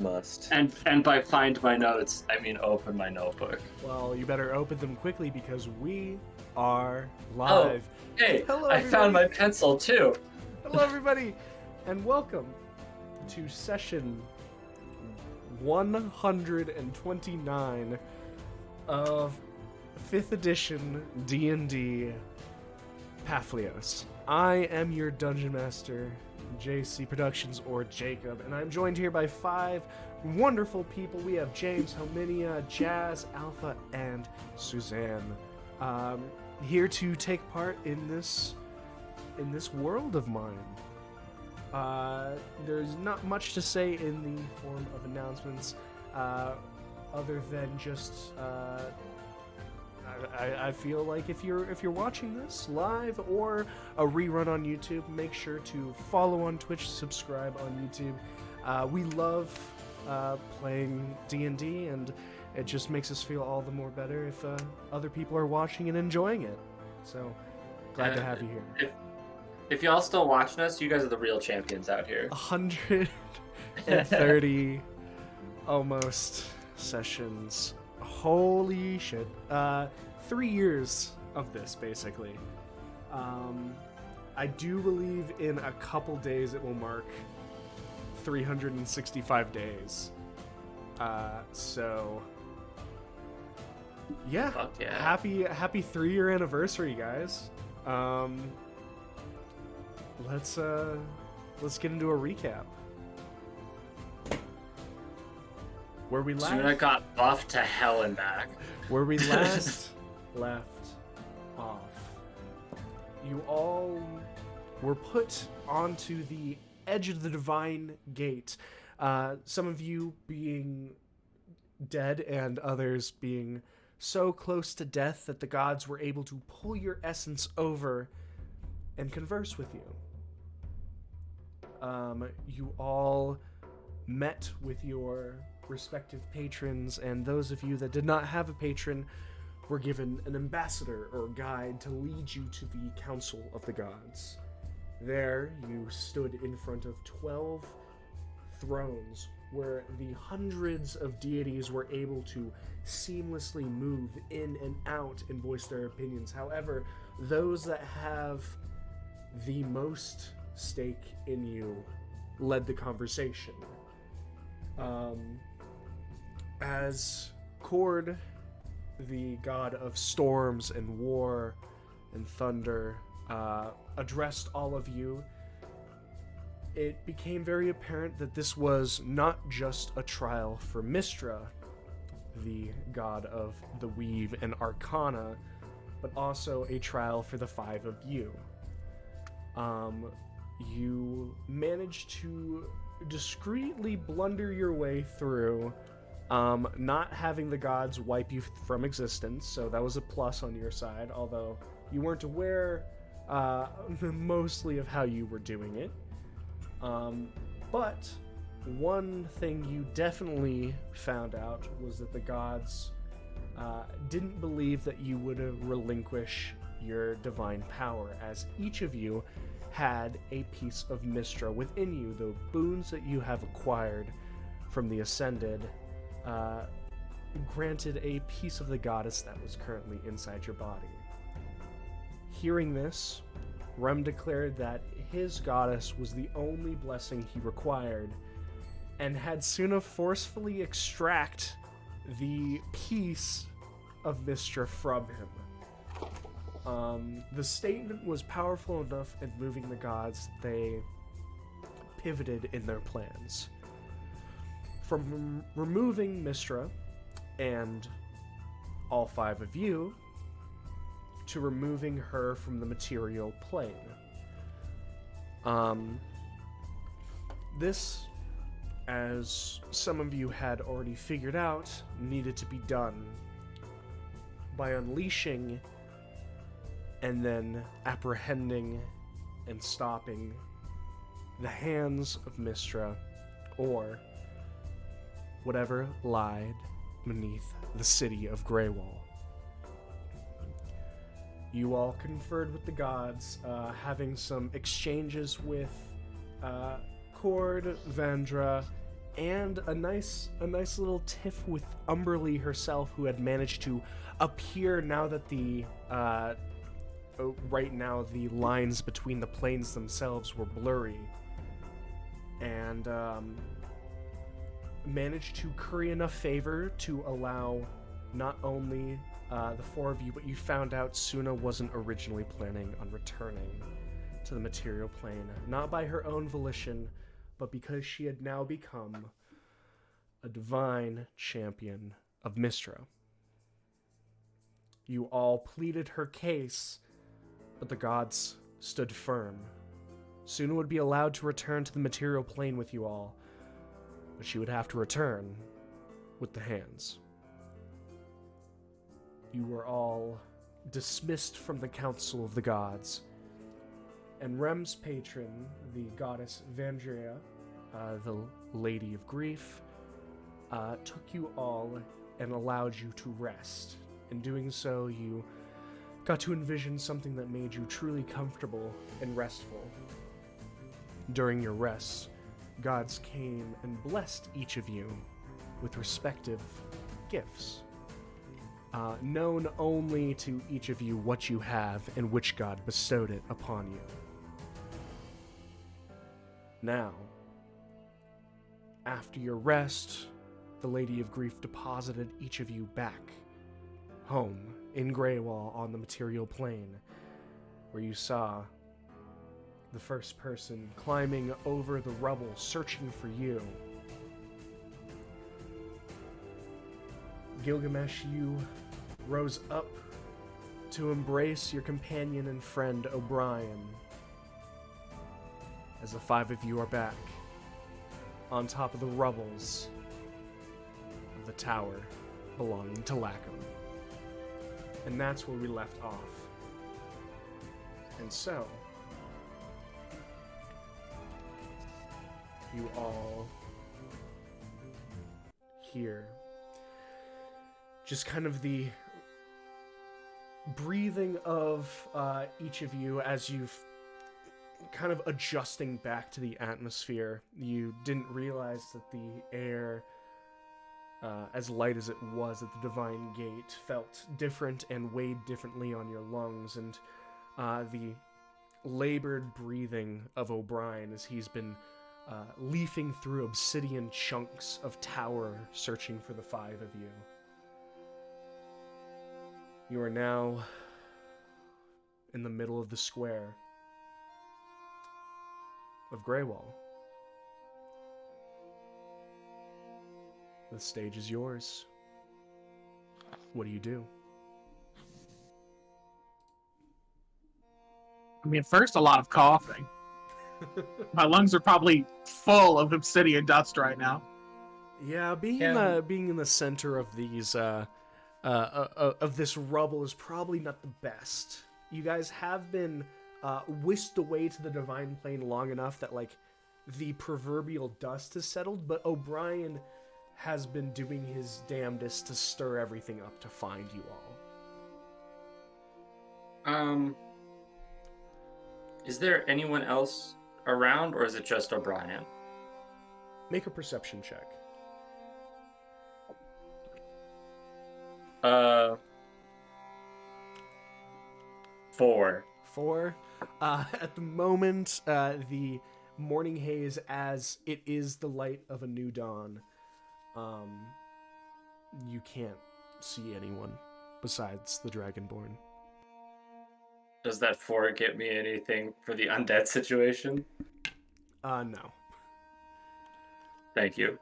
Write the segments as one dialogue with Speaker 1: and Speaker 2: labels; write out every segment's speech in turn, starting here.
Speaker 1: Must.
Speaker 2: And by find my notes, I mean open my notebook.
Speaker 3: Well, you better open them quickly because we are
Speaker 2: Oh,
Speaker 3: live.
Speaker 2: hey,
Speaker 3: Hello,
Speaker 2: I found my
Speaker 3: everybody.
Speaker 2: pencil too.
Speaker 3: Hello, everybody, and welcome to session 129 of 5th edition D&D Papihos. I am your Dungeon Master, JC Productions, or Jacob, and I'm joined here by 5 wonderful people. We have James, Hominia, Jazz, Alpha, and Suzanne, here to take part in this world of mine. There's not much to say in the form of announcements, other than just I feel like if you're watching this live or a rerun on YouTube, make sure to follow on Twitch, subscribe on YouTube. We love playing D&D, and it just makes us feel all the more better if other people are watching and enjoying it. So glad to have you here.
Speaker 2: If y'all still watching us, you guys are the real champions out here.
Speaker 3: 130 almost sessions. Holy shit. 3 years of this, basically. I do believe in a couple days it will mark 365 days. So yeah.
Speaker 2: Fuck yeah.
Speaker 3: Happy 3-year anniversary, guys. Let's get into a recap. Where we
Speaker 2: Soon I got buffed to hell and back.
Speaker 3: Where we last left off, you all were put onto the edge of the divine gate. Some of you being dead and others being so close to death that the gods were able to pull your essence over and converse with you. You all met with your respective patrons, and those of you that did not have a patron were given an ambassador or guide to lead you to the Council of the Gods. There, you stood in front of 12 thrones where the hundreds of deities were able to seamlessly move in and out and voice their opinions. However, those that have the most stake in you led the conversation. As Cord, the god of storms and war and thunder, addressed all of you, it became very apparent that this was not just a trial for Mystra, the god of the weave and arcana, but also a trial for the 5 of you. You managed to discreetly blunder your way through, not having the gods wipe you from existence, so that was a plus on your side, although you weren't aware mostly of how you were doing it. But one thing you definitely found out was that the gods didn't believe that you would relinquish your divine power, as each of you had a piece of Mystra within you. The boons that you have acquired from the Ascended granted a piece of the goddess that was currently inside your body. Hearing this, Rem declared that his goddess was the only blessing he required, and had Suna forcefully extract the piece of Mystra from him. The statement was powerful enough in moving the gods, they pivoted in their plans. From removing Mystra and all 5 of you, to removing her from the material plane. This, as some of you had already figured out, needed to be done by unleashing and then apprehending and stopping the hands of Mystra, or whatever lied beneath the city of Greywall. You all conferred with the gods, having some exchanges with Cord, Vandra, and a nice little tiff with Umberly herself, who had managed to appear now that the right now the lines between the planes themselves were blurry, and managed to curry enough favor to allow not only the four of you, but you found out Suna wasn't originally planning on returning to the material plane, not by her own volition, but because she had now become a divine champion of Mystra. You all pleaded her case, but the gods stood firm. Suna would be allowed to return to the material plane with you all, but she would have to return with the hands. You were all dismissed from the Council of the Gods, and Rem's patron, the goddess Vandrea, the Lady of Grief, took you all and allowed you to rest. In doing so, you got to envision something that made you truly comfortable and restful. During your rest, gods came and blessed each of you with respective gifts. Known only to each of you what you have and which god bestowed it upon you. Now, after your rest, the Lady of Grief deposited each of you back home in Greywall on the material plane, where you saw the first person climbing over the rubble searching for you. Gilgamesh, you rose up to embrace your companion and friend O'Brien, as the five of you are back on top of the rubbles of the tower belonging to Lackham. And that's where we left off. And so, you all hear just kind of the breathing of each of you as you've kind of adjusting back to the atmosphere. You didn't realize that the air, as light as it was at the Divine Gate, felt different and weighed differently on your lungs, and the labored breathing of O'Brien as he's been leafing through obsidian chunks of tower searching for the five of you. You are now in the middle of the square of Greywall. The stage is yours. What do you do?
Speaker 1: I mean, first, a lot of coughing. My lungs are probably full of obsidian dust right now.
Speaker 3: Yeah, being in the center of these of this rubble is probably not the best. You guys have been whisked away to the Divine Plane long enough that, like, the proverbial dust has settled, but O'Brien has been doing his damnedest to stir everything up to find you all.
Speaker 2: Is there anyone else around, or is it just O'Brien?
Speaker 3: Make a perception check.
Speaker 2: 4.
Speaker 3: 4. At the moment, the morning haze, as it is the light of a new dawn, you can't see anyone besides the Dragonborn.
Speaker 2: Does that 4 get me anything for the undead situation?
Speaker 3: No.
Speaker 2: Thank you.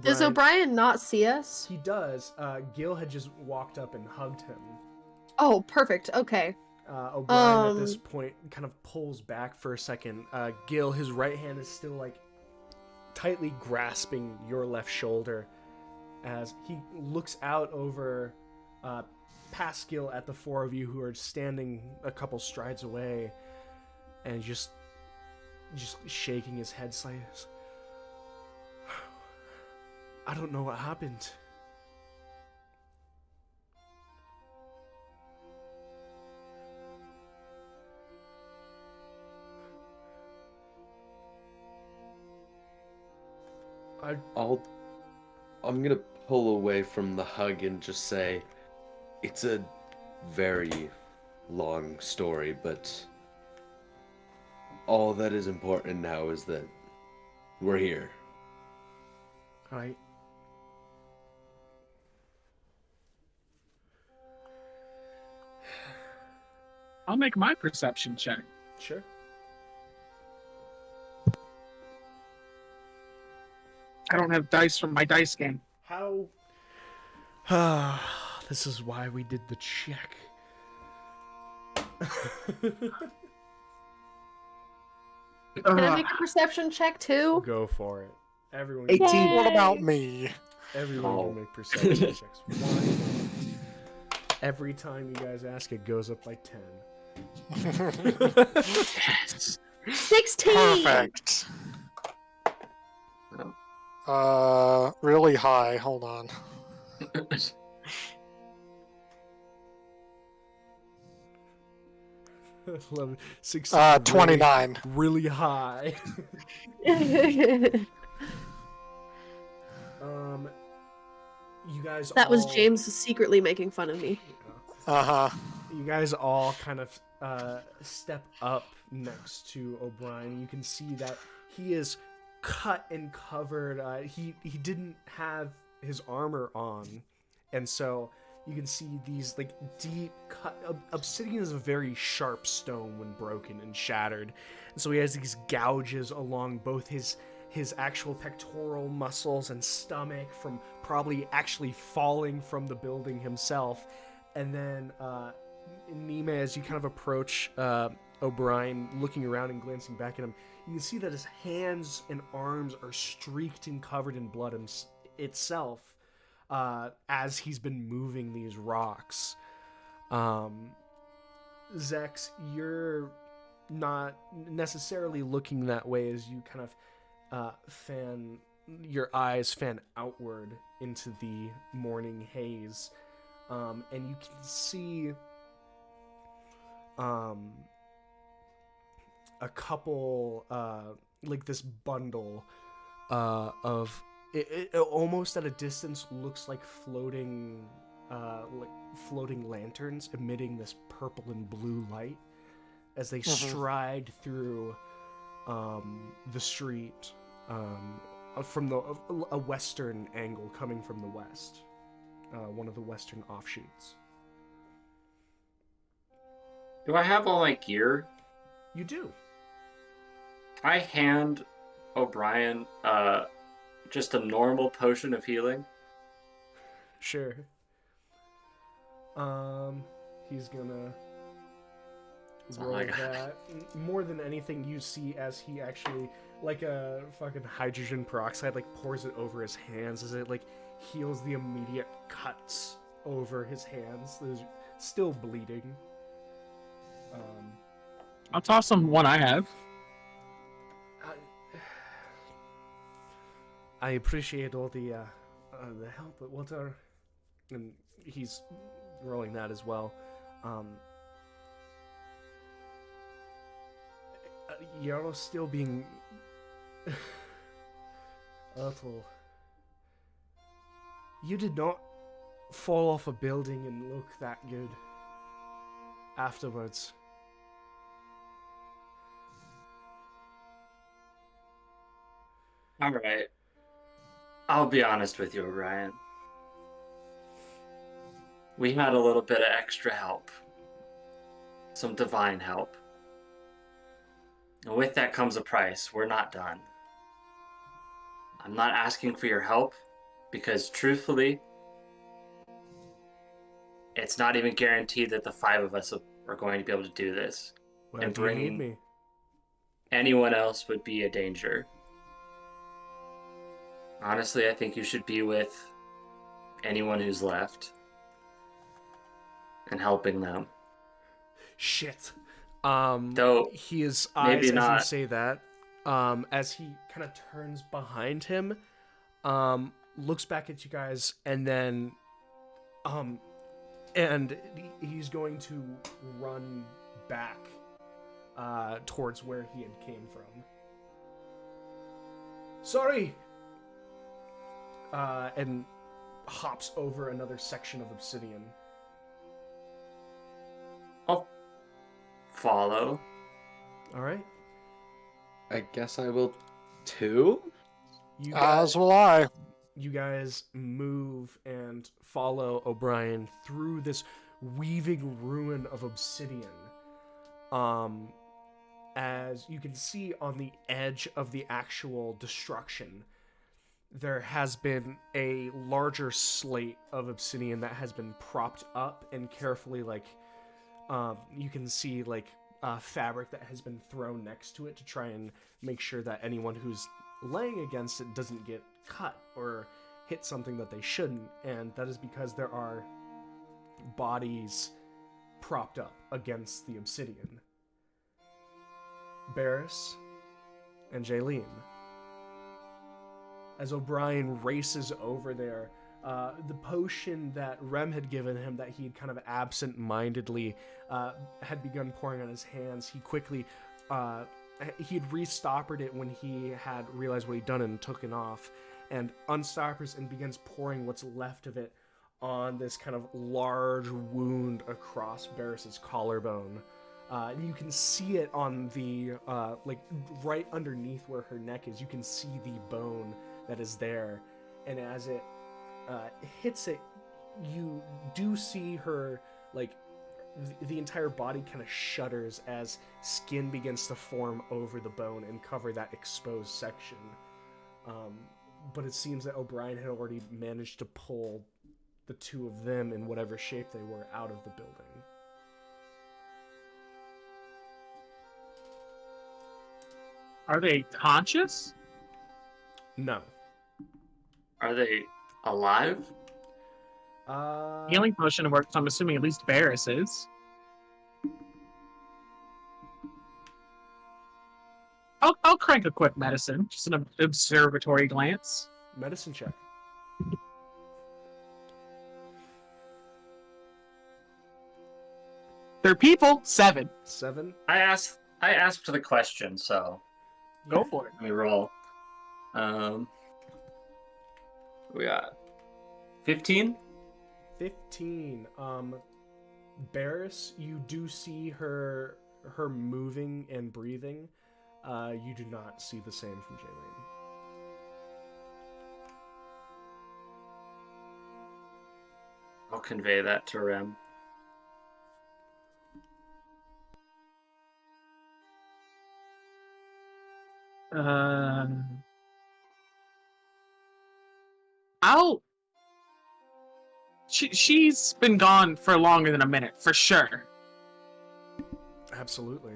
Speaker 4: Does O'Brien not see us?
Speaker 3: He does. Gil had just walked up and hugged him.
Speaker 4: Oh, perfect. Okay.
Speaker 3: O'Brien at this point kind of pulls back for a second. Gil, his right hand is still, like, tightly grasping your left shoulder as he looks out over past Gil at the four of you who are standing a couple strides away, and just shaking his head slightly. I don't know what happened.
Speaker 5: I'm gonna pull away from the hug and just say, it's a very long story, but all that is important now is that we're here.
Speaker 3: All right.
Speaker 1: I'll make my perception check.
Speaker 3: Sure.
Speaker 1: I don't have dice from my dice game.
Speaker 3: How? This is why we did the check.
Speaker 4: Can I make a perception check too?
Speaker 3: Go for it. Everyone.
Speaker 1: 18.
Speaker 6: What about me?
Speaker 3: Everyone can make perception checks. Why not? Every time you guys ask, it goes up by 10.
Speaker 2: Yes.
Speaker 4: 16.
Speaker 6: Perfect. Really high. Hold on.
Speaker 3: 11, 16.
Speaker 6: 29.
Speaker 3: Really high. You guys.
Speaker 4: That was
Speaker 3: all-
Speaker 4: James secretly making fun of me.
Speaker 6: Uh-huh.
Speaker 3: You guys all kind of step up next to O'Brien. You can see that he is cut and covered. He didn't have his armor on, and so you can see these like deep cut. Obsidian is a very sharp stone when broken and shattered, and so he has these gouges along both his actual pectoral muscles and stomach from probably actually falling from the building himself. And then Nima, as you kind of approach O'Brien, looking around and glancing back at him, you can see that his hands and arms are streaked and covered in blood itself as he's been moving these rocks. Zex, you're not necessarily looking that way as you kind of your eyes fan outward into the morning haze. And you can see a couple like this bundle of it almost at a distance looks like floating lanterns emitting this purple and blue light as they stride through the street from a western angle coming from the west. One of the western offshoots.
Speaker 2: Do I have all my gear?
Speaker 3: You do.
Speaker 2: I hand O'Brien just a normal potion of healing.
Speaker 3: Sure. He's gonna roll
Speaker 2: my God.
Speaker 3: that. More than anything, you see as he actually, like a fucking hydrogen peroxide, like pours it over his hands as it like heals the immediate cuts over his hands. There's still bleeding.
Speaker 1: I'll toss him one I have.
Speaker 3: I appreciate all the help, but what are... And he's rolling that as well. You're still being... Ertl. You did not fall off a building and look that good afterwards.
Speaker 2: All right. I'll be honest with you, O'Brien. We had a little bit of extra help. Some divine help. And with that comes a price. We're not done. I'm not asking for your help because, truthfully, it's not even guaranteed that the 5 of us are going to be able to do this.
Speaker 3: Well,
Speaker 2: And
Speaker 3: do you need
Speaker 2: bringing-
Speaker 3: me?
Speaker 2: Anyone else would be a danger. Honestly, I think you should be with anyone who's left and helping them.
Speaker 3: Shit.
Speaker 2: Though
Speaker 3: His
Speaker 2: maybe
Speaker 3: eyes, as you
Speaker 2: not.
Speaker 3: say that, as he kind of turns behind him, looks back at you guys, and then, and he's going to run back, towards where he had came from. Sorry, and hops over another section of obsidian.
Speaker 2: I'll follow.
Speaker 3: All right.
Speaker 5: I guess I will too.
Speaker 6: As will I.
Speaker 3: You guys move and follow O'Brien through this weaving ruin of obsidian. As you can see on the edge of the actual destruction, there has been a larger slate of obsidian that has been propped up and carefully, you can see, fabric that has been thrown next to it to try and make sure that anyone who's laying against it doesn't get cut or hit something that they shouldn't, and that is because there are bodies propped up against the obsidian. Barris and Jaylene. As O'Brien races over there, the potion that Rem had given him that he had kind of absent-mindedly had begun pouring on his hands, he quickly he had restoppered it when he had realized what he'd done and took it off, and unstoppers and begins pouring what's left of it on this kind of large wound across Barris's collarbone. And you can see it on the, right underneath where her neck is, you can see the bone that is there. And as it hits it, you do see her, the entire body kind of shudders as skin begins to form over the bone and cover that exposed section. But it seems that O'Brien had already managed to pull the two of them in whatever shape they were out of the building.
Speaker 1: Are they conscious?
Speaker 3: No.
Speaker 2: Are they alive?
Speaker 1: Healing potion works, so I'm assuming at least Barris is. I'll crank a quick medicine, just an observatory glance.
Speaker 3: Medicine check.
Speaker 1: They're people. 7.
Speaker 3: 7.
Speaker 2: I asked the question, so
Speaker 1: Go for it.
Speaker 2: let me roll. We got 15.
Speaker 3: 15. Barris, you do see her moving and breathing. You do not see the same from Jaylene.
Speaker 2: I'll convey that to Rem.
Speaker 1: She's been gone for longer than a minute, for sure.
Speaker 3: Absolutely.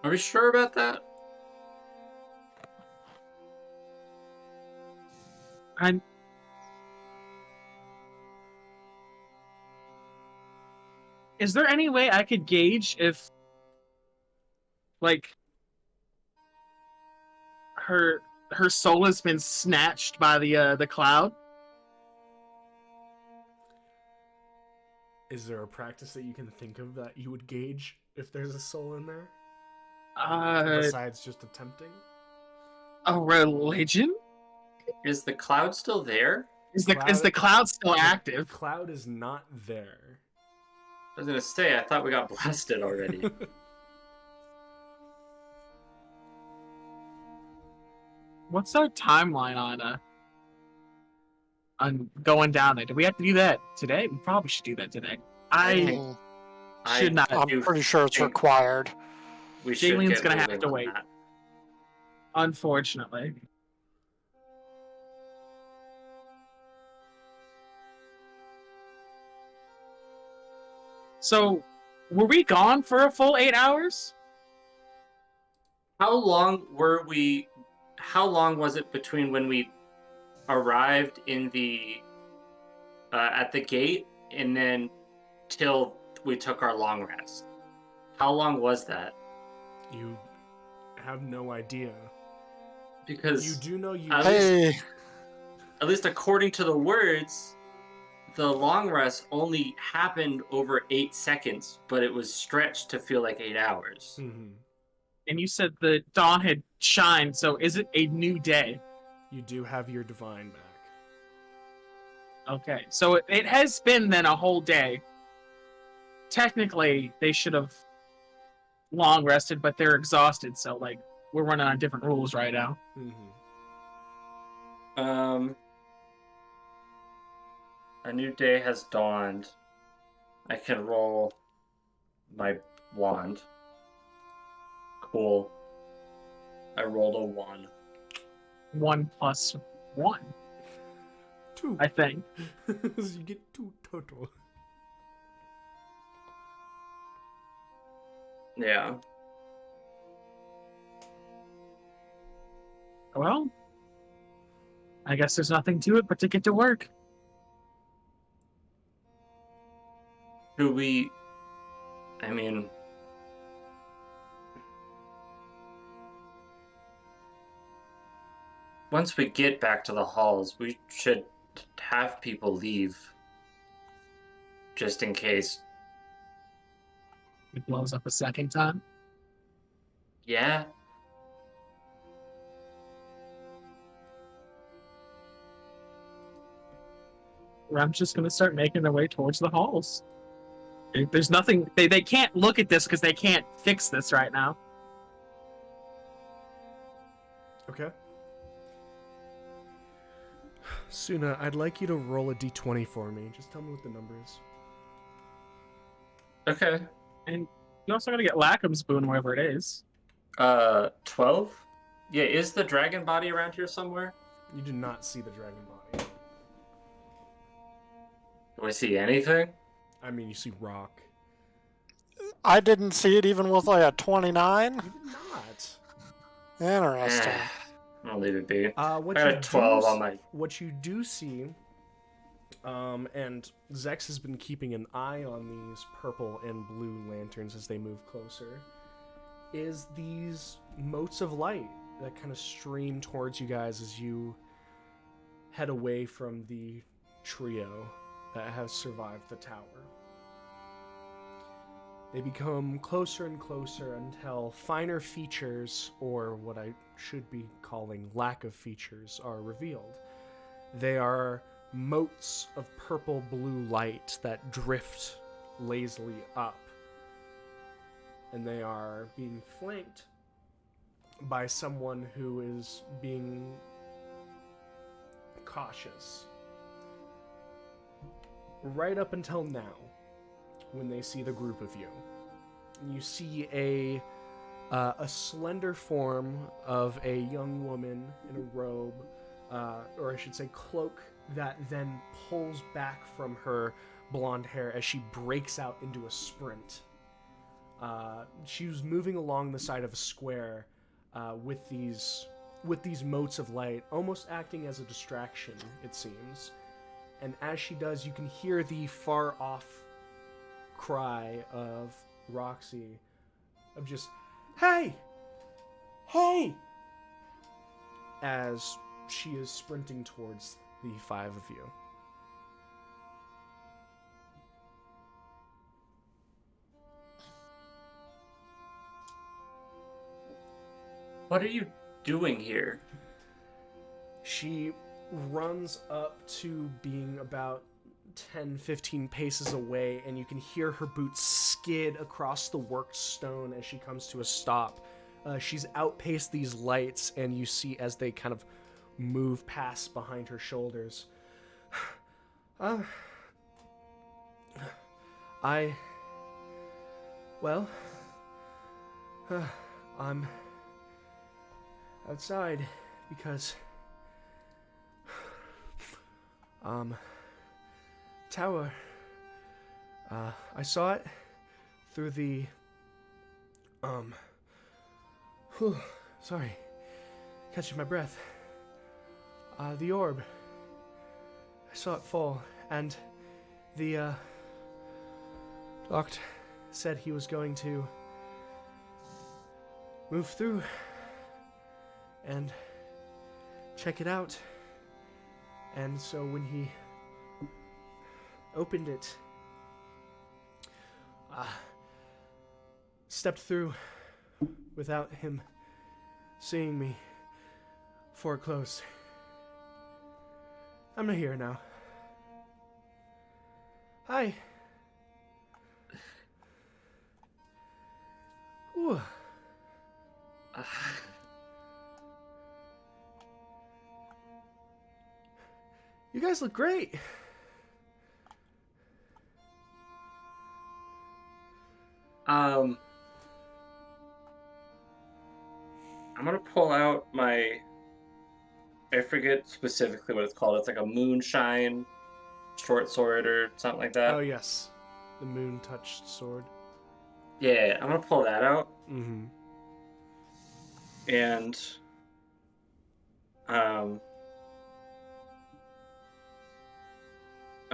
Speaker 2: Are we sure about that?
Speaker 1: Is there any way I could gauge if, her soul has been snatched by the cloud?
Speaker 3: Is there a practice that you can think of that you would gauge if there's a soul in there? Besides just attempting?
Speaker 1: A religion?
Speaker 2: Is the cloud still there?
Speaker 1: Is the cloud still
Speaker 3: The
Speaker 1: active?
Speaker 3: cloud is not there.
Speaker 2: I was gonna say, I thought we got blasted already.
Speaker 1: What's our timeline on going down there? Do we have to do that today? We probably should do that today. I should not.
Speaker 6: I'm pretty sure it's required.
Speaker 2: We should
Speaker 1: Jaylene's
Speaker 2: get
Speaker 1: gonna have
Speaker 2: moving
Speaker 1: to
Speaker 2: on
Speaker 1: wait.
Speaker 2: that.
Speaker 1: Unfortunately. So, were we gone for a full 8 hours?
Speaker 2: How long was it between when we arrived in the at the gate and then till we took our long rest? How long was that?
Speaker 3: You have no idea.
Speaker 2: Because
Speaker 3: You do know you...
Speaker 6: Hey,
Speaker 2: at least according to the words, the long rest only happened over 8 seconds, but it was stretched to feel like 8 hours.
Speaker 3: Mhm.
Speaker 1: And you said the dawn had shined, so is it a new day?
Speaker 3: You do have your divine back.
Speaker 1: Okay, so it has been then a whole day. Technically, they should have long rested, but they're exhausted, so like we're running on different rules right now.
Speaker 2: A new day has dawned. I can roll my wand. Cool. I rolled a 1.
Speaker 1: 1 plus 1,
Speaker 3: 2.
Speaker 1: I think.
Speaker 3: You get 2 total.
Speaker 2: Yeah.
Speaker 1: Well, I guess there's nothing to it but to get to work.
Speaker 2: I mean, once we get back to the halls, we should have people leave. Just in case.
Speaker 1: It blows up a second time.
Speaker 2: Yeah.
Speaker 1: I'm just going to start making their way towards the halls. There's nothing... They can't look at this because they can't fix this right now.
Speaker 3: Okay. Suna, I'd like you to roll a d20 for me. Just tell me what the number is.
Speaker 2: Okay.
Speaker 1: And you also got to get Lackham's boon wherever it is.
Speaker 2: 12? Yeah, is the dragon body around here somewhere?
Speaker 3: You do not see the dragon body.
Speaker 2: Do I see anything?
Speaker 3: I mean, you see rock.
Speaker 6: I didn't see it even with like a 29.
Speaker 3: You did not.
Speaker 6: Interesting.
Speaker 2: I'll leave it be.
Speaker 3: What
Speaker 2: I
Speaker 3: you
Speaker 2: got a 12
Speaker 3: do,
Speaker 2: on my...
Speaker 3: What you do see, and Zex has been keeping an eye on these purple and blue lanterns as they move closer, is these motes of light that kind of stream towards you guys as you head away from the trio that has survived the tower. They become closer and closer until finer features, or what I should be calling lack of features, are revealed. They are motes of purple-blue light that drift lazily up. And they are being flanked by someone who is being cautious. Right up until now, when they see the group of you. You see a slender form of a young woman in a robe, or I should say cloak, that then pulls back from her blonde hair as she breaks out into a sprint. She was moving along the side of a square with these motes of light, almost acting as a distraction, it seems. And as she does, you can hear the far-off cry of Roxy, of just, "Hey! Hey!" as she is sprinting towards the 5 of you.
Speaker 2: What are you doing here?
Speaker 3: She runs up to being about 10-15 paces away, and you can hear her boots skid across the worked stone as she comes to a stop. She's outpaced these lights, and you see as they kind of move past behind her shoulders. I'm outside because tower, I saw it through the sorry, catching my breath. The orb, I saw it fall, and the doctor said he was going to move through and check it out. And so when he opened it, stepped through without him seeing me before it closed. I'm here now. Hi. Ooh. You guys look great.
Speaker 2: I'm gonna pull out my. I forget specifically what it's called. It's like a moonshine short sword or something like that.
Speaker 3: Oh yes, the moon-touched sword.
Speaker 2: Yeah, I'm gonna pull that out.
Speaker 3: Mm-hmm.
Speaker 2: And I'm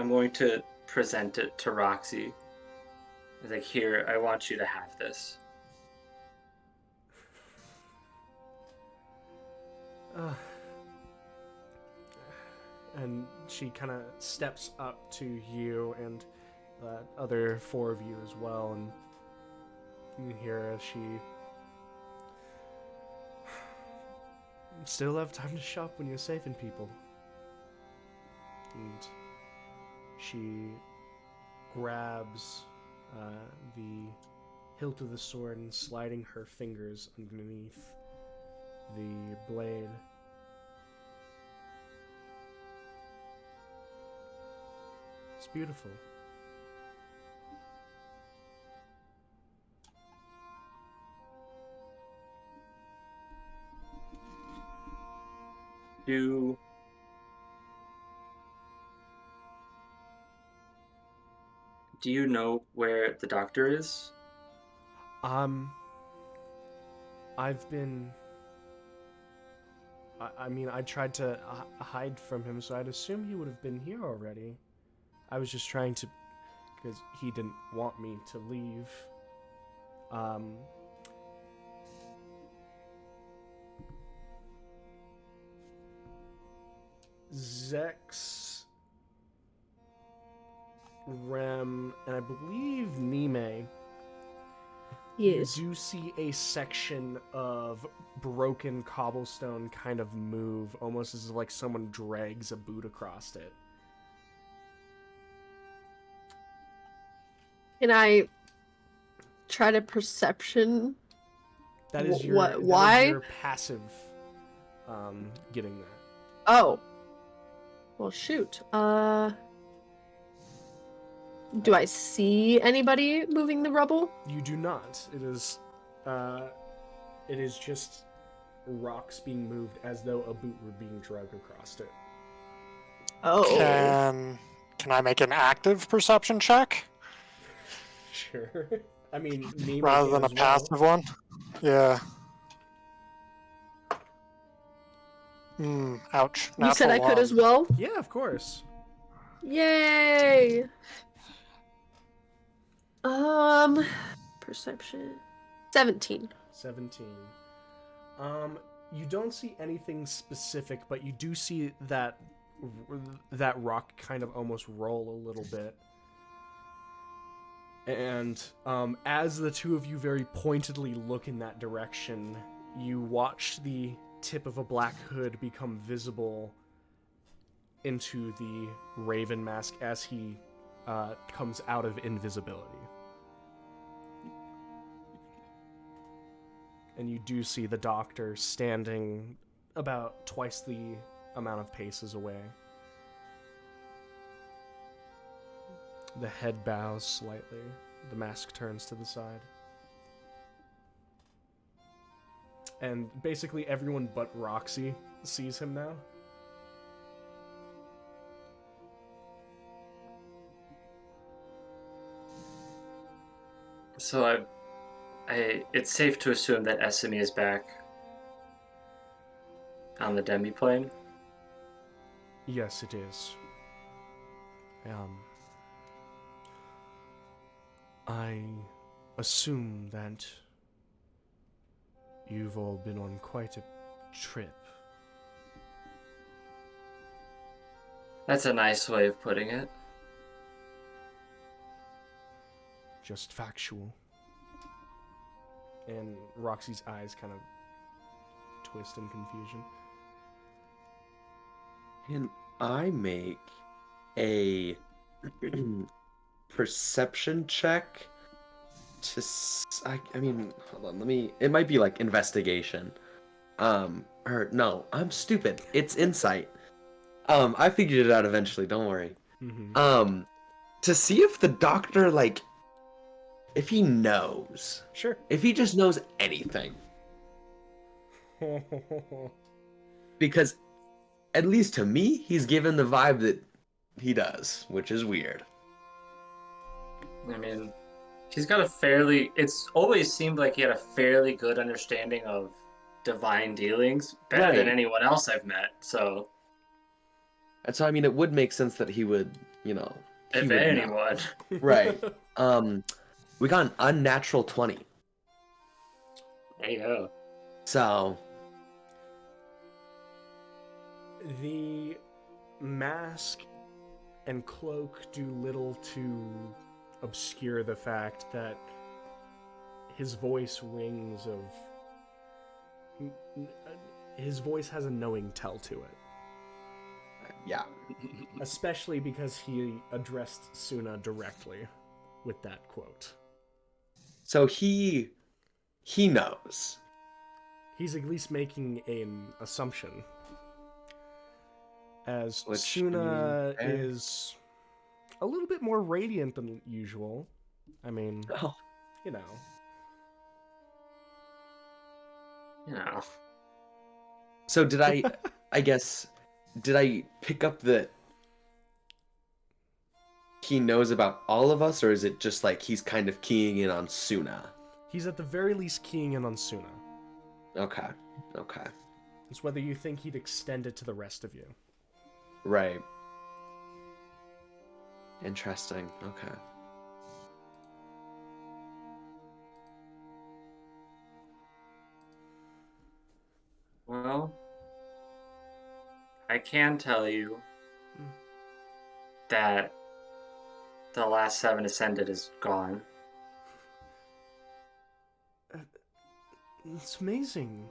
Speaker 2: going to present it to Roxy. It's like, here, I want you to have this.
Speaker 3: And she kind of steps up to you and the other four of you as well, and you hear as she still have time to shop when you're saving people. And she grabs the hilt of the sword and sliding her fingers underneath the blade. It's beautiful.
Speaker 2: Do you know where the doctor is?
Speaker 3: I've been... I mean, I tried to hide from him, so I'd assume he would have been here already. I was just trying to... because he didn't want me to leave. Zex, Rem, and I believe Nime.
Speaker 4: Yes.
Speaker 3: You do see a section of broken cobblestone kind of move, almost as if like someone drags a boot across it.
Speaker 4: Can I try to perception?
Speaker 3: That is your
Speaker 4: What?
Speaker 3: that
Speaker 4: Why?
Speaker 3: is your passive getting that.
Speaker 4: Oh. Well, shoot. Do I see anybody moving the rubble?
Speaker 3: You do not. It is just rocks being moved as though a boot were being dragged across it.
Speaker 4: Oh.
Speaker 6: Can I make an active perception check
Speaker 3: Sure. I mean, me
Speaker 6: rather than a passive one? Yeah. Ouch.
Speaker 4: You said I
Speaker 6: Natural
Speaker 4: could as
Speaker 6: one.
Speaker 4: well?
Speaker 3: Yeah, of course.
Speaker 4: Yay! Perception. 17.
Speaker 3: 17. You don't see anything specific, but you do see that rock kind of almost roll a little bit. And as the two of you very pointedly look in that direction, you watch the tip of a black hood become visible into the Raven mask as he comes out of invisibility. And you do see the doctor standing about twice the amount of paces away. The head bows slightly. The mask turns to the side. And basically everyone but Roxy sees him now.
Speaker 2: So it's safe to assume that Esme is back on the demi-plane.
Speaker 3: Yes, it is. I assume that you've all been on quite a trip.
Speaker 2: That's a nice way of putting it.
Speaker 3: Just factual. And Roxy's eyes kind of twist in confusion.
Speaker 5: Can I make a perception check to I mean, hold on, let me, it might be like investigation. Or no, I'm stupid. It's insight. I figured it out eventually, don't worry.
Speaker 3: Mm-hmm.
Speaker 5: To see if the doctor, like, if he knows.
Speaker 3: Sure.
Speaker 5: If he just knows anything. Because, at least to me, he's given the vibe that he does, which is weird.
Speaker 2: I mean, he's got a fairly... It's always seemed like he had a fairly good understanding of divine dealings. Better than
Speaker 5: Right.
Speaker 2: anyone else I've met, so...
Speaker 5: And so, I mean, it would make sense that he would, you know... he
Speaker 2: If
Speaker 5: would know.
Speaker 2: anyone.
Speaker 5: Right. We got an unnatural 20.
Speaker 2: Hey, yo.
Speaker 5: So...
Speaker 3: The mask and cloak do little to obscure the fact that his voice rings of... His voice has a knowing tell to it.
Speaker 5: Yeah.
Speaker 3: Especially because he addressed Suna directly with that quote.
Speaker 5: So he knows.
Speaker 3: He's at least making an assumption. As
Speaker 5: Which,
Speaker 3: Suna
Speaker 5: I mean,
Speaker 3: is a little bit more radiant than usual. I mean,
Speaker 5: Oh.
Speaker 3: you know.
Speaker 2: You know.
Speaker 5: So did I guess, did I pick up that he knows about all of us, or is it just like he's kind of keying in on Suna?
Speaker 3: He's at the very least keying in on Suna.
Speaker 5: Okay.
Speaker 3: It's whether you think he'd extend it to the rest of you.
Speaker 5: Right. Interesting. Okay.
Speaker 2: Well, I can tell you that the last 7 Ascended is gone.
Speaker 3: It's amazing.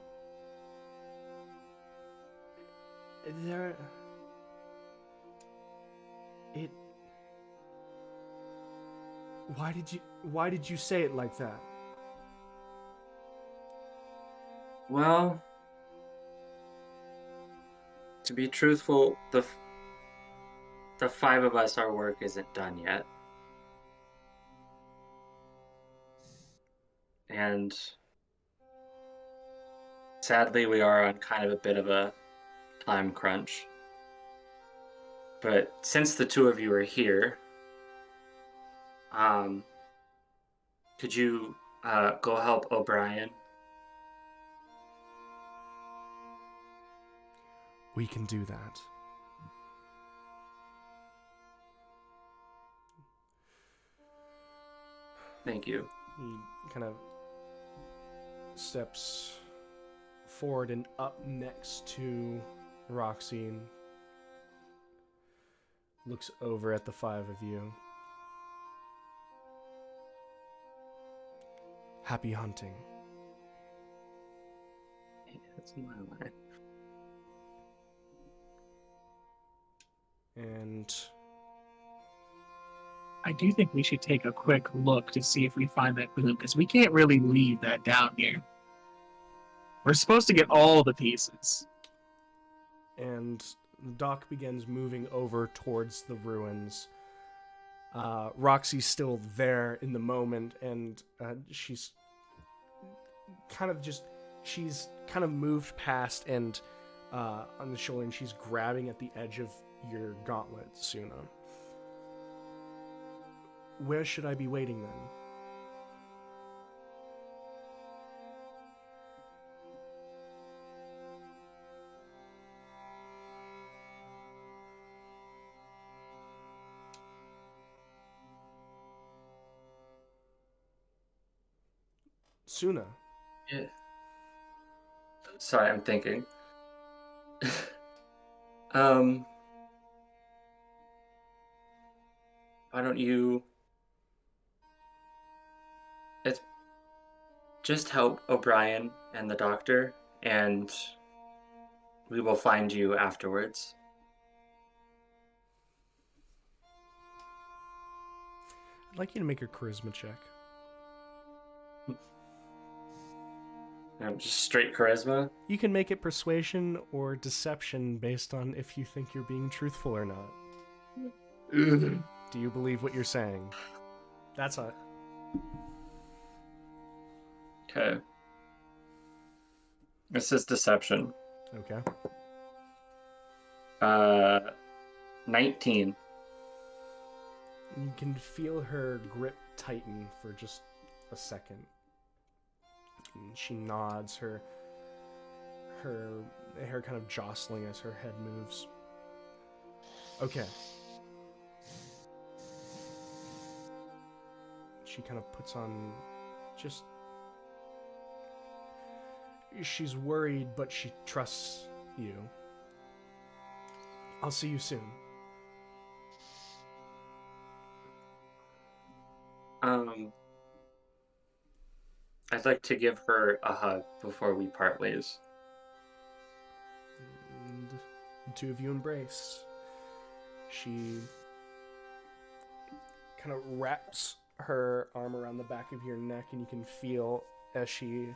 Speaker 3: There... It... Why did you say it like that?
Speaker 2: Well, to be truthful, the 5 of us, our work isn't done yet. And sadly, we are on kind of a bit of a time crunch. But since the 2 of you are here, could you go help O'Brien?
Speaker 3: We can do that.
Speaker 2: Thank you.
Speaker 3: He kind of steps forward and up next to Roxy and looks over at the 5 of you. Happy hunting.
Speaker 2: Hey, that's my line.
Speaker 3: And
Speaker 1: I do think we should take a quick look to see if we find that boom, because we can't really leave that down here. We're supposed to get all the pieces.
Speaker 3: and Doc begins moving over towards the ruins. Roxy's still there in the moment, and she's kind of moved past and on the shoulder, and she's grabbing at the edge of your gauntlet, Suna. Where should I be waiting then? Suna.
Speaker 2: Yeah. Sorry, I'm thinking. Why don't you... It's Just help O'Brien and the doctor, and we will find you afterwards.
Speaker 3: I'd like you to make a charisma check.
Speaker 2: Just straight charisma.
Speaker 3: You can make it persuasion or deception based on if you think you're being truthful or not. Do you believe what you're saying? That's a...
Speaker 2: Okay. This is deception.
Speaker 3: Okay.
Speaker 2: 19.
Speaker 3: You can feel her grip tighten for just a second. And she nods, her hair kind of jostling as her head moves. Okay. She kind of puts on just... She's worried, but she trusts you. I'll see you soon.
Speaker 2: I'd like to give her a hug before we part ways.
Speaker 3: And the two of you embrace. She kind of wraps her arm around the back of your neck, and you can feel as she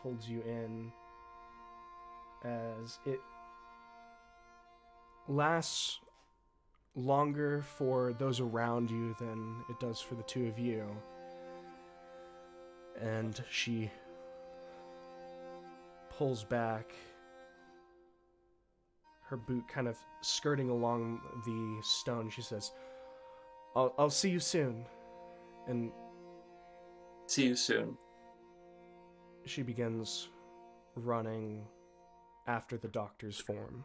Speaker 3: holds you in, as it lasts longer for those around you than it does for the two of you. And she pulls back, her boot kind of skirting along the stone. She says, I'll see you soon. And
Speaker 2: see you soon.
Speaker 3: She begins running after the doctor's form.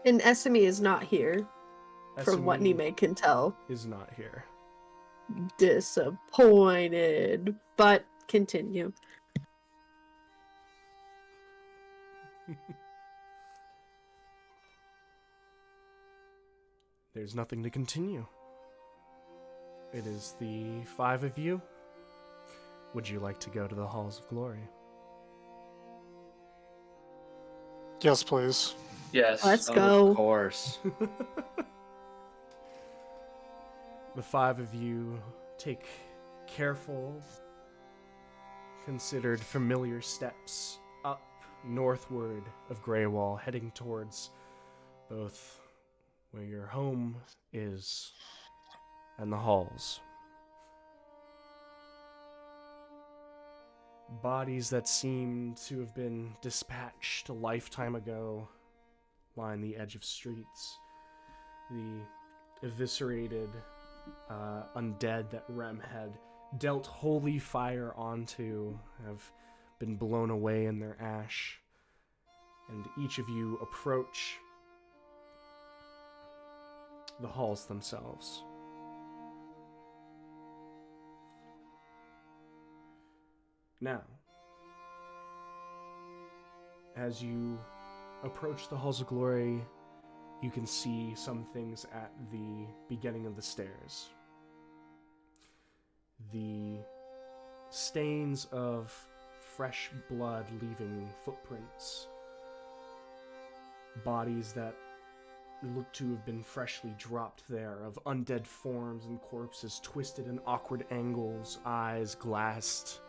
Speaker 4: And Esme is not here, from what
Speaker 3: Esme
Speaker 4: Nime can tell.
Speaker 3: is not here.
Speaker 4: Disappointed. But continue.
Speaker 3: There's nothing to continue. It is the 5 of you. Would you like to go to the Halls of Glory?
Speaker 6: Yes, please.
Speaker 2: Yes.
Speaker 4: Let's
Speaker 5: Of
Speaker 4: go.
Speaker 5: course.
Speaker 3: The 5 of you take careful, considered familiar steps up northward of Greywall, heading towards both where your home is and the halls. Bodies that seem to have been dispatched a lifetime ago line the edge of streets. The eviscerated undead that Rem had dealt holy fire onto have been blown away in their ash. And each of you approach the halls themselves. Now, as you approach the Halls of Glory, you can see some things at the beginning of the stairs. The stains of fresh blood leaving footprints. Bodies that look to have been freshly dropped there, of undead forms and corpses twisted in awkward angles, eyes glassed,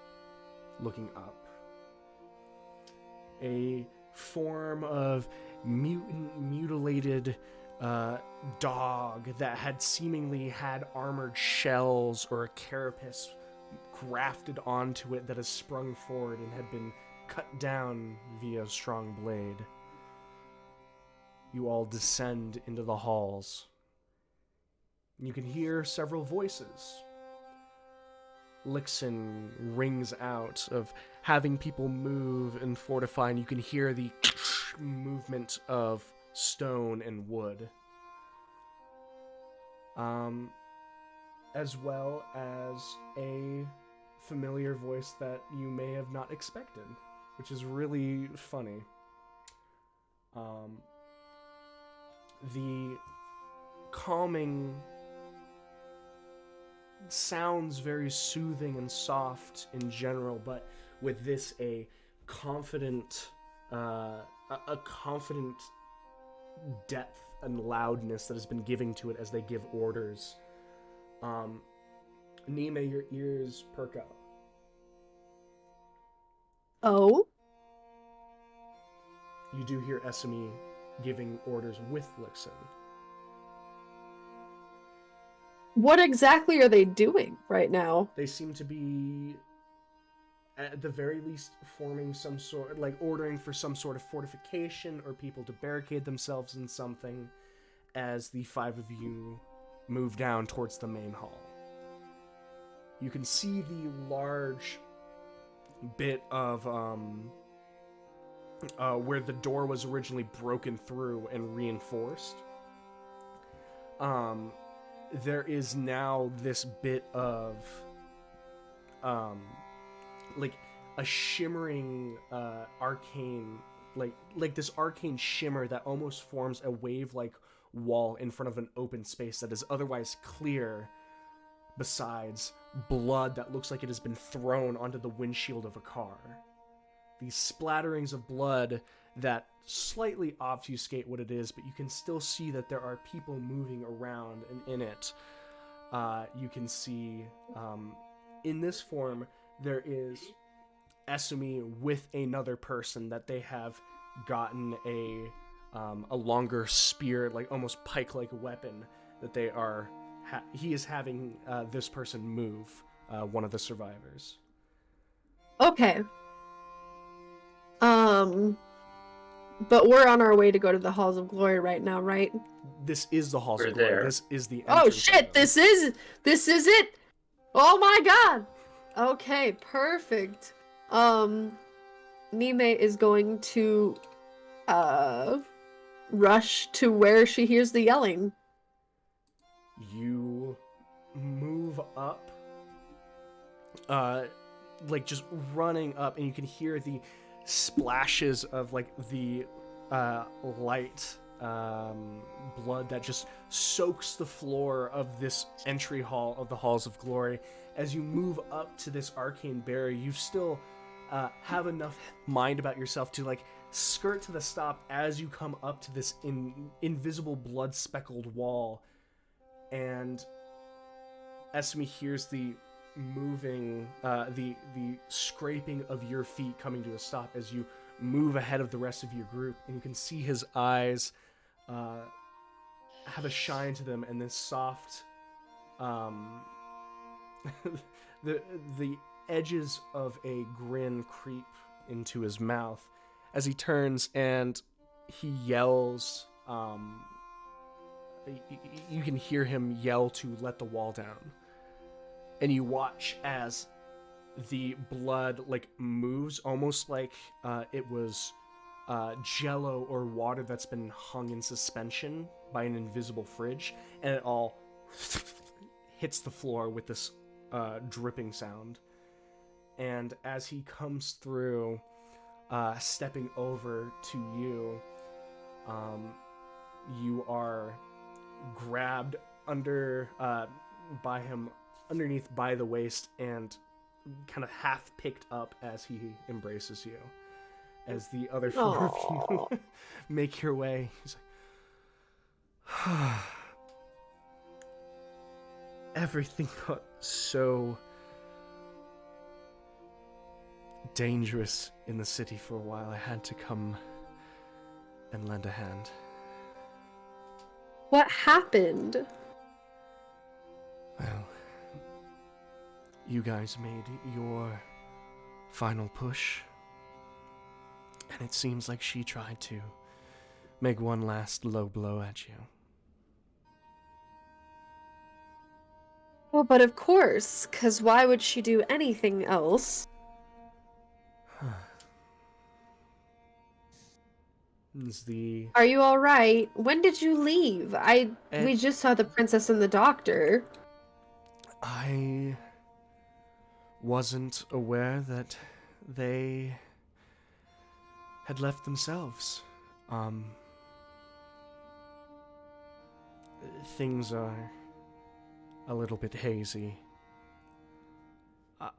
Speaker 3: looking up. A form of mutilated dog that had seemingly had armored shells or a carapace grafted onto it that has sprung forward and had been cut down via a strong blade. You all descend into the halls. You can hear several voices. Lixin rings out of having people move and fortify, and you can hear the movement of stone and wood. As well as a familiar voice that you may have not expected, which is really funny. The calming sounds very soothing and soft in general, but with this a confident depth and loudness that has been given to it as they give orders. Nime, your ears perk up.
Speaker 4: Oh?
Speaker 3: You do hear Esme giving orders with Lixin.
Speaker 4: What exactly are they doing right now?
Speaker 3: They seem to be, at the very least, forming some sort, like ordering for some sort of fortification or people to barricade themselves in something as the 5 of you move down towards the main hall. You can see the large bit of where the door was originally broken through and reinforced. There is now this bit of like a shimmering arcane, like this arcane shimmer that almost forms a wave-like wall in front of an open space that is otherwise clear, besides blood that looks like it has been thrown onto the windshield of a car. These splatterings of blood that slightly obfuscate what it is, but you can still see that there are people moving around and in it. You can see, in this form, there is Esme with another person that they have gotten a longer spear, like almost pike-like weapon that they are. He is having this person move, one of the survivors.
Speaker 4: Okay. But we're on our way to go to the Halls of Glory right now, right?
Speaker 3: This is the Halls
Speaker 2: We're
Speaker 3: of Glory.
Speaker 2: there.
Speaker 3: This is the
Speaker 4: Oh
Speaker 3: entrance
Speaker 4: shit,
Speaker 3: of them.
Speaker 4: this is it! Oh my god! Okay, perfect. Nime is going to rush to where she hears the yelling.
Speaker 3: You move up, like just running up, and you can hear the splashes of like the light blood that just soaks the floor of this entry hall of the Halls of Glory. As you move up to this arcane barrier, you still have enough mind about yourself to like skirt to the stop as you come up to this invisible blood-speckled wall. And Esme hears the moving, the scraping of your feet coming to a stop as you move ahead of the rest of your group, and you can see his eyes have a shine to them, and this soft, the edges of a grin creep into his mouth as he turns and he yells. You can hear him yell to let the wall down. And you watch as the blood like moves almost like it was jello or water that's been hung in suspension by an invisible fridge, and it all hits the floor with this dripping sound. And as he comes through, stepping over to you, you are grabbed under by him underneath by the waist and kind of half picked up as he embraces you. As the other four of you make your way, he's like, everything got so dangerous in the city for a while. I had to come and lend a hand.
Speaker 4: What happened?
Speaker 3: Well, you guys made your final push, and it seems like she tried to make one last low blow at you.
Speaker 4: Well, but of course, because why would she do anything else? Are you all right? When did you leave? We just saw the princess and the doctor.
Speaker 3: I wasn't aware that they had left themselves. Things are a little bit hazy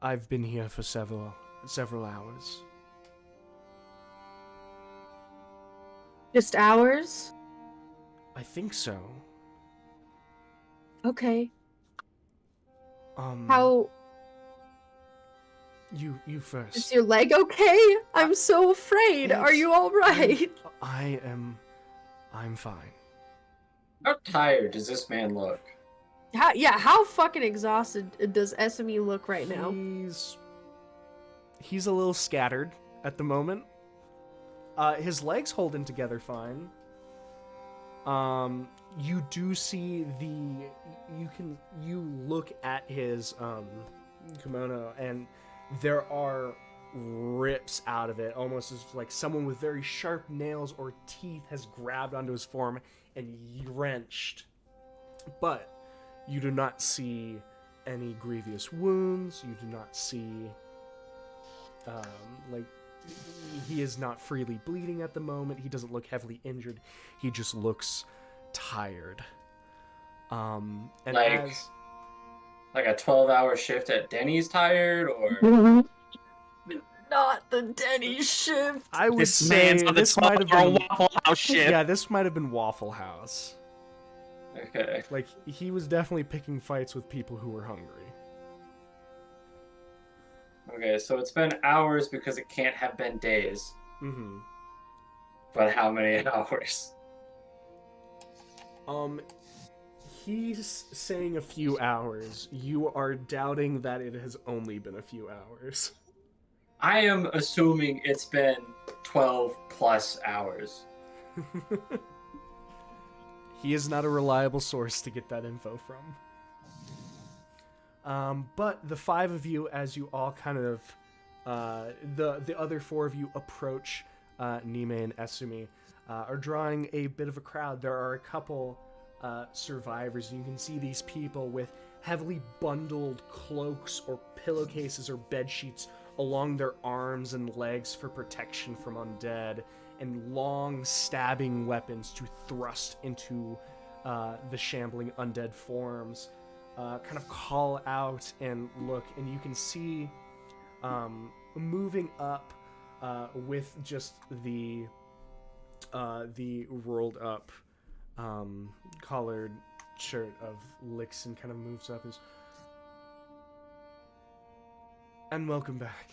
Speaker 3: I've been here for several hours.
Speaker 4: Just hours?
Speaker 3: I think so.
Speaker 4: Okay.
Speaker 3: How? You first.
Speaker 4: Is your leg okay? I'm so afraid. Are you all right?
Speaker 3: I'm fine.
Speaker 2: How tired does this man look?
Speaker 4: How fucking exhausted does SME look right now?
Speaker 3: He's a little scattered at the moment. His legs holding together fine. You do see you look at his kimono, and there are rips out of it, almost as like someone with very sharp nails or teeth has grabbed onto his form and wrenched. But you do not see any grievous wounds. You do not see he is not freely bleeding at the moment. He doesn't look heavily injured. He just looks tired. And
Speaker 2: like a 12-hour shift at Denny's tired, or
Speaker 4: not the Denny's shift.
Speaker 3: I would
Speaker 1: This
Speaker 3: say
Speaker 1: man's on the
Speaker 3: this might have
Speaker 1: 12-hour
Speaker 3: been
Speaker 1: Waffle House shift.
Speaker 3: Yeah, this might have been Waffle House.
Speaker 2: okay.
Speaker 3: Like, he was definitely picking fights with people who were hungry.
Speaker 2: Okay, so it's been hours because it can't have been days.
Speaker 3: Mm-hmm.
Speaker 2: But how many hours?
Speaker 3: He's saying a few hours. You are doubting that it has only been a few hours.
Speaker 2: I am assuming it's been 12 plus hours.
Speaker 3: He is not a reliable source to get that info from. But the five of you, as you all kind of, the other four of you approach Nime and Esumi, are drawing a bit of a crowd. There are a couple survivors. You can see these people with heavily bundled cloaks or pillowcases or bed sheets along their arms and legs for protection from undead, and long stabbing weapons to thrust into the shambling undead forms. Kind of call out and look, and you can see moving up with just the rolled up collared shirt of Lixon kind of moves up and welcome back.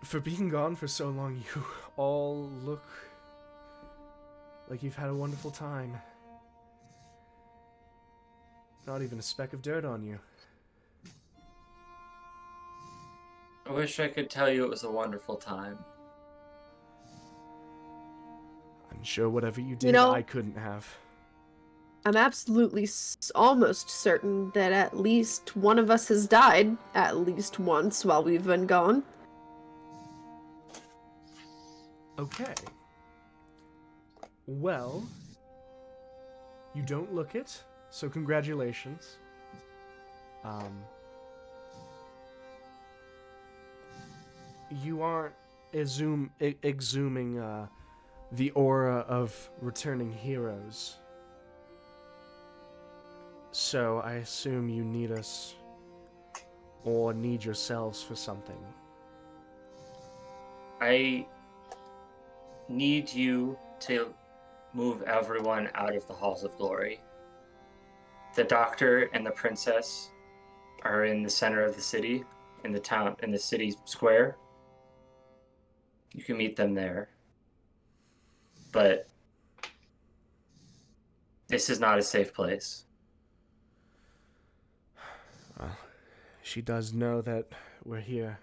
Speaker 3: For being gone for so long, you all look like you've had a wonderful time. Not even a speck of dirt on you.
Speaker 2: I wish I could tell you it was a wonderful time.
Speaker 3: I'm sure whatever you did, I couldn't have.
Speaker 4: I'm absolutely almost certain that at least one of us has died at least once while we've been gone.
Speaker 3: Okay. Well, you don't look it, so congratulations. You aren't exhuming the aura of returning heroes. So I assume you need us, or need yourselves for something.
Speaker 2: I need you to move everyone out of the halls of glory. The doctor and the princess are in the center of the city, in the city square. You can meet them there. But this is not a safe place.
Speaker 3: Well, she does know that we're here.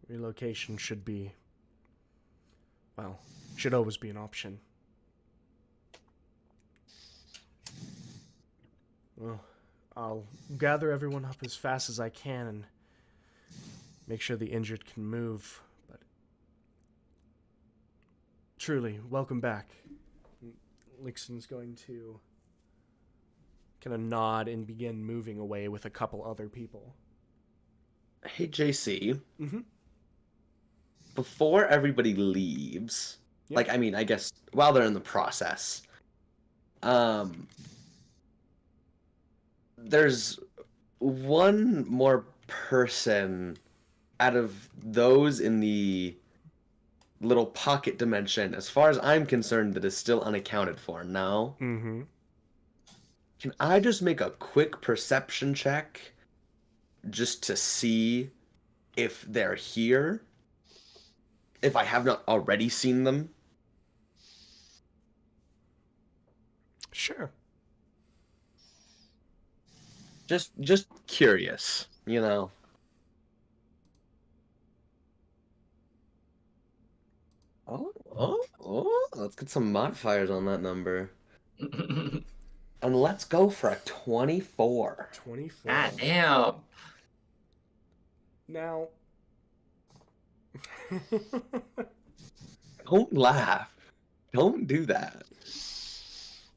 Speaker 3: Relocation should always be an option. Well, I'll gather everyone up as fast as I can and make sure the injured can move, but truly, welcome back. Lixon's going to kind of nod and begin moving away with a couple other people.
Speaker 5: Hey, JC.
Speaker 3: Mm-hmm.
Speaker 5: Before everybody leaves,
Speaker 3: Yep.
Speaker 5: I guess while they're in the process, There's one more person out of those in the little pocket dimension, as far as I'm concerned, that is still unaccounted for. No?
Speaker 3: Mm-hmm.
Speaker 5: Can I just make a quick perception check just to see if they're here? If I have not already seen them?
Speaker 3: Sure.
Speaker 5: Just curious, you know. Oh, let's get some modifiers on that number. And let's go for a 24.
Speaker 3: 24.
Speaker 2: God damn.
Speaker 3: Now.
Speaker 5: Don't laugh. Don't do that.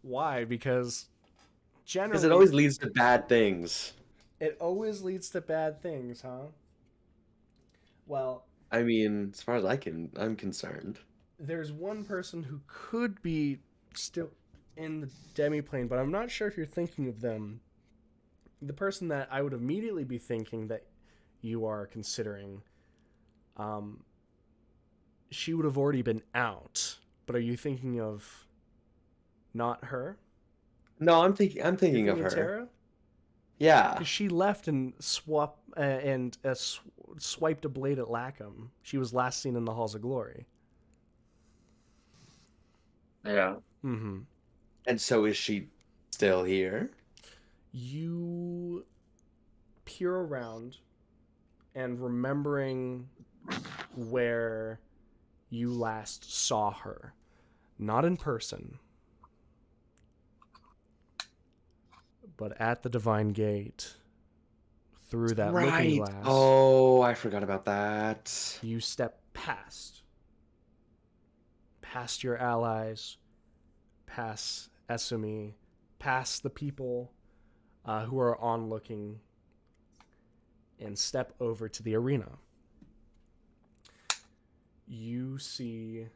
Speaker 3: Why? Because generally.
Speaker 5: Because it always leads to bad things.
Speaker 3: It always leads to bad things, huh? Well.
Speaker 5: I mean, as far as I'm concerned.
Speaker 3: There's one person who could be still in the demiplane, but I'm not sure if you're thinking of them. The person that I would immediately be thinking that you are considering, she would have already been out. But are you thinking of not her?
Speaker 5: No, I'm thinking of her.
Speaker 3: Tara?
Speaker 5: Yeah.
Speaker 3: Because she left and swiped a blade at Lackham. She was last seen in the Halls of Glory.
Speaker 2: Yeah.
Speaker 3: Mm-hmm.
Speaker 5: And so is she still here?
Speaker 3: You peer around and remembering where you last saw her. Not in person, but at the Divine Gate through that looking glass.
Speaker 5: Oh, I forgot about that.
Speaker 3: You step past your allies, past Esumi, past the people who are onlooking, and step over to the arena. You see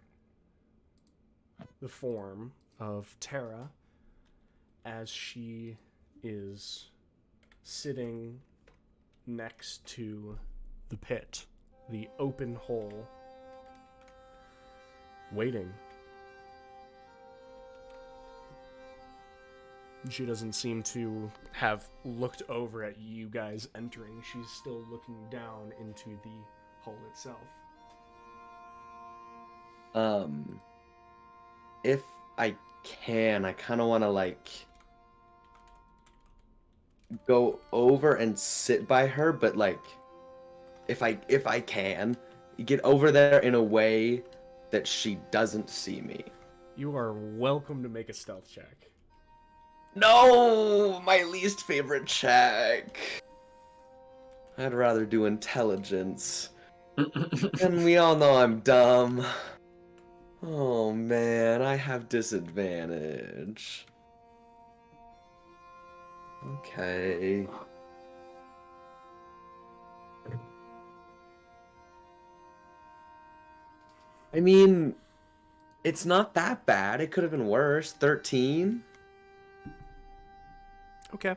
Speaker 3: the form of Tara as she is sitting next to the pit, the open hole, waiting. She doesn't seem to have looked over at you guys entering. She's still looking down into the hole itself.
Speaker 5: If I can, I kind of want to go over and sit by her, but if I can, get over there in a way that she doesn't see me.
Speaker 3: You are welcome to make a stealth check.
Speaker 5: No, my least favorite check. I'd rather do intelligence. And we all know I'm dumb. Oh man, I have disadvantage. Okay. I mean, it's not that bad. It could have been worse. 13?
Speaker 3: Okay.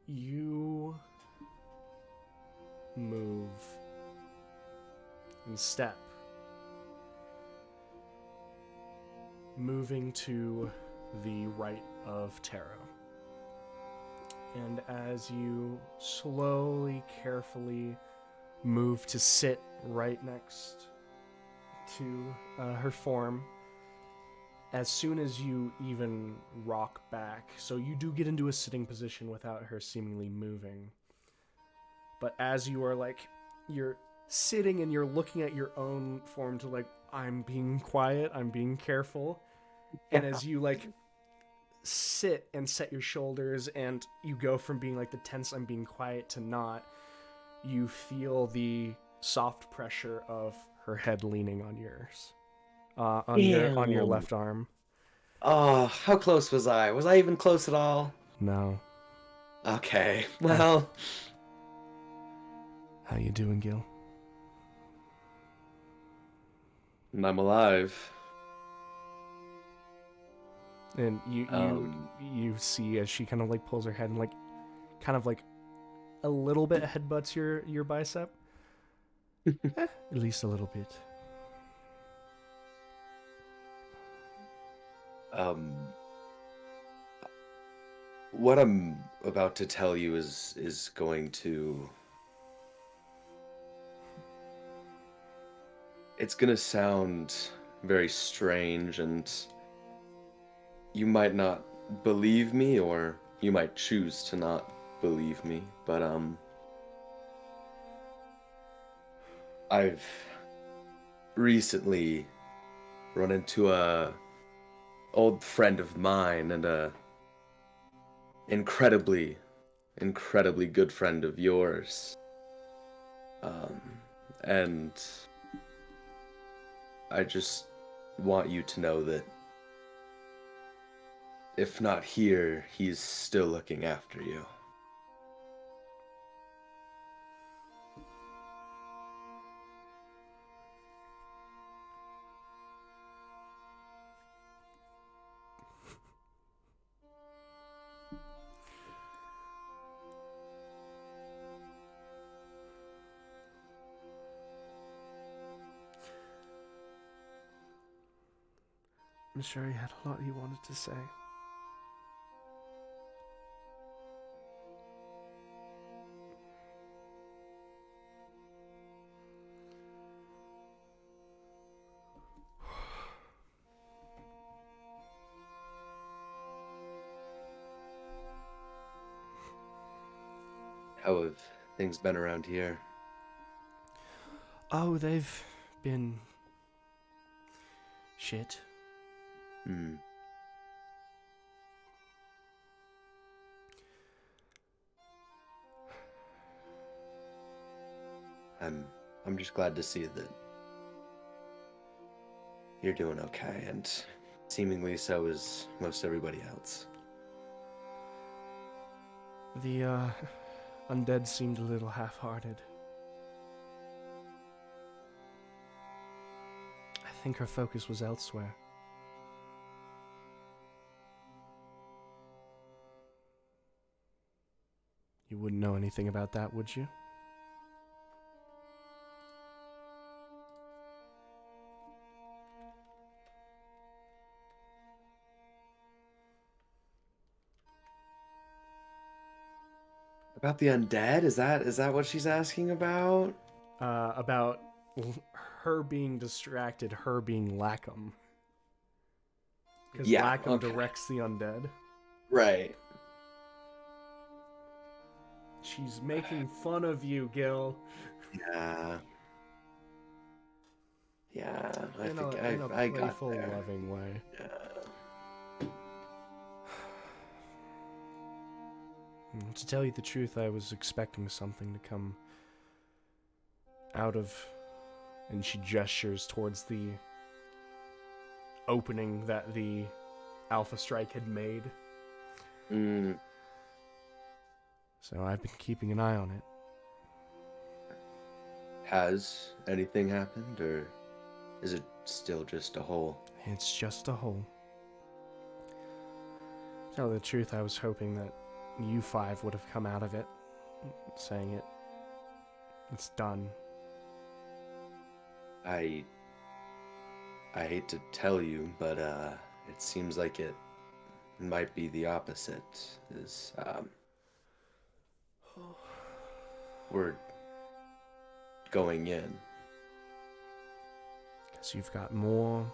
Speaker 3: You move and step, moving to the right of Taro. And as you slowly, carefully move to sit right next to her form, as soon as you even rock back, so you do get into a sitting position without her seemingly moving. But as you are you're sitting and you're looking at your own form to I'm being quiet, I'm being careful. And as you sit and set your shoulders and you go from being the tense I'm being quiet to not, you feel the soft pressure of her head leaning on yours. On your left arm.
Speaker 5: Oh, how close was I? Was I even close at all?
Speaker 3: No.
Speaker 5: Okay, well...
Speaker 3: How you doing, Gil?
Speaker 5: I'm alive.
Speaker 3: And you see as she kind of like pulls her head and like kind of like a little bit headbutts your bicep. At least a little bit.
Speaker 5: What I'm about to tell you is going to... It's gonna sound very strange, and you might not believe me, or you might choose to not believe me, but I've recently run into a old friend of mine and a incredibly good friend of yours. And I just want you to know that if not here, he's still looking after you.
Speaker 3: I'm sure he had a lot he wanted to say.
Speaker 5: How have things been around here?
Speaker 3: Oh, they've been shit.
Speaker 5: I'm just glad to see that you're doing okay, and seemingly so is most everybody else.
Speaker 3: The undead seemed a little half-hearted. I think her focus was elsewhere. You wouldn't know anything about that, would you?
Speaker 5: About the undead? Is that what she's asking about?
Speaker 3: About her being distracted, her being Lackham. Because
Speaker 5: Yeah,
Speaker 3: Lackham directs the undead.
Speaker 5: Right.
Speaker 3: She's making fun of you, Gil.
Speaker 5: Yeah. Yeah, I
Speaker 3: In
Speaker 5: think
Speaker 3: a
Speaker 5: I got
Speaker 3: playful,
Speaker 5: there.
Speaker 3: loving way.
Speaker 5: Yeah.
Speaker 3: To tell you the truth, I was expecting something to come out of... And she gestures towards the opening that the Alpha Strike had made. So I've been keeping an eye on it.
Speaker 5: Has anything happened, or is it still just a hole?
Speaker 3: It's just a hole. To tell the truth, I was hoping that you five would have come out of it, saying it's done.
Speaker 5: I hate to tell you, but it seems like it might be the opposite. We're going in.
Speaker 3: Because you've got more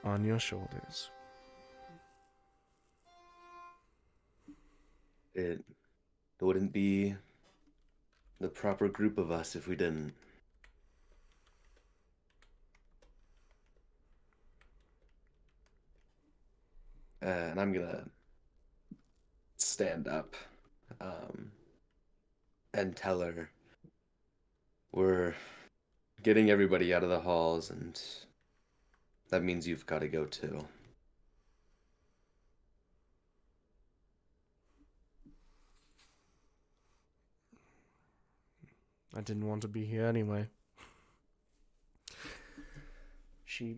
Speaker 3: on your shoulders.
Speaker 5: It wouldn't be the proper group of us if we didn't. And I'm gonna stand up and tell her we're getting everybody out of the halls, and that means you've got to go too.
Speaker 3: I didn't want to be here anyway. She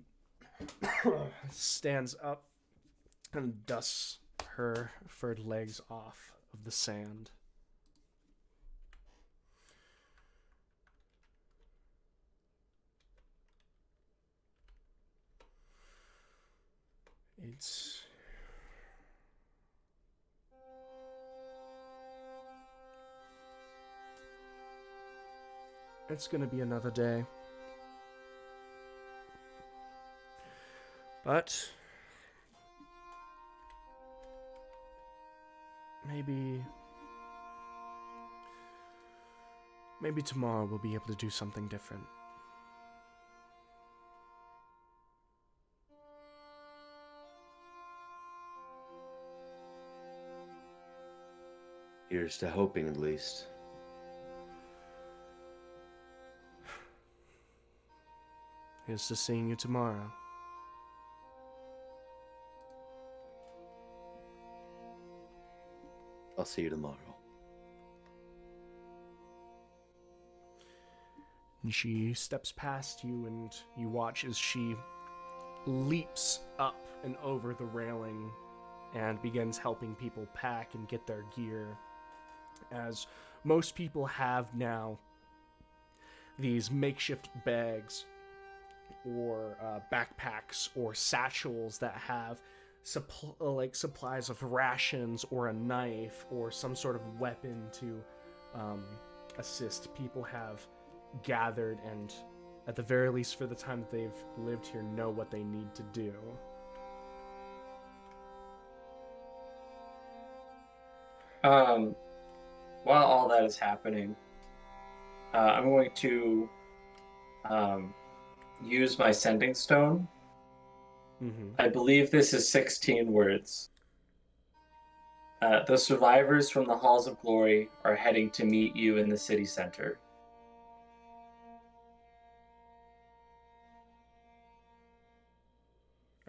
Speaker 3: stands up and dusts her furred legs off of the sand. It's gonna be another day. But maybe tomorrow we'll be able to do something different.
Speaker 5: Here's to hoping, at least.
Speaker 3: Here's to seeing you tomorrow.
Speaker 5: I'll see you tomorrow.
Speaker 3: And she steps past you, and you watch as she leaps up and over the railing and begins helping people pack and get their gear. As most people have now these makeshift bags or backpacks or satchels that have supplies of rations or a knife or some sort of weapon to assist. People have gathered and, at the very least for the time that they've lived here, know what they need to do.
Speaker 2: While all that is happening, I'm going to use my sending stone.
Speaker 3: Mm-hmm.
Speaker 2: I believe this is 16 words. The survivors from the Halls of Glory are heading to meet you in the city center.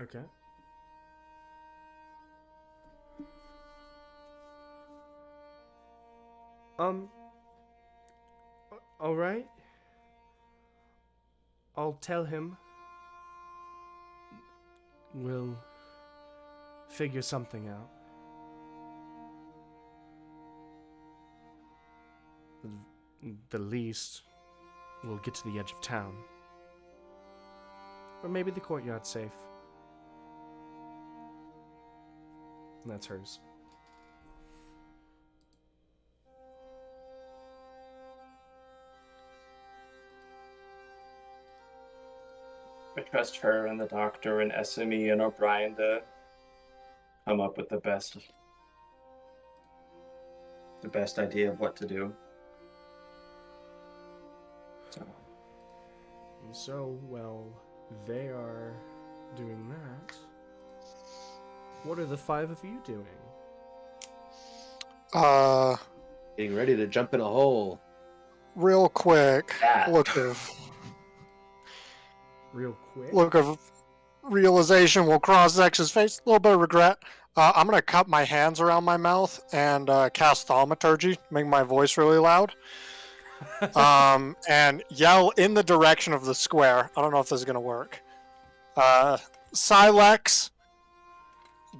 Speaker 3: Okay. All right. I'll tell him. We'll figure something out. The least, we'll get to the edge of town. Or maybe the courtyard's safe. And that's hers.
Speaker 2: I trust her and the doctor and SME and O'Brien to come up with the best idea of what to do.
Speaker 3: So, well, they are doing that. What are the five of you doing?
Speaker 5: Getting ready to jump in a hole.
Speaker 6: Real quick,
Speaker 2: That.
Speaker 3: Real quick?
Speaker 6: look of realization will cross Zex's face. A little bit of regret. I'm gonna cup my hands around my mouth and cast thaumaturgy, make my voice really loud, and yell in the direction of the square. I don't know if this is gonna work. Silex,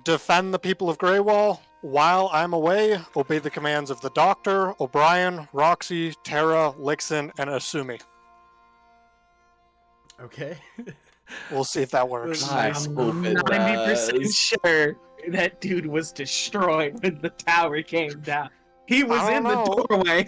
Speaker 6: defend the people of Greywall. While I'm away, obey the commands of the Doctor, O'Brien, Roxy, Tara, Lixin, and Asumi.
Speaker 3: Okay.
Speaker 6: We'll see if that works.
Speaker 5: I
Speaker 1: I'm
Speaker 5: hope it
Speaker 1: 90%
Speaker 5: does.
Speaker 1: sure that dude was destroyed when the tower came down. He was
Speaker 6: I
Speaker 1: in
Speaker 6: don't
Speaker 1: the
Speaker 6: know.
Speaker 1: doorway.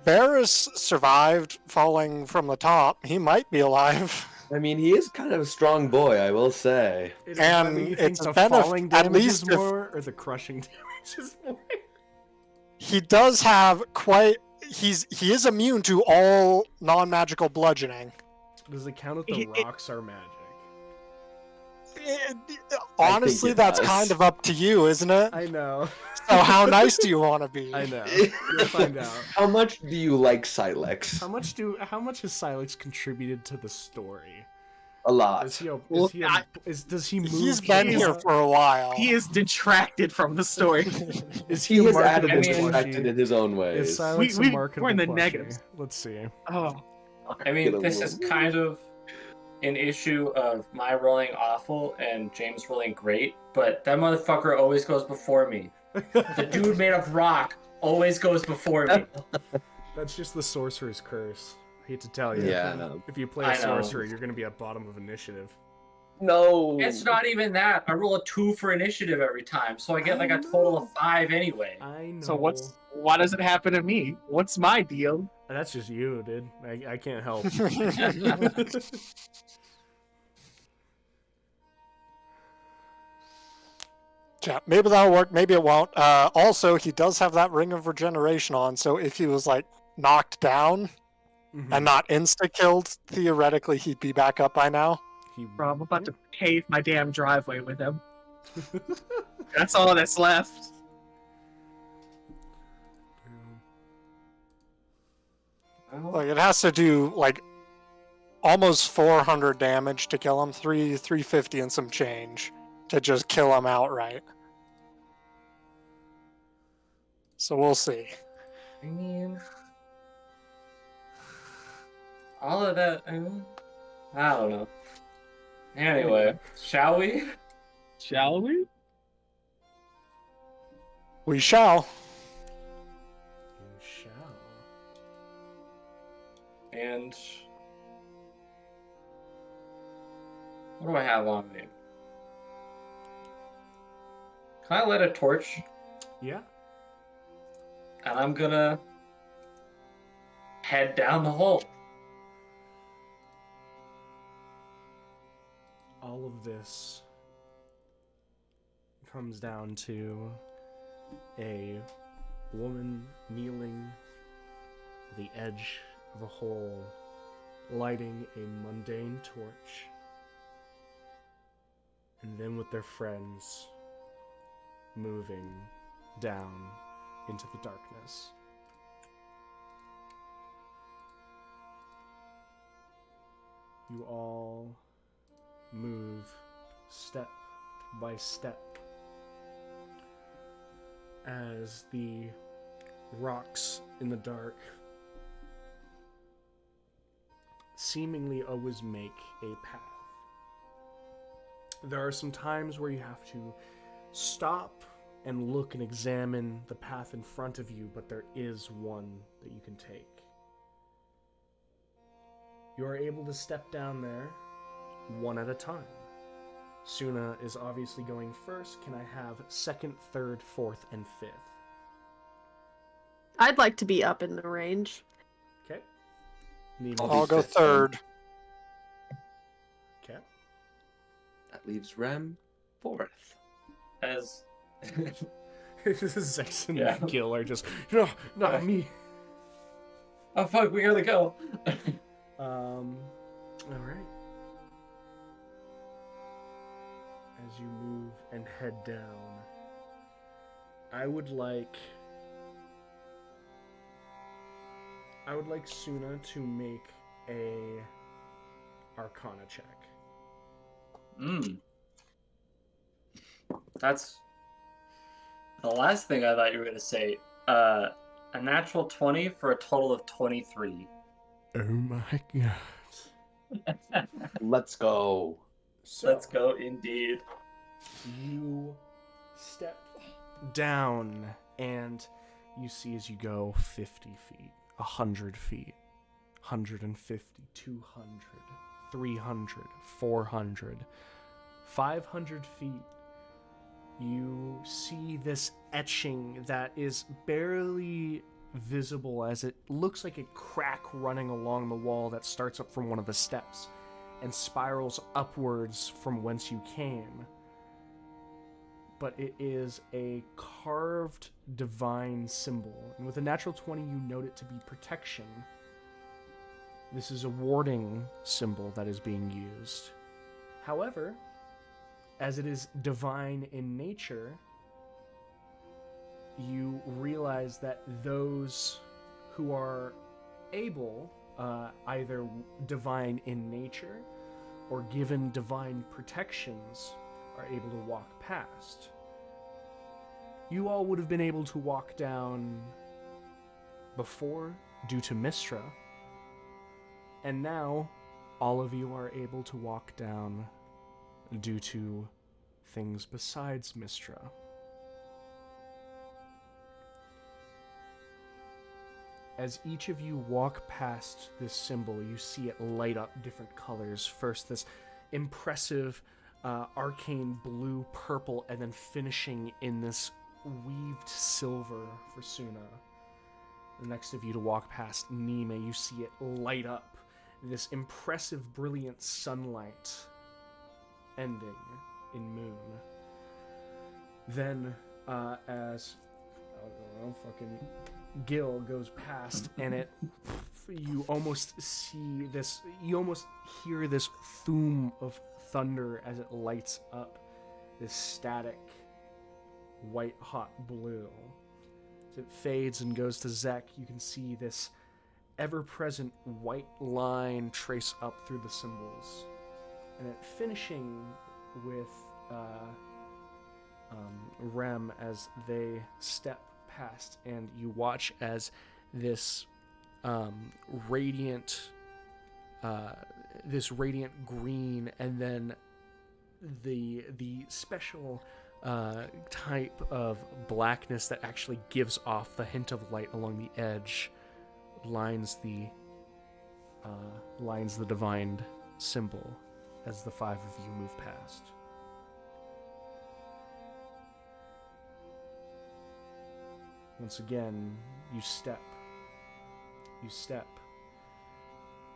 Speaker 6: Barris survived falling from the top. He might be alive.
Speaker 5: I mean, he is kind of a strong boy, I will say.
Speaker 6: And
Speaker 3: Whether you
Speaker 6: it's
Speaker 3: think the
Speaker 6: been
Speaker 3: falling
Speaker 6: at
Speaker 3: damage
Speaker 6: least
Speaker 3: is
Speaker 6: if-
Speaker 3: more or the crushing damage is more.
Speaker 6: He does have quite. He is immune to all non-magical bludgeoning.
Speaker 3: Does it count if the rocks are magic?
Speaker 6: Honestly,
Speaker 5: it
Speaker 6: that's
Speaker 5: does.
Speaker 6: kind of up to you, isn't it?
Speaker 3: I know.
Speaker 6: So how nice do you want to be?
Speaker 3: I know. We'll find out.
Speaker 5: How much do you like Silex?
Speaker 3: How much has Silex contributed to the story?
Speaker 5: A lot.
Speaker 3: Does he
Speaker 1: Well,
Speaker 3: does he move?
Speaker 6: He's been
Speaker 3: Kira?
Speaker 6: here for a while.
Speaker 1: He is detracted from the story.
Speaker 3: Is
Speaker 5: He
Speaker 3: a
Speaker 5: has
Speaker 3: marketable
Speaker 5: added and
Speaker 2: mean-
Speaker 5: subtracted in his own
Speaker 3: Is
Speaker 5: ways.
Speaker 3: Silex
Speaker 1: We-
Speaker 3: a
Speaker 1: we-
Speaker 3: marketable
Speaker 1: we're in the
Speaker 3: plushie?
Speaker 1: negatives.
Speaker 3: Let's see.
Speaker 1: Oh,
Speaker 2: I mean, this is kind of an issue of my rolling awful and James rolling great, but that motherfucker always goes before me. The dude made of rock always goes before me.
Speaker 3: That's just the sorcerer's curse. I hate to tell you.
Speaker 5: Yeah.
Speaker 3: If you play
Speaker 2: I
Speaker 3: a
Speaker 2: know.
Speaker 3: sorcerer, you're going to be at bottom of initiative.
Speaker 5: No.
Speaker 2: It's not even that. I roll a 2 for initiative every time, so I get like a total of 5 anyway.
Speaker 3: I know.
Speaker 1: So why does it happen to me? What's my deal?
Speaker 3: That's just you, dude. I can't help.
Speaker 6: Yeah, maybe that'll work, maybe it won't. Also, he does have that ring of regeneration on, so if he was like knocked down and not insta-killed, theoretically he'd be back up by now.
Speaker 1: Bro, I'm about to pave my damn driveway with him. That's all that's left.
Speaker 6: Like, it has to do like almost 400 damage to kill him, 350 and some change to just kill him outright. So we'll see.
Speaker 2: I mean, all of that. I don't know. Anyway, shall we?
Speaker 1: Shall we?
Speaker 6: We shall.
Speaker 3: You shall.
Speaker 2: And what do I have on me? Can I light a torch?
Speaker 3: Yeah.
Speaker 2: And I'm gonna head down the hole.
Speaker 3: All of this comes down to a woman kneeling at the edge of a hole, lighting a mundane torch, and then with their friends moving down into the darkness. You all move step by step as the rocks in the dark seemingly always make a path. There are some times where you have to stop and look and examine the path in front of you, but there is one that you can take. You are able to step down there one at a time. Suna is obviously going first. Can I have second, third, fourth, and fifth?
Speaker 4: I'd like to be up in the range.
Speaker 3: Okay.
Speaker 6: I'll go third.
Speaker 3: Okay.
Speaker 5: That leaves Rem fourth.
Speaker 2: As
Speaker 3: Zex and
Speaker 2: Yeah.
Speaker 3: Gil are just, no, not me.
Speaker 2: oh fuck, we gotta go.
Speaker 3: Alright. As you move and head down, I would like Suna to make a Arcana check.
Speaker 2: That's the last thing I thought you were gonna say. A natural 20 for a total of 23.
Speaker 3: Oh my god.
Speaker 5: Let's go.
Speaker 3: So,
Speaker 2: Let's go, indeed.
Speaker 3: you step down and you see as you go 50 feet, 100 feet, 150, 200, 300, 400, 500 feet. You see this etching that is barely visible as it looks like a crack running along the wall that starts up from one of the steps and spirals upwards from whence you came. But it is a carved divine symbol, and with a natural 20 you note it to be protection. This is a warding symbol that is being used. However, as it is divine in nature, you realize that those who are able, either divine in nature or given divine protections, are able to walk past. You all would have been able to walk down before due to Mystra, and now all of you are able to walk down due to things besides Mystra. As each of you walk past this symbol, you see it light up different colors. First, this impressive arcane blue, purple, and then finishing in this weaved silver for Suna. The next of you to walk past Nime, you see it light up. This impressive, brilliant sunlight ending in moon. Then, as fucking Gil goes past, and you almost see this, you almost hear this thoom of thunder as it lights up this static white hot blue. As it fades and goes to Zek, you can see this ever-present white line trace up through the symbols, and it finishing with Rem as they step past, and you watch as this radiant green, and then the special type of blackness that actually gives off the hint of light along the edge lines the divine symbol as the five of you move past. Once again, you step.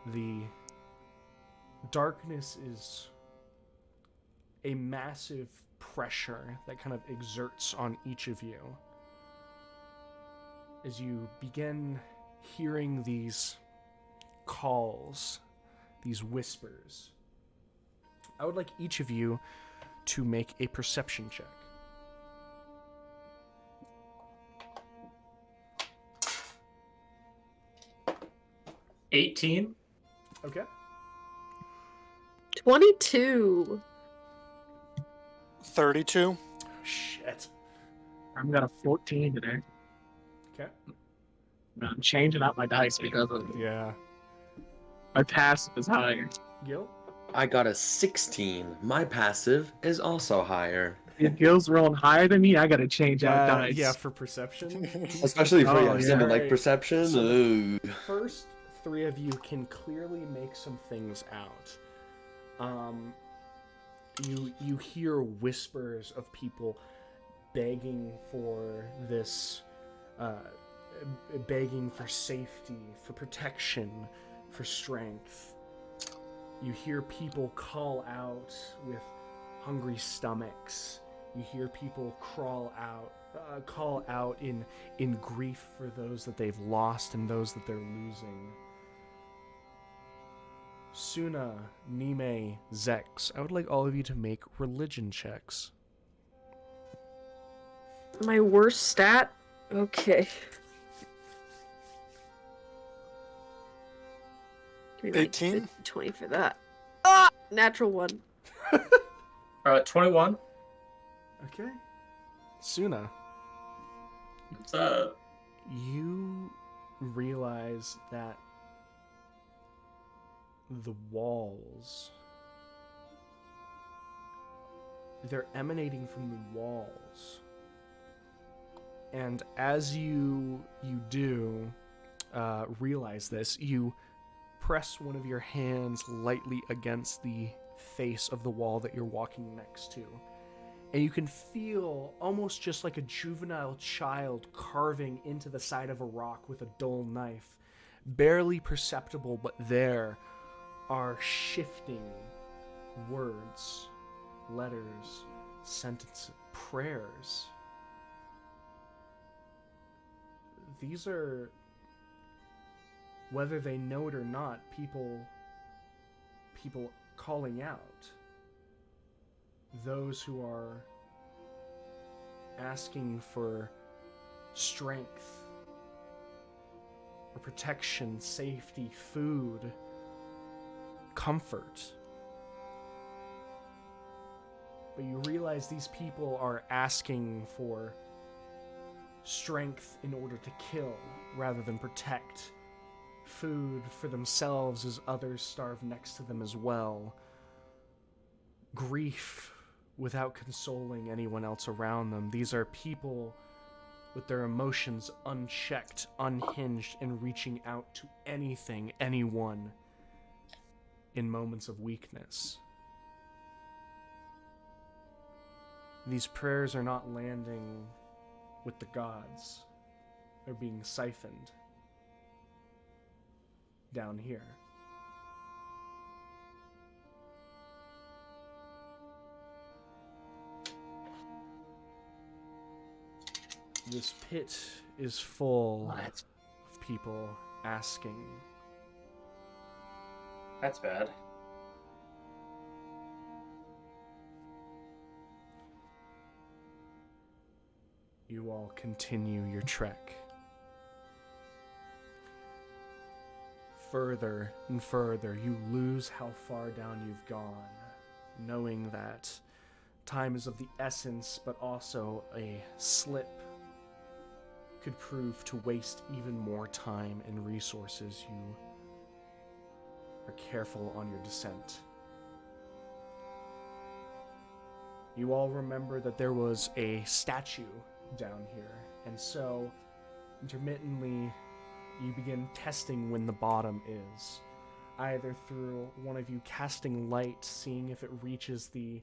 Speaker 3: The darkness is a massive pressure that kind of exerts on each of you as you begin hearing these calls, these whispers. I would like each of you to make a perception check.
Speaker 2: 18.
Speaker 3: Okay.
Speaker 4: 22.
Speaker 6: 32.
Speaker 3: Shit.
Speaker 1: I'm got a 14 today.
Speaker 3: Okay.
Speaker 1: I'm changing out my dice because of
Speaker 3: Yeah.
Speaker 1: my passive is higher.
Speaker 3: Gil?
Speaker 5: I got a 16. My passive is also higher.
Speaker 1: If Gil's rolling higher than me, I gotta change out dice.
Speaker 3: Yeah, for perception.
Speaker 5: Especially for
Speaker 1: Oh,
Speaker 5: Simon,
Speaker 1: yeah.
Speaker 5: like perception.
Speaker 3: So
Speaker 5: Ooh.
Speaker 3: First three of you can clearly make some things out. You hear whispers of people begging for this, begging for safety, for protection, for strength. You hear people call out with hungry stomachs. You hear people call out in grief for those that they've lost and those that they're losing. Suna, Nime, Zex, I would like all of you to make religion checks.
Speaker 4: My worst stat? Okay. Give me my
Speaker 6: 18?
Speaker 4: 20 for that. Ah! Natural 1.
Speaker 2: 21.
Speaker 3: Okay. Suna,
Speaker 2: What's up?
Speaker 3: you realize that the walls, they're emanating from the walls. And as you do realize this, you press one of your hands lightly against the face of the wall that you're walking next to. And you can feel almost just like a juvenile child carving into the side of a rock with a dull knife. Barely perceptible, but there are shifting words, letters, sentences, prayers. These are, whether they know it or not, people calling out. Those who are asking for strength or protection, safety, food, comfort. But you realize these people are asking for strength in order to kill rather than protect, food for themselves as others starve next to them as well. Grief without consoling anyone else around them. These are people with their emotions unchecked, unhinged, and reaching out to anything, anyone in moments of weakness. These prayers are not landing with the gods. They're being siphoned down here. This pit is full of people asking.
Speaker 2: That's bad.
Speaker 3: You all continue your trek. Further and further, you lose how far down you've gone, knowing that time is of the essence, but also a slip could prove to waste even more time and resources. You are careful on your descent. You all remember that there was a statue down here, and so intermittently you begin testing when the bottom is, either through one of you casting light, seeing if it reaches the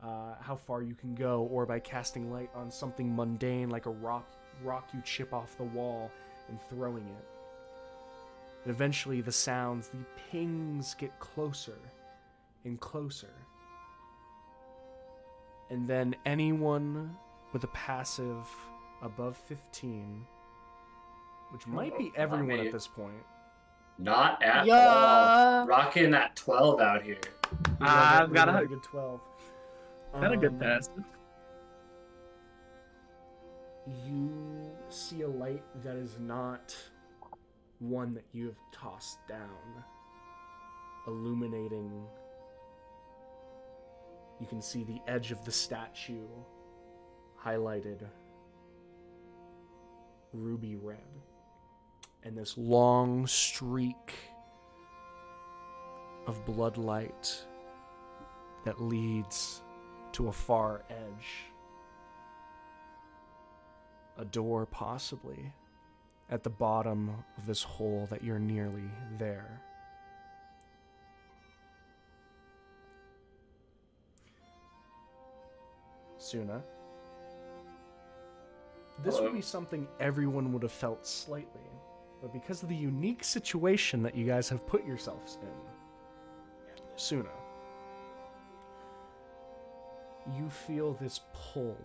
Speaker 3: how far you can go, or by casting light on something mundane like a rock you chip off the wall and throwing it. And eventually the sounds, the pings, get closer and closer. And then anyone with a passive above 15, which might be everyone at this point.
Speaker 2: Not at
Speaker 4: Yeah.
Speaker 2: all. Rocking that 12 out here.
Speaker 1: I've got
Speaker 3: a
Speaker 1: a
Speaker 3: good 12.
Speaker 1: good pass.
Speaker 3: You see a light that is not one that you have tossed down, illuminating. You can see the edge of the statue highlighted ruby red, and this long streak of blood light that leads to a far edge. A door, possibly, at the bottom of this hole that you're nearly there. Suna. This would be something everyone would have felt slightly, but because of the unique situation that you guys have put yourselves in, Suna, you feel this pull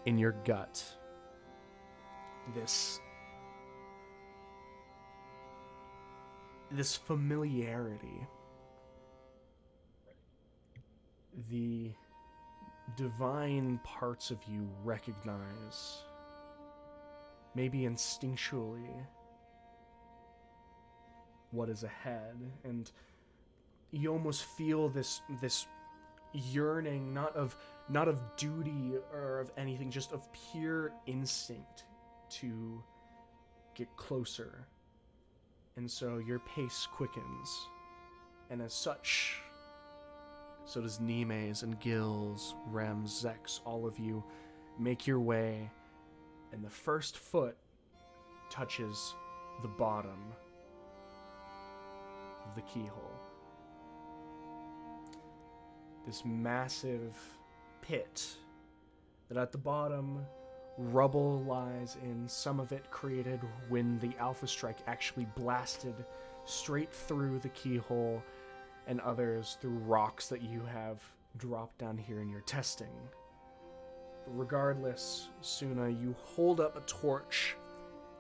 Speaker 3: in your gut. This familiarity. The divine parts of you recognize, maybe instinctually, what is ahead, and you almost feel this yearning, not of duty or of anything, just of pure instinct to get closer. And so your pace quickens, and as such, so does Nimes and Gills, Rems, Zex. All of you make your way, and the first foot touches the bottom of the keyhole. This massive pit that at the bottom rubble lies in, some of it created when the Alpha Strike actually blasted straight through the keyhole, and others through rocks that you have dropped down here in your testing. But regardless, Suna, you hold up a torch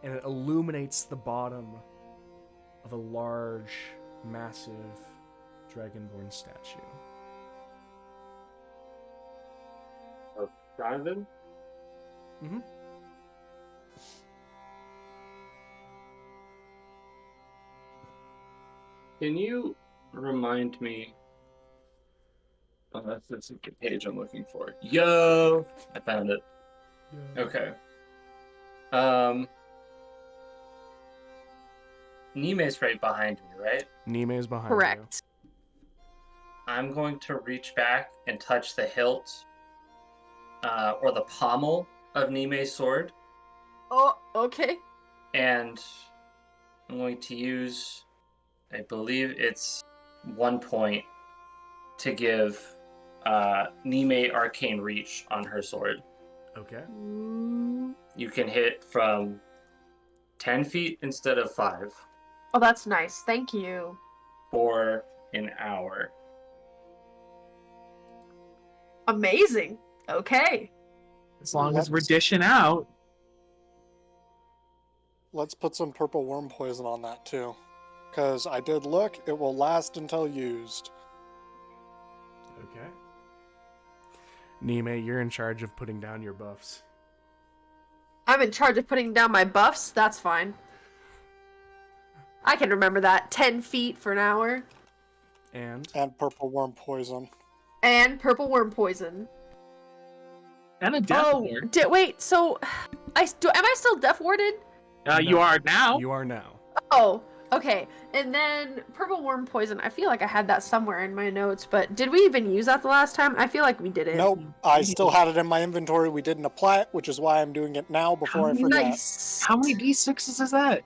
Speaker 3: and it illuminates the bottom of a large, massive dragonborn statue.
Speaker 2: Driving?
Speaker 3: Mm-hmm.
Speaker 2: Can you remind me? Oh, that's the page I'm looking for. Yo! I found it.
Speaker 3: Yeah.
Speaker 2: Okay. Nime's right behind me, right?
Speaker 3: Nime is behind
Speaker 4: Correct.
Speaker 2: I'm going to reach back and touch the hilt or the pommel of Nime's sword.
Speaker 4: Oh, okay.
Speaker 2: And I'm going to use, I believe it's 1 point to give Nime arcane reach on her sword.
Speaker 3: you. Okay.
Speaker 2: You can hit from 10 feet instead of 5
Speaker 4: Oh, that's nice. Thank you.
Speaker 2: for an hour.
Speaker 4: Amazing. Okay.
Speaker 1: As long as we're dishing out.
Speaker 6: Let's put some purple worm poison on that too. Because I did look, it will last until used.
Speaker 3: Okay. Nime, you're in charge of putting down your buffs.
Speaker 4: I'm in charge of putting down my buffs. That's fine. I can remember that. 10 feet for an hour.
Speaker 3: And
Speaker 6: And purple worm poison.
Speaker 4: And purple worm poison.
Speaker 1: And a death
Speaker 4: Oh,
Speaker 1: ward.
Speaker 4: wait. So, am I still death warded?
Speaker 1: You are now.
Speaker 3: you are now.
Speaker 4: Oh, okay. And then purple worm poison. I feel like I had that somewhere in my notes, but did we even use that the last time? I feel like we didn't.
Speaker 6: Nope, I still had it in my inventory. We didn't apply it, which is why I'm doing it now before I forget.
Speaker 4: Nice.
Speaker 1: How many D6s is that?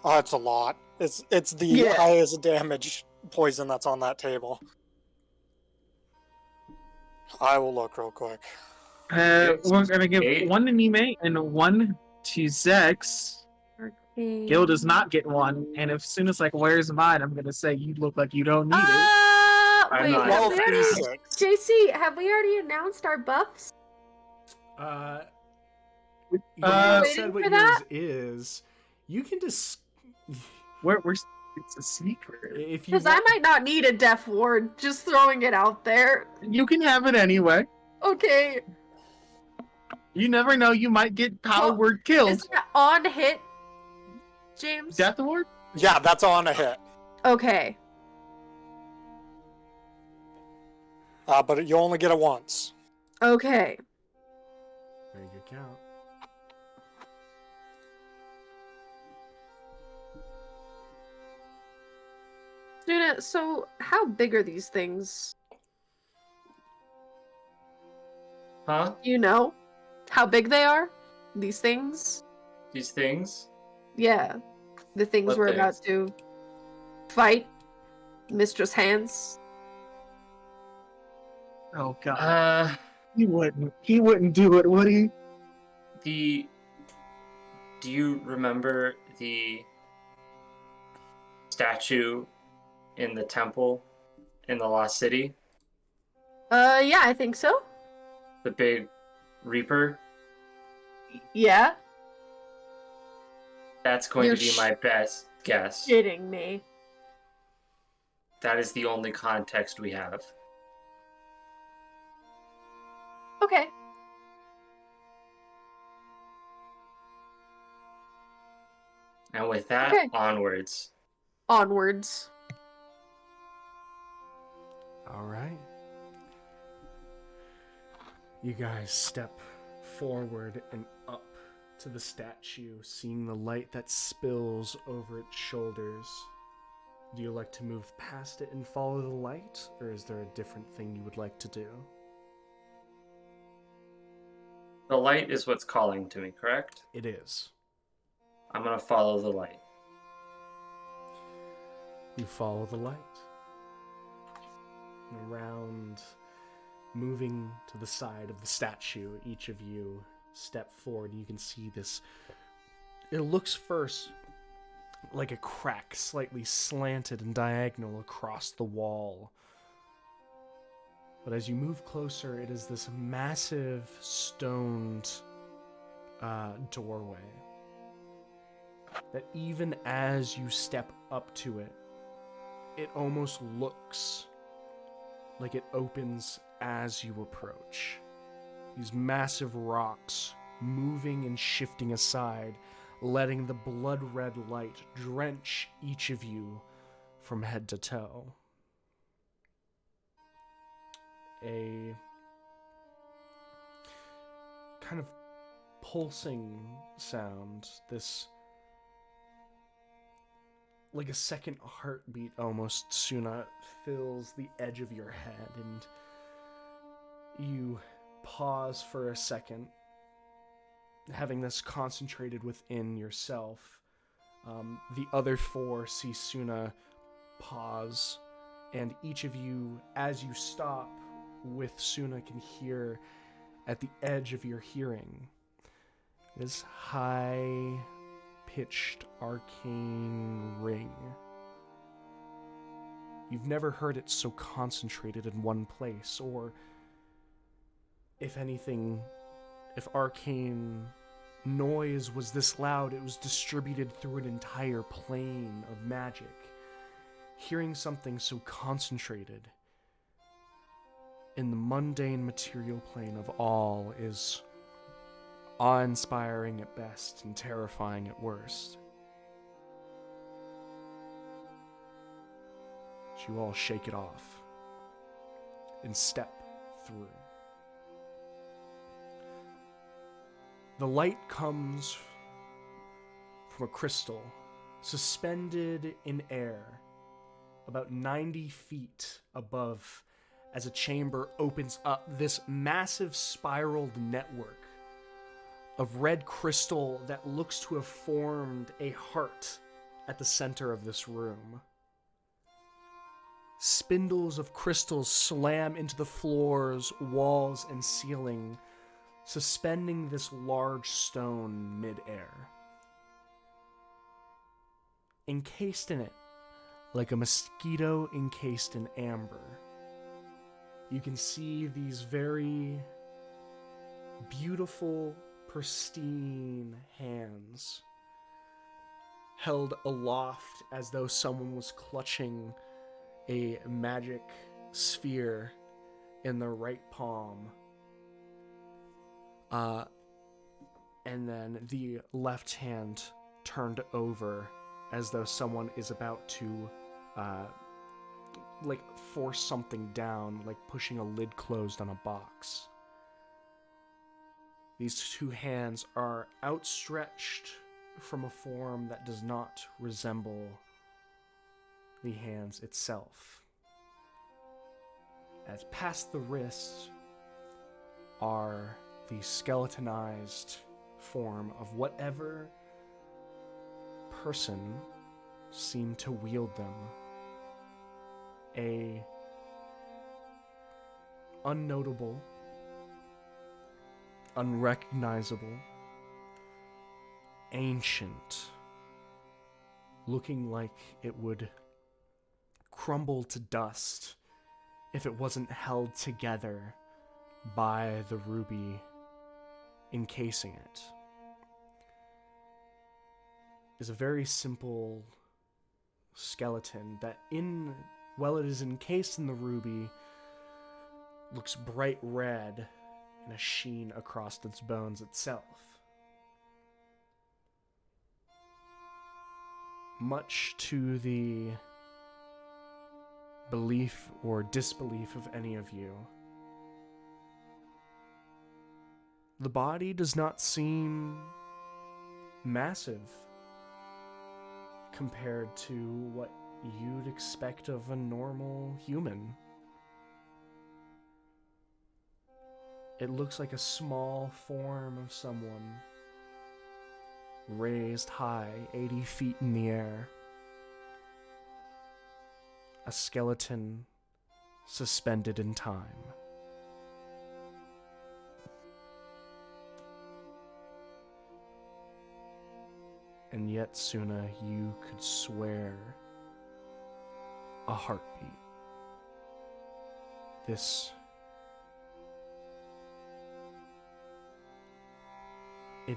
Speaker 6: Oh, it's a lot. It's the
Speaker 4: Yeah.
Speaker 6: highest damage poison that's on that table. I will look real quick.
Speaker 1: We're gonna give
Speaker 2: 8.
Speaker 1: 1 to Nime and 1 to Zex. Gil does not get 1, and as soon as where's mine, I'm gonna say you look like you don't need it.
Speaker 2: I'm
Speaker 4: Wait,
Speaker 2: not.
Speaker 4: have
Speaker 6: Well,
Speaker 4: we already,
Speaker 6: 36.
Speaker 4: JC, have we already announced our buffs?
Speaker 3: You
Speaker 1: waiting
Speaker 3: said what
Speaker 4: for
Speaker 3: yours
Speaker 4: that?
Speaker 3: is. You can just
Speaker 1: It's a secret.
Speaker 3: if you
Speaker 4: Because I might not need a death ward. Just throwing it out there.
Speaker 1: You can have it anyway.
Speaker 4: Okay.
Speaker 1: You never know. You might get power
Speaker 4: Well,
Speaker 1: word killed.
Speaker 4: Is that on hit, James?
Speaker 1: Death ward?
Speaker 6: Yeah, that's on a hit.
Speaker 4: Okay.
Speaker 6: But you only get it once.
Speaker 4: Okay.
Speaker 3: very good count.
Speaker 4: Nuna, so how big are these things?
Speaker 2: Huh?
Speaker 4: Do you know how big they are? These things?
Speaker 2: These things?
Speaker 4: Yeah. The things
Speaker 2: What
Speaker 4: we're about
Speaker 2: things?
Speaker 4: to fight. Mistress Hands.
Speaker 1: Oh god. He wouldn't do it, would he?
Speaker 2: Do you remember the statue in the temple in the Lost City?
Speaker 4: Yeah, I think so.
Speaker 2: The big Reaper?
Speaker 4: Yeah.
Speaker 2: That's going
Speaker 4: You're
Speaker 2: to be my best guess.
Speaker 4: Shitting me.
Speaker 2: That is the only context we have.
Speaker 4: Okay.
Speaker 2: And with that,
Speaker 4: Okay.
Speaker 2: onwards.
Speaker 4: Onwards.
Speaker 3: All right. You guys step forward and up to the statue, seeing the light that spills over its shoulders. Do you like to move past it and follow the light, or is there a different thing you would like to do?
Speaker 2: The light is what's calling to me, correct?
Speaker 3: It is.
Speaker 2: I'm going to follow the light.
Speaker 3: You follow the light. Around, moving to the side of the statue, each of you step forward. You can see this. It looks first like a crack, slightly slanted and diagonal across the wall. But as you move closer, it is this massive stoned doorway that even as you step up to it, it almost looks like it opens as you approach. These massive rocks moving and shifting aside, letting the blood-red light drench each of you from head to toe. A kind of pulsing sound, this like a second heartbeat almost, Suna, fills the edge of your head, and you pause for a second, having this concentrated within yourself. The other four see Suna pause, and each of you, as you stop with Suna, can hear at the edge of your hearing this high-pitched arcane ring. You've never heard it so concentrated in one place, or if anything, if arcane noise was this loud, it was distributed through an entire plane of magic. Hearing something so concentrated in the mundane material plane of all is awe-inspiring at best and terrifying at worst. You all shake it off and step through. The light comes from a crystal suspended in air about 90 feet above, as a chamber opens up, this massive spiraled network of red crystal that looks to have formed a heart at the center of this room. Spindles of crystals slam into the floors, walls, and ceiling, suspending this large stone mid-air. Encased in it, like a mosquito encased in amber, you can see these very beautiful, pristine hands held aloft as though someone was clutching a magic sphere in their right palm. And then the left hand turned over as though someone is about to force something down, like pushing a lid closed on a box. These two hands are outstretched from a form that does not resemble the hands itself. As past the wrist are the skeletonized form of whatever person seemed to wield them. A unnotable, unrecognizable, ancient, looking like it would crumble to dust if it wasn't held together by the ruby encasing it. Is a very simple skeleton that, while it is encased in the ruby, looks bright red and a sheen across its bones itself. Much to the belief or disbelief of any of you, the body does not seem massive compared to what you'd expect of a normal human. It looks like a small form of someone raised high, 80 feet in the air. A skeleton suspended in time. And yet, Suna, you could swear a heartbeat. It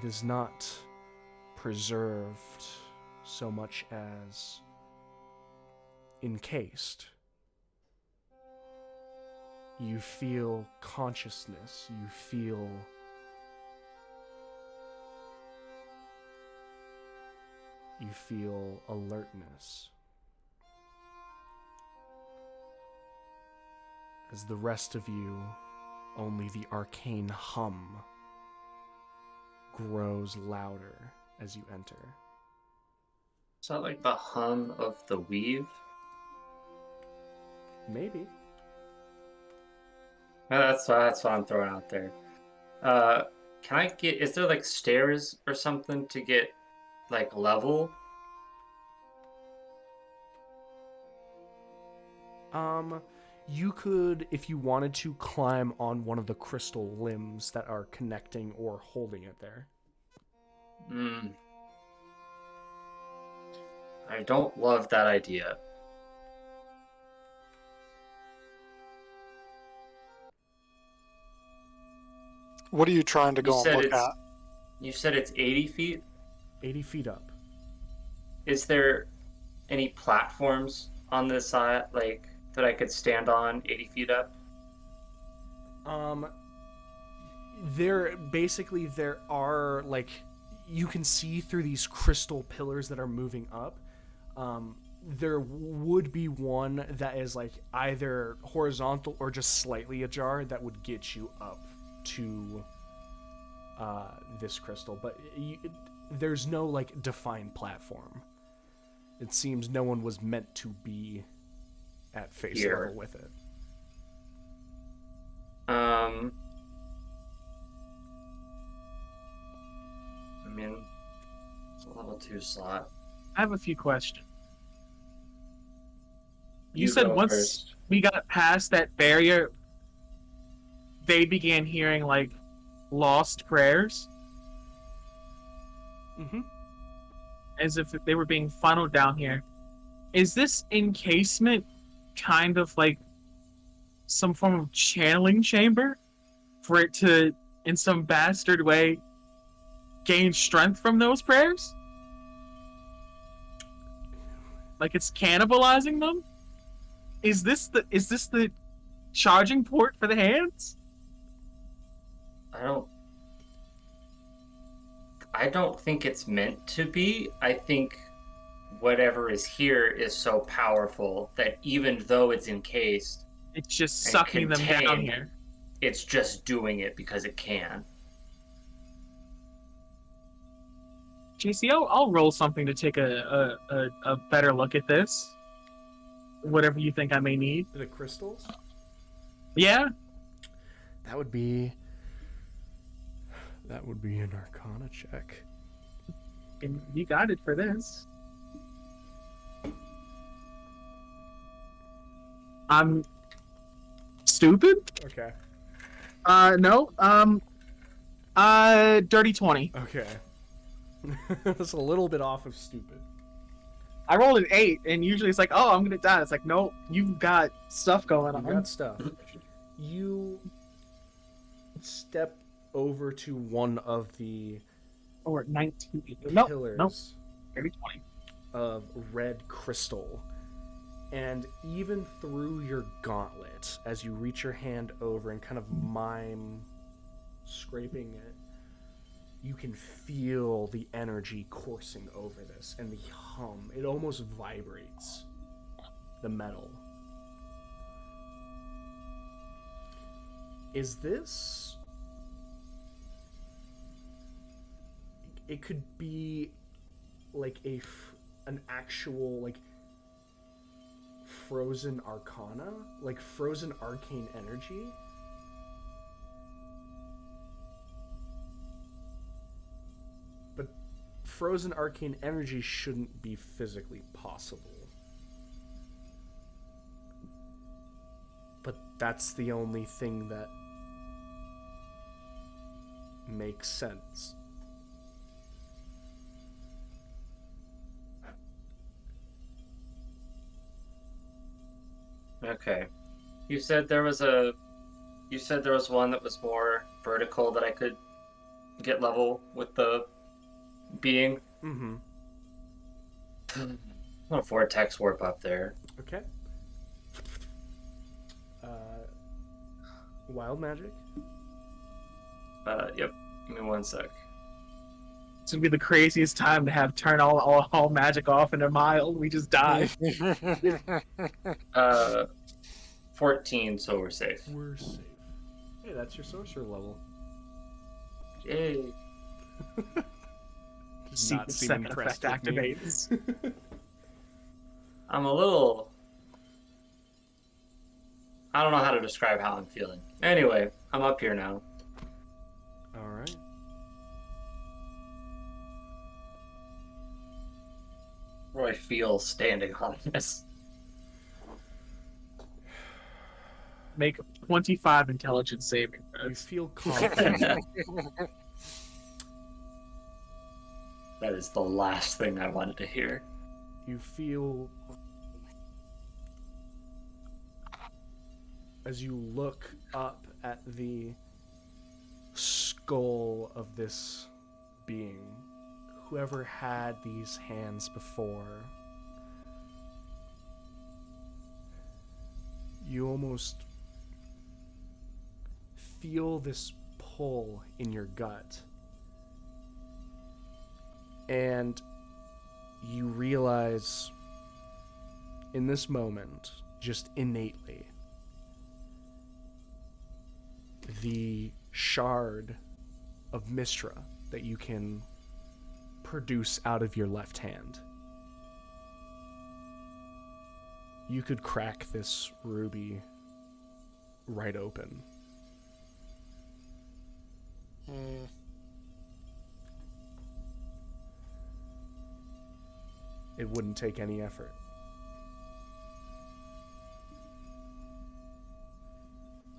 Speaker 3: is not preserved so much as encased. You feel consciousness, you feel alertness. As the rest of you, only the arcane hum grows louder as you enter.
Speaker 2: Is that like the hum of the weave?
Speaker 3: Maybe.
Speaker 2: That's what I'm throwing out there. Can I get? Is there like stairs or something to get like level?
Speaker 3: You could, if you wanted to, climb on one of the crystal limbs that are connecting or holding it there.
Speaker 2: I don't love that idea.
Speaker 6: What are you trying to go and look at?
Speaker 2: You said it's 80 feet?
Speaker 3: 80 feet up.
Speaker 2: Is there any platforms on this side, like, that I could stand on 80 feet up?
Speaker 3: There are, like, you can see through these crystal pillars that are moving up. There would be one that is, like, either horizontal or just slightly ajar that would get you up to this crystal, but there's no, like, defined platform. It seems no one was meant to be at face level with it.
Speaker 2: I mean, it's a level 2 slot.
Speaker 1: I have a few questions. You
Speaker 2: You
Speaker 1: said
Speaker 2: go
Speaker 1: once
Speaker 2: first.
Speaker 1: we got past that barrier, they began hearing, like, lost prayers,
Speaker 3: Mm-hmm.
Speaker 1: as if they were being funneled down here. Is this encasement kind of like some form of channeling chamber for it to, in some bastard way, gain strength from those prayers? Like it's cannibalizing them? Is this the charging port for the hands?
Speaker 2: I don't think it's meant to be. I think whatever is here is so powerful that even though it's encased,
Speaker 1: It's just
Speaker 2: and
Speaker 1: sucking them down
Speaker 2: contained,
Speaker 1: here.
Speaker 2: it's just doing it because it can.
Speaker 1: JC, I'll roll something to take a better look at this. Whatever you think I may need.
Speaker 3: The crystals?
Speaker 1: Yeah?
Speaker 3: That would be an Arcana check.
Speaker 1: And you got it for this. I'm stupid?
Speaker 3: Okay.
Speaker 1: No. Dirty 20.
Speaker 3: Okay. That's a little bit off of stupid.
Speaker 1: I rolled an 8, and usually it's like, oh, I'm gonna die. It's like, nope, you've got stuff going on.
Speaker 3: You got stuff. You step over to one of the
Speaker 1: Or 19. Nope,
Speaker 3: pillars
Speaker 1: nope. Dirty 20.
Speaker 3: of red crystal. And even through your gauntlet, as you reach your hand over and kind of mime scraping it, you can feel the energy coursing over this and the hum. It almost vibrates the metal. Is this... It could be like an actual, like, frozen arcana? Like frozen arcane energy? But frozen arcane energy shouldn't be physically possible. But that's the only thing that makes sense.
Speaker 2: Okay. You said there was one that was more vertical that I could get level with the being.
Speaker 3: Mm-hmm.
Speaker 2: I'm gonna vortex warp up there.
Speaker 3: Okay. Wild magic?
Speaker 2: Yep. Give me 1 sec.
Speaker 1: This would be the craziest time to have turn all magic off in a mile. We just die.
Speaker 2: 14, so we're safe.
Speaker 3: We're safe. Hey, that's your sorcerer level.
Speaker 2: Yay.
Speaker 3: Does not
Speaker 1: secret
Speaker 3: seem
Speaker 1: second
Speaker 3: impressed
Speaker 1: effect
Speaker 3: with me.
Speaker 1: activates.
Speaker 2: I'm a little. I don't know how to describe how I'm feeling. Anyway, I'm up here now.
Speaker 3: All right.
Speaker 2: What do I feel standing on this?
Speaker 1: Make 25 intelligence saving
Speaker 3: You
Speaker 1: throws.
Speaker 3: feel confident.
Speaker 2: That is the last thing I wanted to hear.
Speaker 3: You feel as you look up at the skull of this being, whoever had these hands before, you almost feel this pull in your gut. And you realize in this moment, just innately, the shard of Mystra that you can produce out of your left hand. You could crack this ruby right open. It wouldn't take any effort.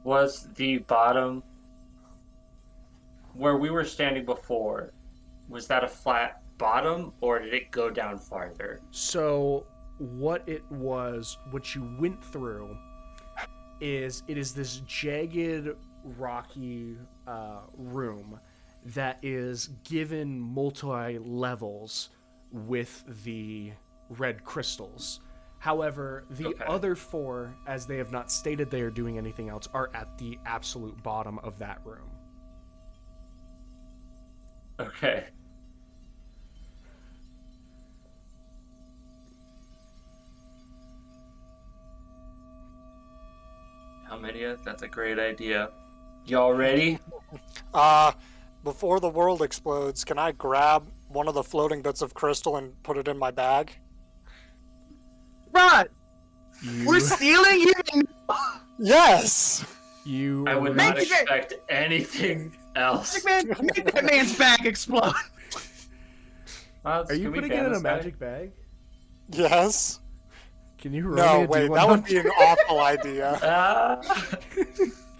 Speaker 2: Was the bottom where we were standing before, was that a flat bottom or did it go down farther?
Speaker 3: So what it was, what you went through, is it is this jagged, rocky room that is given multi-levels with the red crystals. However, the other four, as they have not stated they are doing anything else, are at the absolute bottom of that room.
Speaker 2: Okay. How many? That's a great idea. Y'all ready?
Speaker 6: Before the world explodes, can I grab one of the floating bits of crystal and put it in my bag?
Speaker 1: Rod!
Speaker 3: You,
Speaker 1: We're stealing you!
Speaker 6: Yes!
Speaker 3: you
Speaker 2: I would not
Speaker 1: Make it-
Speaker 2: expect anything else.
Speaker 1: Magic Man, make that man's bag explode!
Speaker 3: Are you
Speaker 2: Can we
Speaker 3: putting it
Speaker 2: ban
Speaker 3: in a
Speaker 2: this guy?
Speaker 3: magic bag?
Speaker 6: Yes.
Speaker 3: Can you roll
Speaker 6: No,
Speaker 3: me a
Speaker 6: wait,
Speaker 3: D100?
Speaker 6: that would be an awful idea.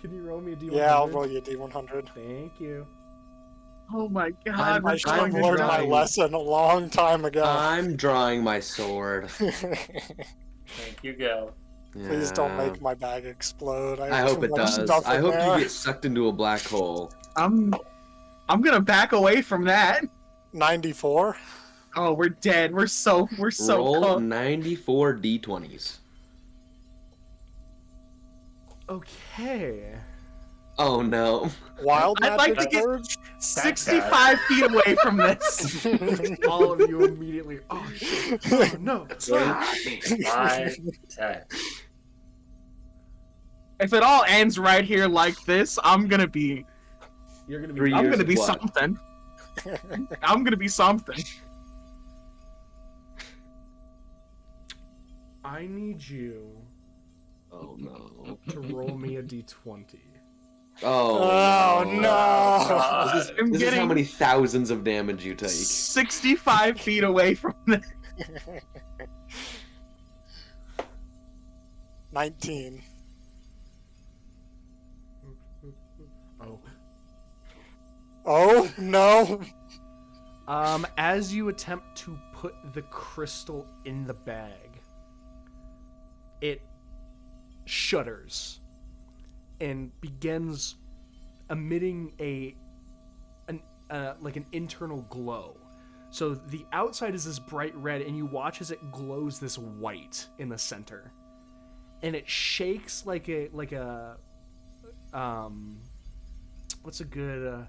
Speaker 3: Can you roll me a D100?
Speaker 6: Yeah, I'll roll you a D100.
Speaker 3: Thank you.
Speaker 1: Oh my god,
Speaker 5: I'm-
Speaker 1: we're
Speaker 6: I should have
Speaker 1: going to
Speaker 6: learned my
Speaker 1: die.
Speaker 6: lesson a long time ago.
Speaker 5: I'm drawing my sword.
Speaker 2: Thank you, Gil.
Speaker 6: Please don't
Speaker 5: Yeah.
Speaker 6: make my bag explode.
Speaker 5: I
Speaker 6: have
Speaker 5: hope
Speaker 6: too
Speaker 5: it
Speaker 6: much
Speaker 5: does.
Speaker 6: stuff
Speaker 5: I
Speaker 6: in
Speaker 5: hope
Speaker 6: there.
Speaker 5: you get sucked into a black hole.
Speaker 1: I'm gonna back away from that.
Speaker 6: 94.
Speaker 1: Oh, we're dead. We're so
Speaker 5: Roll
Speaker 1: cooked.
Speaker 5: 94 d20s.
Speaker 3: Okay.
Speaker 5: Oh no.
Speaker 6: Wild
Speaker 1: I'd like
Speaker 6: magic
Speaker 1: to get-
Speaker 6: urge?
Speaker 1: 65 feet away from this.
Speaker 3: All of you immediately. Oh shit! Oh no!
Speaker 2: My tech.
Speaker 1: If it all ends right here like this, I'm gonna be.
Speaker 3: You're gonna be.
Speaker 5: 3
Speaker 1: I'm
Speaker 5: years
Speaker 1: gonna
Speaker 5: of
Speaker 1: be
Speaker 5: what?
Speaker 1: something. I'm gonna be something.
Speaker 3: I need you
Speaker 5: Oh no.
Speaker 3: to roll me a d20.
Speaker 6: Oh, no.
Speaker 5: This is,
Speaker 1: I'm
Speaker 5: this is how
Speaker 1: getting-
Speaker 5: many thousands of damage you take.
Speaker 1: 65 feet away from this.
Speaker 6: 19.
Speaker 3: Oh.
Speaker 6: Oh, no.
Speaker 3: As you attempt to put the crystal in the bag, it shudders and begins emitting like an internal glow. So the outside is this bright red, and you watch as it glows this white in the center, and it shakes like a what's a good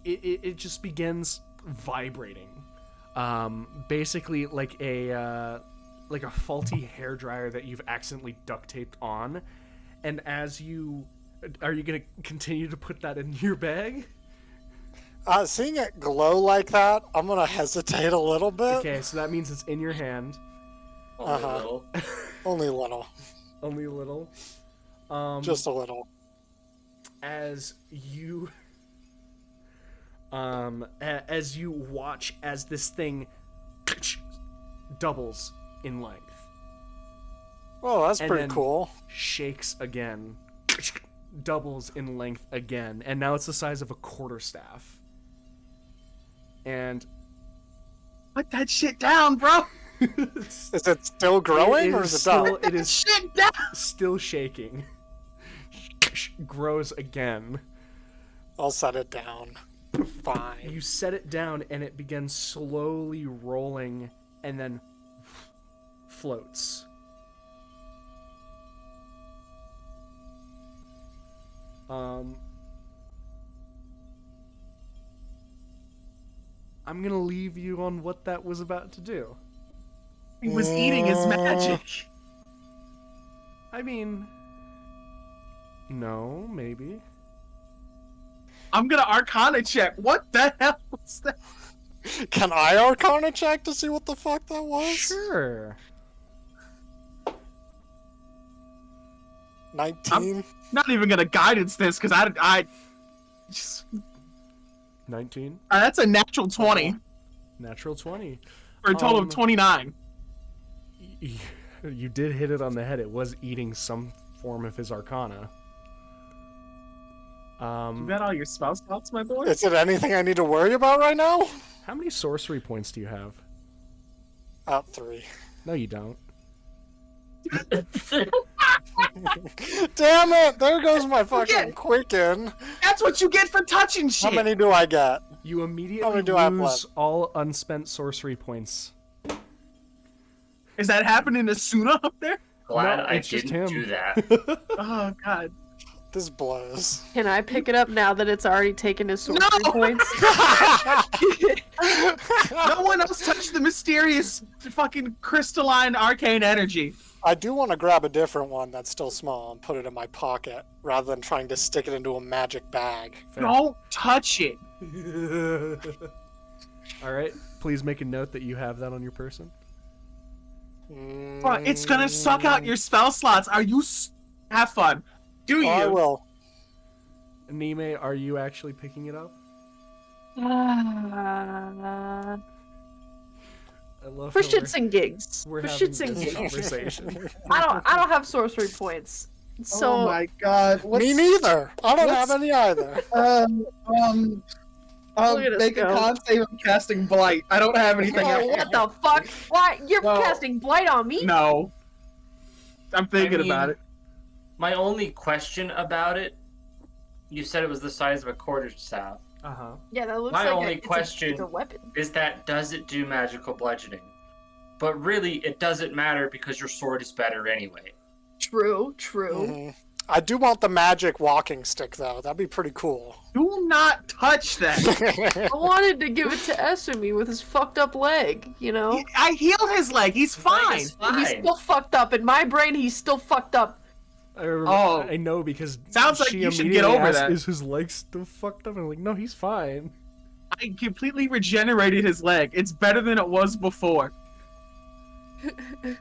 Speaker 3: it just begins vibrating, basically like a faulty hairdryer that you've accidentally duct taped on. And as you are you gonna continue to put that in your bag?
Speaker 6: Seeing it glow like that, I'm gonna hesitate a little bit.
Speaker 3: Okay, so that means it's in your hand.
Speaker 2: Only a little.
Speaker 6: Only a little.
Speaker 3: Only a little.
Speaker 6: Just a little.
Speaker 3: As you watch as this thing doubles in length,
Speaker 6: Oh, that's
Speaker 3: and
Speaker 6: pretty
Speaker 3: then
Speaker 6: cool.
Speaker 3: shakes again, doubles in length again, and now it's the size of a quarterstaff. And
Speaker 1: Put that shit down, bro.
Speaker 6: Is it still growing or is it done?
Speaker 3: It is
Speaker 1: Shit down.
Speaker 3: still shaking. Grows again.
Speaker 6: I'll set it down. Fine.
Speaker 3: You set it down and it begins slowly rolling and then floats. I'm gonna leave you on what that was about to do.
Speaker 1: He was eating his magic.
Speaker 3: I mean, no, maybe.
Speaker 1: I'm gonna Arcana check. What the hell was that?
Speaker 6: Can I Arcana check to see what the fuck that was?
Speaker 3: Sure.
Speaker 6: 19.
Speaker 1: Not even gonna guidance this because I just
Speaker 3: 19.
Speaker 1: that's a natural 20
Speaker 3: Natural 20.
Speaker 1: for a total of 29.
Speaker 3: You did hit it on the head. It was eating some form of his Arcana.
Speaker 1: You got all your spell slots, my boy.
Speaker 6: Is it anything I need to worry about right now?
Speaker 3: How many sorcery points do you have?
Speaker 6: 3.
Speaker 3: No, you don't.
Speaker 6: Damn it! There goes my fucking quicken.
Speaker 1: That's what you get for touching shit.
Speaker 6: How many do I get?
Speaker 3: You
Speaker 6: How
Speaker 3: immediately
Speaker 6: many do I have
Speaker 3: lose
Speaker 6: left?
Speaker 3: all unspent sorcery points.
Speaker 1: Is that happening to Suna up there?
Speaker 2: Glad
Speaker 3: No,
Speaker 2: I
Speaker 3: it's just
Speaker 2: didn't
Speaker 3: him.
Speaker 2: do that.
Speaker 1: Oh god.
Speaker 6: This blows.
Speaker 4: Can I pick it up now that it's already taken his sorcery
Speaker 1: No!
Speaker 4: points?
Speaker 1: No one else touched the mysterious fucking crystalline arcane energy.
Speaker 6: I do want to grab a different one that's still small and put it in my pocket rather than trying to stick it into a magic bag.
Speaker 3: Fair.
Speaker 1: Don't touch it.
Speaker 3: All right. Please make a note that you have that on your person.
Speaker 1: Bro, it's gonna suck out your spell slots. Are you have fun? Do you?
Speaker 6: I will.
Speaker 3: Nime, are you actually picking it up?
Speaker 4: Uh,
Speaker 3: I love
Speaker 4: for
Speaker 3: how
Speaker 4: shits and gigs.
Speaker 3: we're
Speaker 4: For
Speaker 3: having
Speaker 4: shits and
Speaker 3: this
Speaker 4: gigs.
Speaker 3: conversation.
Speaker 4: I don't have sorcery points. So
Speaker 1: oh my god.
Speaker 6: Me neither. I don't have
Speaker 1: what's-
Speaker 6: any either.
Speaker 4: Look at us
Speaker 1: make a
Speaker 4: go.
Speaker 1: con save of casting blight. I don't have anything
Speaker 4: Oh,
Speaker 1: else.
Speaker 4: what the fuck? Why you're
Speaker 2: Well-
Speaker 4: casting blight on me?
Speaker 1: No. I'm thinking
Speaker 2: I mean,
Speaker 1: about it.
Speaker 2: My only question about it, you said it was the size of a quarterstaff.
Speaker 3: Uh-huh.
Speaker 4: Yeah, that looks
Speaker 2: My
Speaker 4: like
Speaker 2: only
Speaker 4: it's
Speaker 2: question-
Speaker 4: it's a weapon.
Speaker 2: Is that does it do magical bludgeoning? But really, it doesn't matter because your sword is better anyway.
Speaker 4: True, true.
Speaker 6: Mhm. I do want the magic walking stick though. That'd be pretty cool.
Speaker 1: Do not touch that.
Speaker 4: I wanted to give it to Esumi with his fucked up leg, you know?
Speaker 1: I healed his leg. He's fine.
Speaker 2: It's fine.
Speaker 4: He's still fucked up. In my brain, he's still fucked up.
Speaker 1: Oh.
Speaker 3: I know because
Speaker 1: Sounds like
Speaker 3: she
Speaker 1: you should
Speaker 3: immediately
Speaker 1: get over
Speaker 3: asked,
Speaker 1: that.
Speaker 3: Is his leg still fucked up? And I'm like, no, he's fine.
Speaker 1: I completely regenerated his leg. It's better than it was before.
Speaker 4: I'm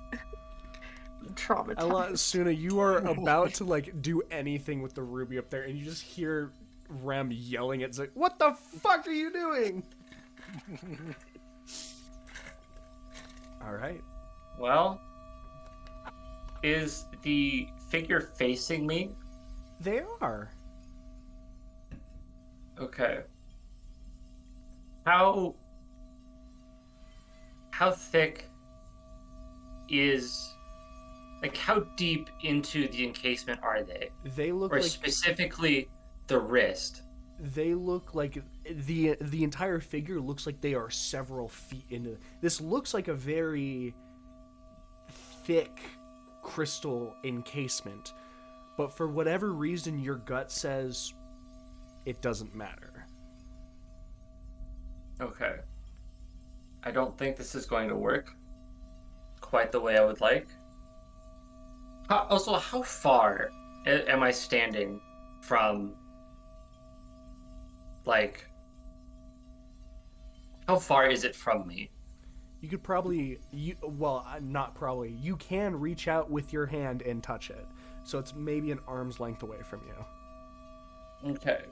Speaker 4: traumatized.
Speaker 3: Suna, you are about to like do anything with the ruby up there, and you just hear Rem yelling at Zeke, "What the fuck are you doing?" All right.
Speaker 2: Well, is the figure facing me?
Speaker 3: They are.
Speaker 2: Okay. How thick is, like, how deep into the encasement are they?
Speaker 3: They look
Speaker 2: Or
Speaker 3: like
Speaker 2: specifically the wrist?
Speaker 3: they look like the entire figure looks like they are several feet into. This looks like a very thick crystal encasement, but for whatever reason, your gut says it doesn't matter.
Speaker 2: Okay. I don't think this is going to work quite the way I would like. Also, how far am I standing from, like, How far is it from me?
Speaker 3: You could probably, not probably. You can reach out with your hand and touch it. So it's maybe an arm's length away from you.
Speaker 2: Okay.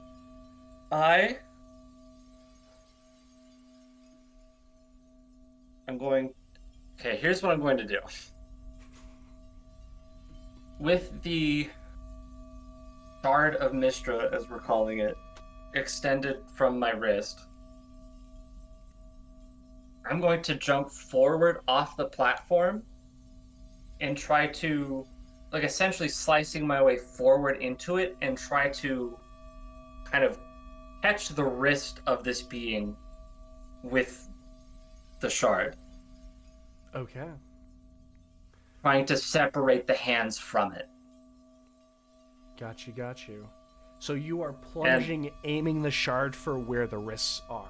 Speaker 2: Okay, here's what I'm going to do. With the shard of Mystra, as we're calling it, extended from my wrist, I'm going to jump forward off the platform and try to, like, essentially slicing my way forward into it and try to kind of catch the wrist of this being with the shard.
Speaker 3: Okay.
Speaker 2: Trying to separate the hands from it.
Speaker 3: Got you. So you are plunging, aiming the shard for where the wrists are.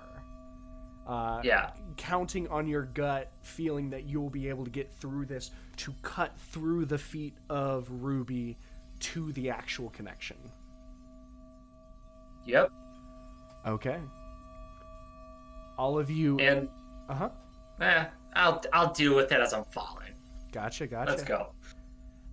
Speaker 2: Yeah.
Speaker 3: Counting on your gut, feeling that you'll be able to get through this to cut through the feet of Ruby to the actual connection.
Speaker 2: Yep.
Speaker 3: Okay. All of you.
Speaker 2: And I'll deal with it as I'm falling.
Speaker 3: Gotcha.
Speaker 2: Let's go.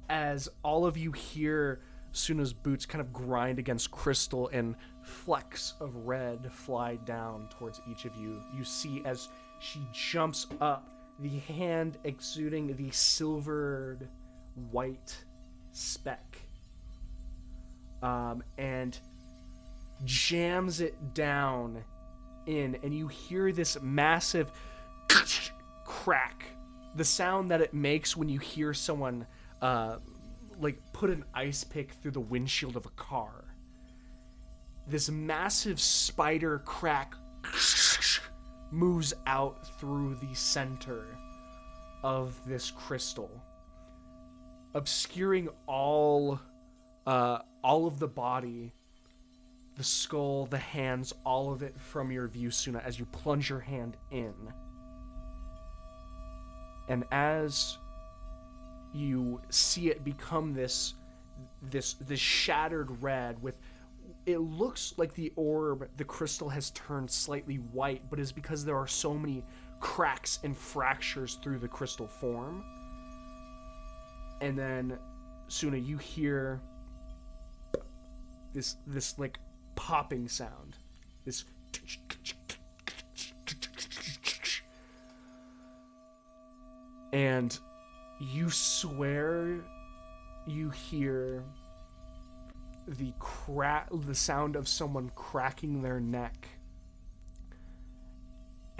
Speaker 3: As all of you hear Suna's boots kind of grind against crystal and flecks of red fly down towards each of you, you see as she jumps up, the hand exuding the silvered white speck, and jams it down in, and you hear this massive crack, the sound that it makes when you hear someone like put an ice pick through the windshield of a car. This massive spider crack moves out through the center of this crystal, obscuring all of the body, the skull, the hands, all of it from your view, Suna, as you plunge your hand in. And as you see it become this shattered red with, it looks like the orb, the crystal has turned slightly white, but it's because there are so many cracks and fractures through the crystal form. And then, Suna, you hear this like popping sound, this and you swear you hear the sound of someone cracking their neck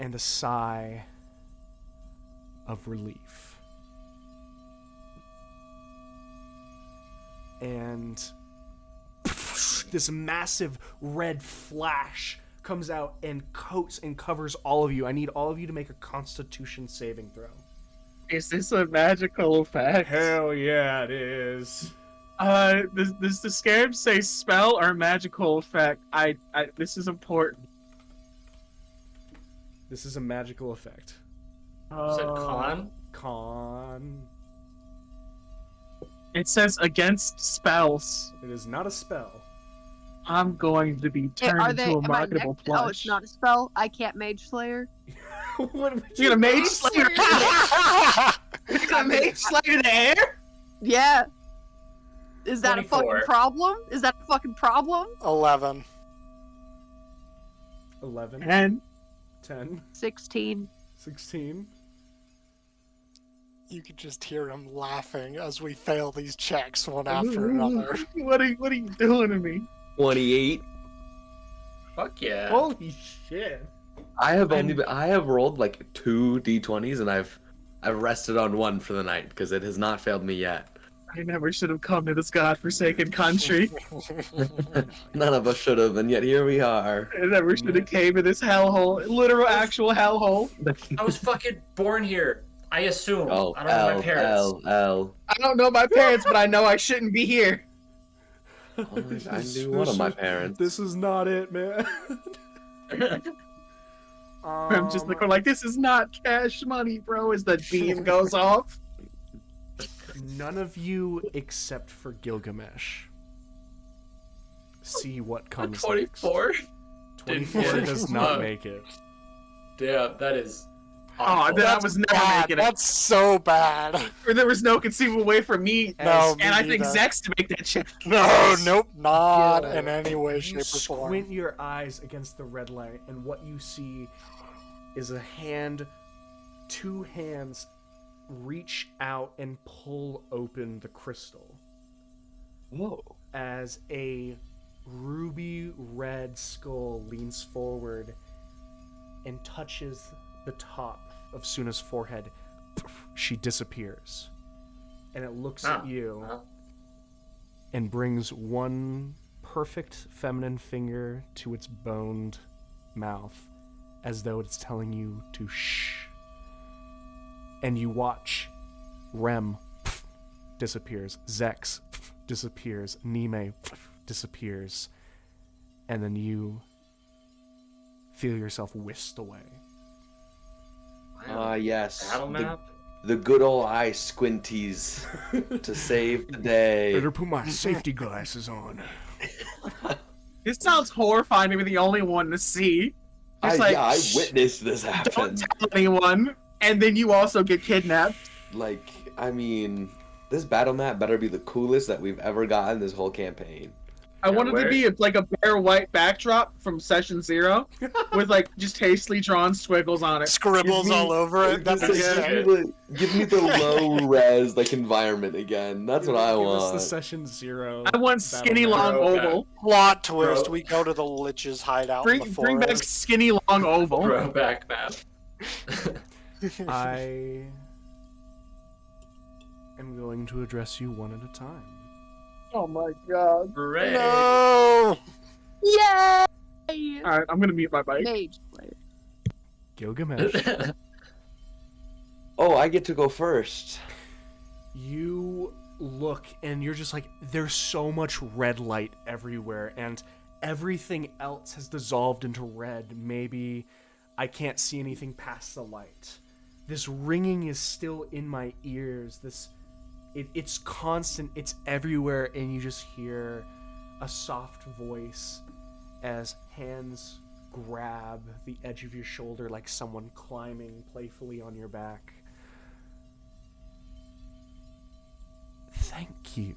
Speaker 3: and a sigh of relief. And this massive red flash comes out and coats and covers all of you. I need all of you to make a Constitution saving throw.
Speaker 1: Is this a magical effect?
Speaker 3: Hell yeah, it is.
Speaker 1: Does the scarab say spell or magical effect? This is important.
Speaker 3: This is a magical effect.
Speaker 2: You said con?
Speaker 3: Con.
Speaker 1: It says against spells.
Speaker 3: It is not a spell.
Speaker 1: I'm going to be turned into a marketable plush.
Speaker 7: Oh, it's not a spell. I can't Mage Slayer.
Speaker 3: What
Speaker 1: You're gonna mage slayer? You're gonna mage slayer the air?
Speaker 7: Yeah. Is that
Speaker 2: 24.
Speaker 7: a fucking problem? Is that a fucking problem?
Speaker 6: 11.
Speaker 3: 11,
Speaker 1: And
Speaker 3: 10,
Speaker 7: 16.
Speaker 3: 16.
Speaker 6: You could just hear him laughing as we fail these checks one after another.
Speaker 1: What are you doing to me?
Speaker 5: 28.
Speaker 2: Fuck yeah.
Speaker 3: Holy shit.
Speaker 5: I have rolled like 2 d20s and I've rested on one for the night because it has not failed me yet.
Speaker 1: I never should have come to this godforsaken country.
Speaker 5: None of us should have, and yet here we are.
Speaker 1: I never should have came to this hellhole. Literal, actual hellhole.
Speaker 2: I was fucking born here. I assume.
Speaker 5: Oh,
Speaker 2: I don't know my parents.
Speaker 5: L.
Speaker 1: I don't know my parents, but I know I shouldn't be here.
Speaker 5: I knew one of my parents.
Speaker 3: This is not it, man.
Speaker 1: I'm just like, this is not cash money, bro, as the beam goes off.
Speaker 3: None of you except for Gilgamesh see what comes
Speaker 2: 24.
Speaker 3: next. 24 does not make it.
Speaker 2: damn, that is.
Speaker 1: Oh,
Speaker 2: Awful.
Speaker 1: then I was never
Speaker 6: Bad.
Speaker 1: making it.
Speaker 6: That's so bad.
Speaker 1: Or there was no conceivable way for me,
Speaker 6: No,
Speaker 1: and I think
Speaker 6: neither.
Speaker 1: Zex to make that check.
Speaker 6: No, nope, not
Speaker 3: Gil,
Speaker 6: in any way,
Speaker 3: you
Speaker 6: shape, or form.
Speaker 3: squint your eyes against the red light, and what you see is a hand, two hands reach out and pull open the crystal
Speaker 5: Whoa.
Speaker 3: as a ruby red skull leans forward and touches the top of Suna's forehead. She disappears, and it looks at you and brings one perfect feminine finger to its boned mouth as though it's telling you to shh. And you watch Rem disappears, Zex disappears, Nime disappears, and then you feel yourself whisked away.
Speaker 5: Ah, yes.
Speaker 2: Battle
Speaker 5: The,
Speaker 2: map.
Speaker 5: the good old eye squinties to save the day.
Speaker 3: Better put my safety glasses on.
Speaker 1: This sounds horrifying. Maybe the only one to see. Just like,
Speaker 5: I
Speaker 1: "Shh,
Speaker 5: witnessed this
Speaker 1: don't
Speaker 5: happen.
Speaker 1: tell anyone, and then you also get kidnapped.
Speaker 5: Like, I mean, this battle map better be the coolest that we've ever gotten this whole campaign.
Speaker 1: I wanted to be like a bare white backdrop from Session 0 with like just hastily drawn squiggles on it.
Speaker 6: Scribbles
Speaker 5: Give me-
Speaker 6: all over it. That'd be
Speaker 5: Just
Speaker 6: sick.
Speaker 5: give me the low res like environment again. That's what I
Speaker 3: Give us
Speaker 5: want.
Speaker 3: the Session 0.
Speaker 1: I want skinny
Speaker 3: battle map.
Speaker 1: long
Speaker 2: Bro,
Speaker 1: oval.
Speaker 6: Plot twist:
Speaker 2: Bro.
Speaker 6: we go to the Lich's hideout in the
Speaker 1: Bring back
Speaker 6: forest.
Speaker 1: skinny long oval.
Speaker 2: Throwback map.
Speaker 3: I am going to address you one at a time.
Speaker 1: Oh my god.
Speaker 2: Hooray.
Speaker 6: No.
Speaker 7: Yay!
Speaker 1: Alright, I'm gonna mute my mic.
Speaker 7: Mage Slayer.
Speaker 3: Gilgamesh,
Speaker 5: Oh, I get to go first.
Speaker 3: you look and you're just like, there's so much red light everywhere, and everything else has dissolved into red. Maybe I can't see anything past the light. This ringing is still in my ears. It's constant, it's everywhere, and you just hear a soft voice as hands grab the edge of your shoulder like someone climbing playfully on your back. Thank you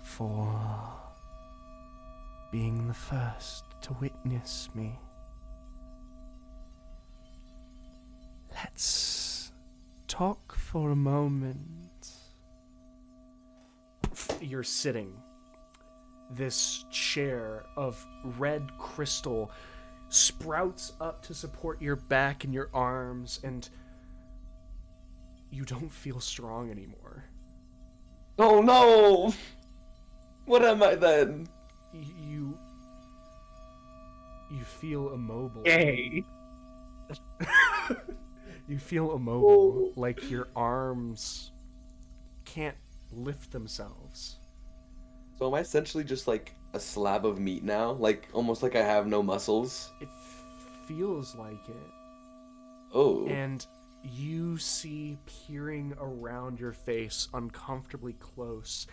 Speaker 3: for being the first to witness me. Let's talk for a moment. You're sitting. This chair of red crystal sprouts up to support your back and your arms, and you don't feel strong anymore.
Speaker 5: Oh no! What am I then?
Speaker 3: You feel immobile.
Speaker 1: Yay.
Speaker 3: You feel immobile, like your arms can't lift themselves.
Speaker 5: So am I essentially just like a slab of meat now? Like almost like I have no muscles?
Speaker 3: It feels like it.
Speaker 5: Oh.
Speaker 3: And you see peering around your face uncomfortably close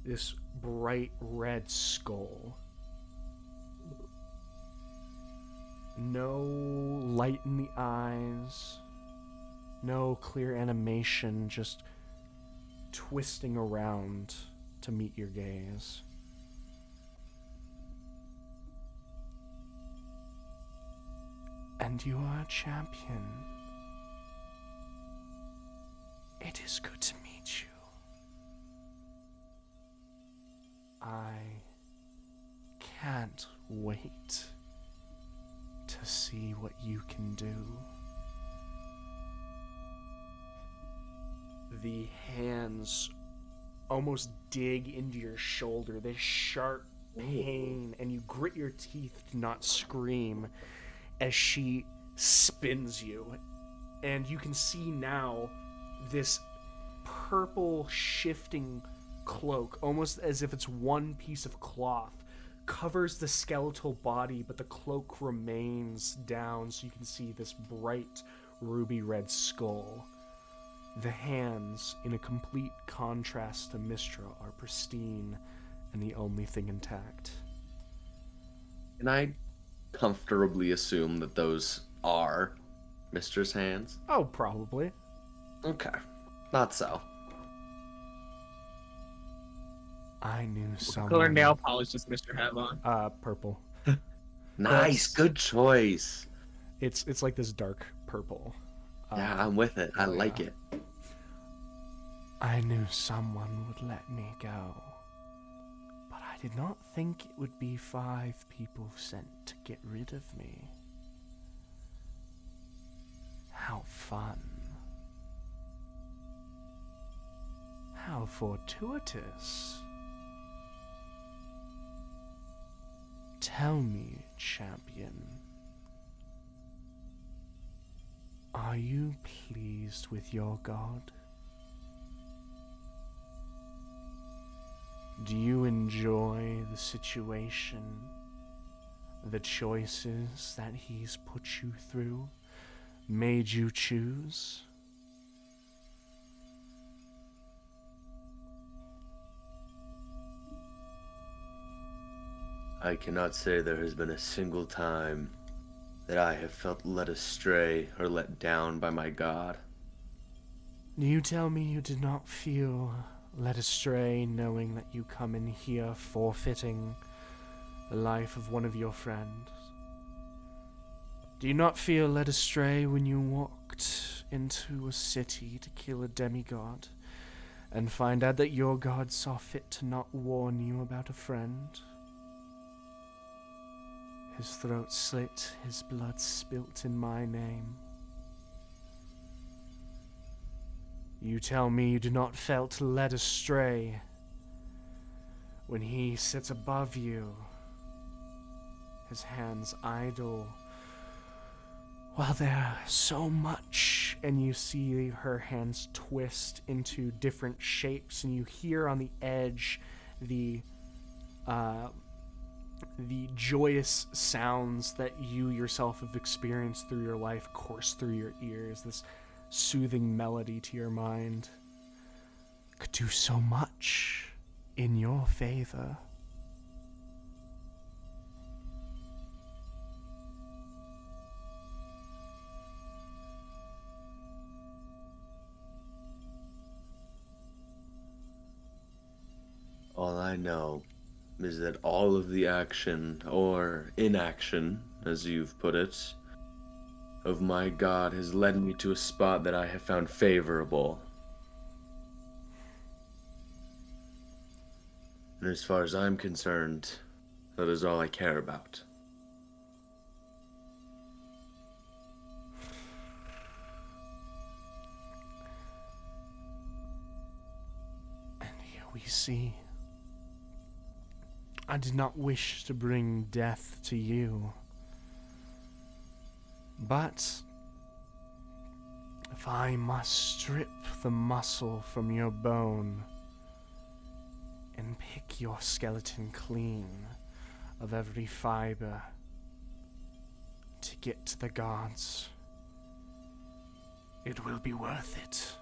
Speaker 3: this bright red skull. No light in the eyes, no clear animation, just twisting around to meet your gaze. And you are a champion. It is good to meet you. I can't wait to see what you can do. The hands almost dig into your shoulder, this sharp pain, and you grit your teeth to not scream as she spins you. And you can see now this purple shifting cloak, almost as if it's one piece of cloth, covers the skeletal body, but the cloak remains down so you can see this bright ruby red skull. The hands, in a complete contrast to Mystra, are pristine and the only thing intact.
Speaker 5: Can I comfortably assume that those are Mistra's hands?
Speaker 3: Oh, probably.
Speaker 5: Okay. Not so.
Speaker 3: I knew
Speaker 1: What
Speaker 3: someone.
Speaker 1: color nail polish does Mr. have on?
Speaker 3: Purple.
Speaker 5: Nice,
Speaker 3: That's-
Speaker 5: good choice.
Speaker 3: It's like this dark purple.
Speaker 5: Yeah, I'm with it. I
Speaker 3: oh,
Speaker 5: like
Speaker 3: yeah.
Speaker 5: it.
Speaker 3: I knew someone would let me go, but I did not think it would be 5 people sent to get rid of me. How fun. How fortuitous. Tell me, champion, are you pleased with your god? Do you enjoy the situation, the choices that he's put you through, made you choose?
Speaker 5: I cannot say there has been a single time that I have felt led astray or let down by my god.
Speaker 3: Do you tell me you did not feel led astray knowing that you come in here forfeiting the life of one of your friends? Do you not feel led astray when you walked into a city to kill a demigod and find out that your god saw fit to not warn you about a friend? His throat slit, his blood spilt in my name. You tell me you do not felt led astray when he sits above you, his hands idle, while there's so much, and you see her hands twist into different shapes, and you hear on the edge the joyous sounds that you yourself have experienced through your life course through your ears, this soothing melody to your mind could do so much in your favor.
Speaker 5: All I know is that all of the action, or inaction, as you've put it, of my god has led me to a spot that I have found favorable. And as far as I'm concerned, that is all I care about.
Speaker 3: And here we see. I did not wish to bring death to you. But if I must strip the muscle from your bone and pick your skeleton clean of every fiber to get to the gods, it will be worth it.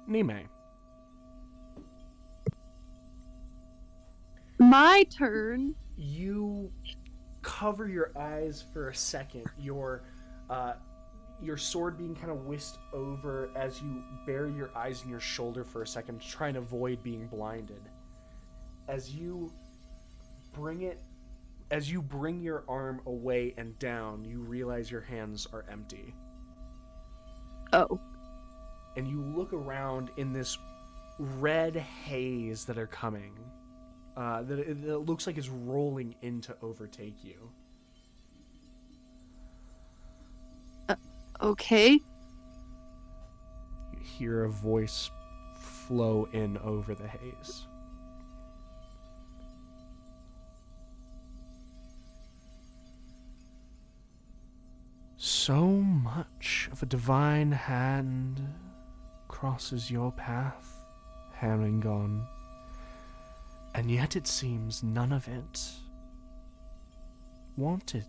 Speaker 3: Nime.
Speaker 7: My turn.
Speaker 3: You cover your eyes for a second, your sword being kind of whisked over as you bury your eyes in your shoulder for a second to try and avoid being blinded. As you bring your arm away and down, you realize your hands are empty.
Speaker 7: Oh.
Speaker 3: And you look around in this red haze that are coming. That it looks like it's rolling in to overtake you.
Speaker 7: Okay.
Speaker 3: You hear a voice flow in over the haze. So much of a divine hand crosses your path, Haringon. And yet it seems none of it wanted.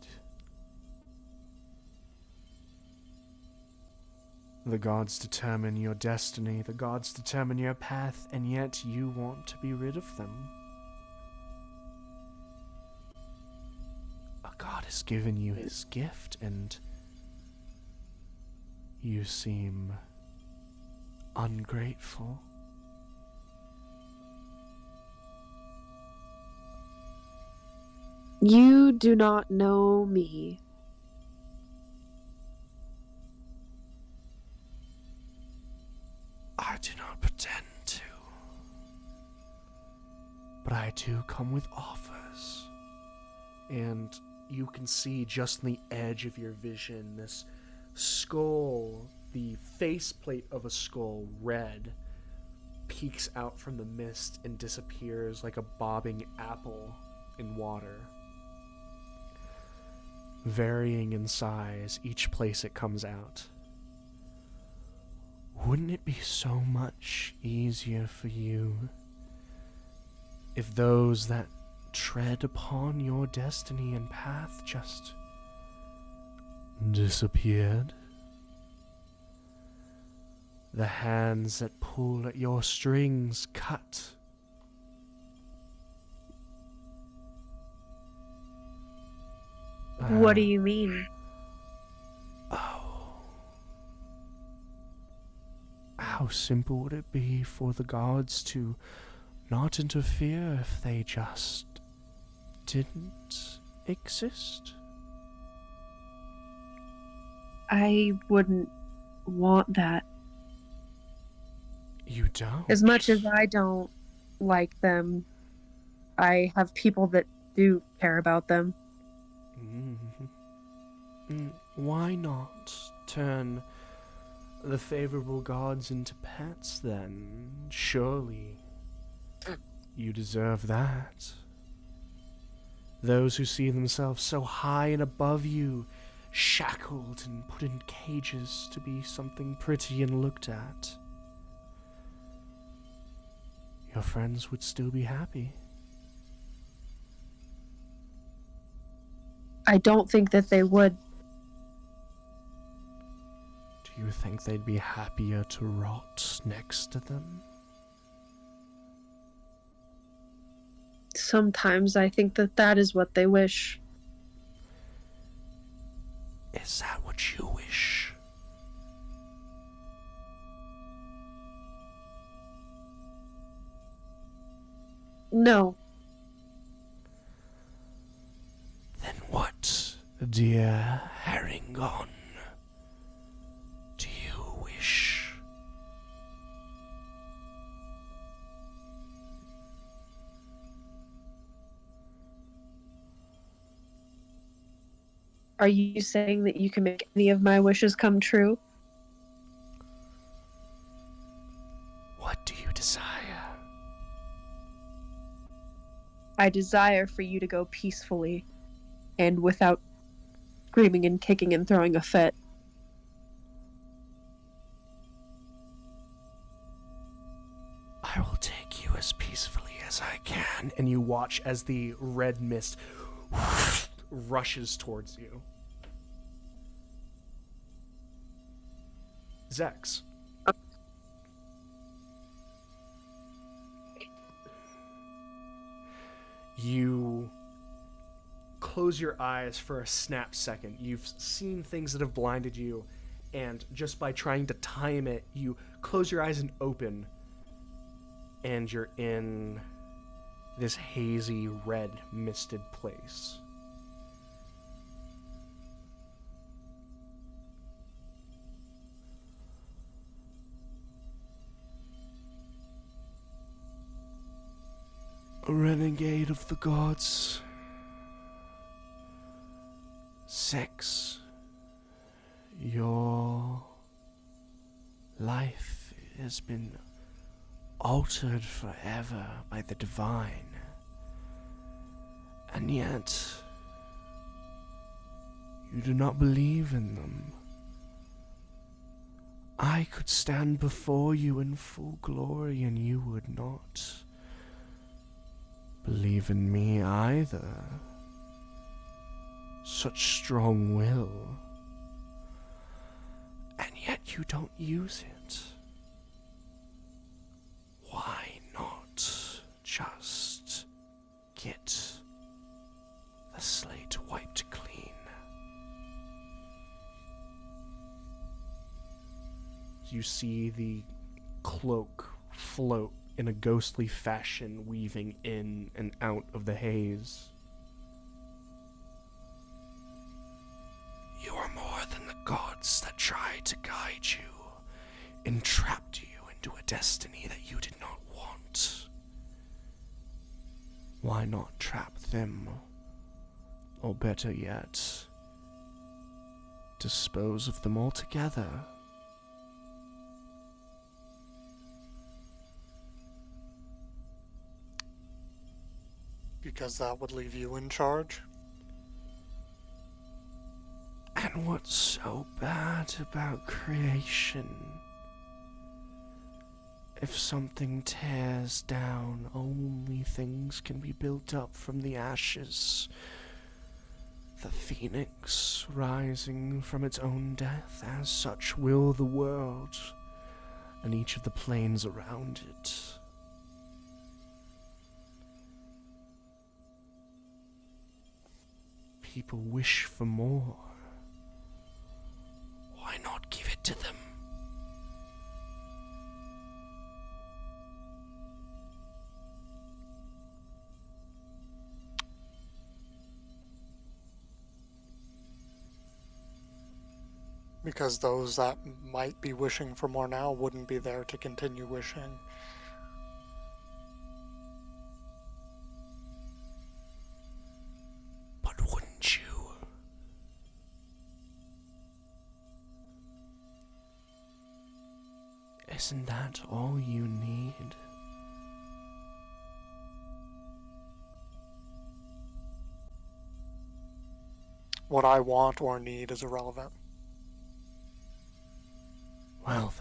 Speaker 3: The gods determine your destiny, the gods determine your path, and yet you want to be rid of them. A god has given you his gift, and you seem ungrateful.
Speaker 7: You do not know me.
Speaker 3: I do not pretend to, but I do come with offers. And you can see just on the edge of your vision this skull, the faceplate of a skull, red, peeks out from the mist and disappears like a bobbing apple in water. Varying in size each place it comes out. Wouldn't it be so much easier for you if those that tread upon your destiny and path just disappeared? The hands that pull at your strings cut.
Speaker 7: What do you mean?
Speaker 3: Oh. How simple would it be for the gods to not interfere if they just didn't exist?
Speaker 7: I wouldn't want that.
Speaker 3: You don't?
Speaker 7: As much as I don't like them, I have people that do care about them.
Speaker 3: Why not turn the favorable gods into pets then? Surely you deserve that. Those who see themselves so high and above you, shackled and put in cages to be something pretty and looked at. Your friends would still be happy.
Speaker 7: I don't think that they would.
Speaker 3: Do you think they'd be happier to rot next to them?
Speaker 7: Sometimes I think that that is what they wish.
Speaker 3: Is that what you wish?
Speaker 7: No.
Speaker 3: Then what, dear Herringon, do you wish?
Speaker 7: Are you saying that you can make any of my wishes come true?
Speaker 3: What do you desire?
Speaker 7: I desire for you to go peacefully and without screaming and kicking and throwing a fit.
Speaker 3: I will take you as peacefully as I can. And you watch as the red mist rushes towards you. Zex. You close your eyes for a snap second. You've seen things that have blinded you, and just by trying to time it, you close your eyes and open, and you're in this hazy, red, misted place. A renegade of the gods. 6. Your life has been altered forever by the divine. And yet, you do not believe in them. I could stand before you in full glory and you would not believe in me either. Such strong will. And yet you don't use it. Why not just get the slate wiped clean? you see the cloak float in a ghostly fashion, weaving in and out of the haze. You are more than the gods that tried to guide you, entrapped you into a destiny that you did not want. Why not trap them? Or better yet, dispose of them altogether?
Speaker 6: Because that would leave you in charge.
Speaker 3: And what's so bad about creation? If something tears down, only things can be built up from the ashes. The phoenix rising from its own death, as such will the world, and each of the planes around it. People wish for more. Why not give it to them?
Speaker 6: Because those that might be wishing for more now wouldn't be there to continue wishing.
Speaker 3: But wouldn't you? Isn't that all you need?
Speaker 6: What I want or need is irrelevant.
Speaker 3: Well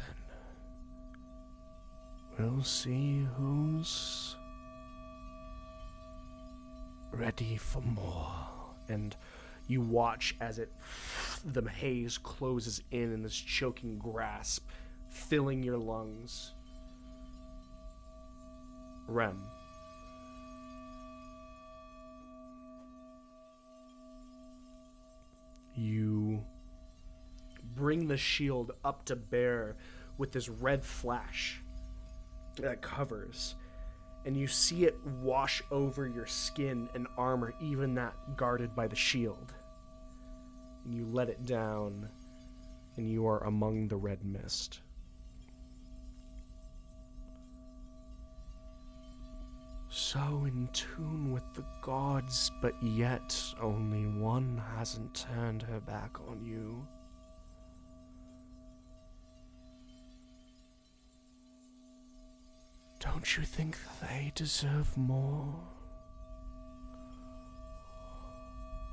Speaker 3: then, we'll see who's ready for more. And you watch as the haze closes in this choking grasp, filling your lungs. Rem. You bring the shield up to bear with this red flash that covers, and you see it wash over your skin and armor, even that guarded by the shield. And you let it down, and you are among the red mist. So in tune with the gods, but yet only one hasn't turned her back on you. Don't you think they deserve more?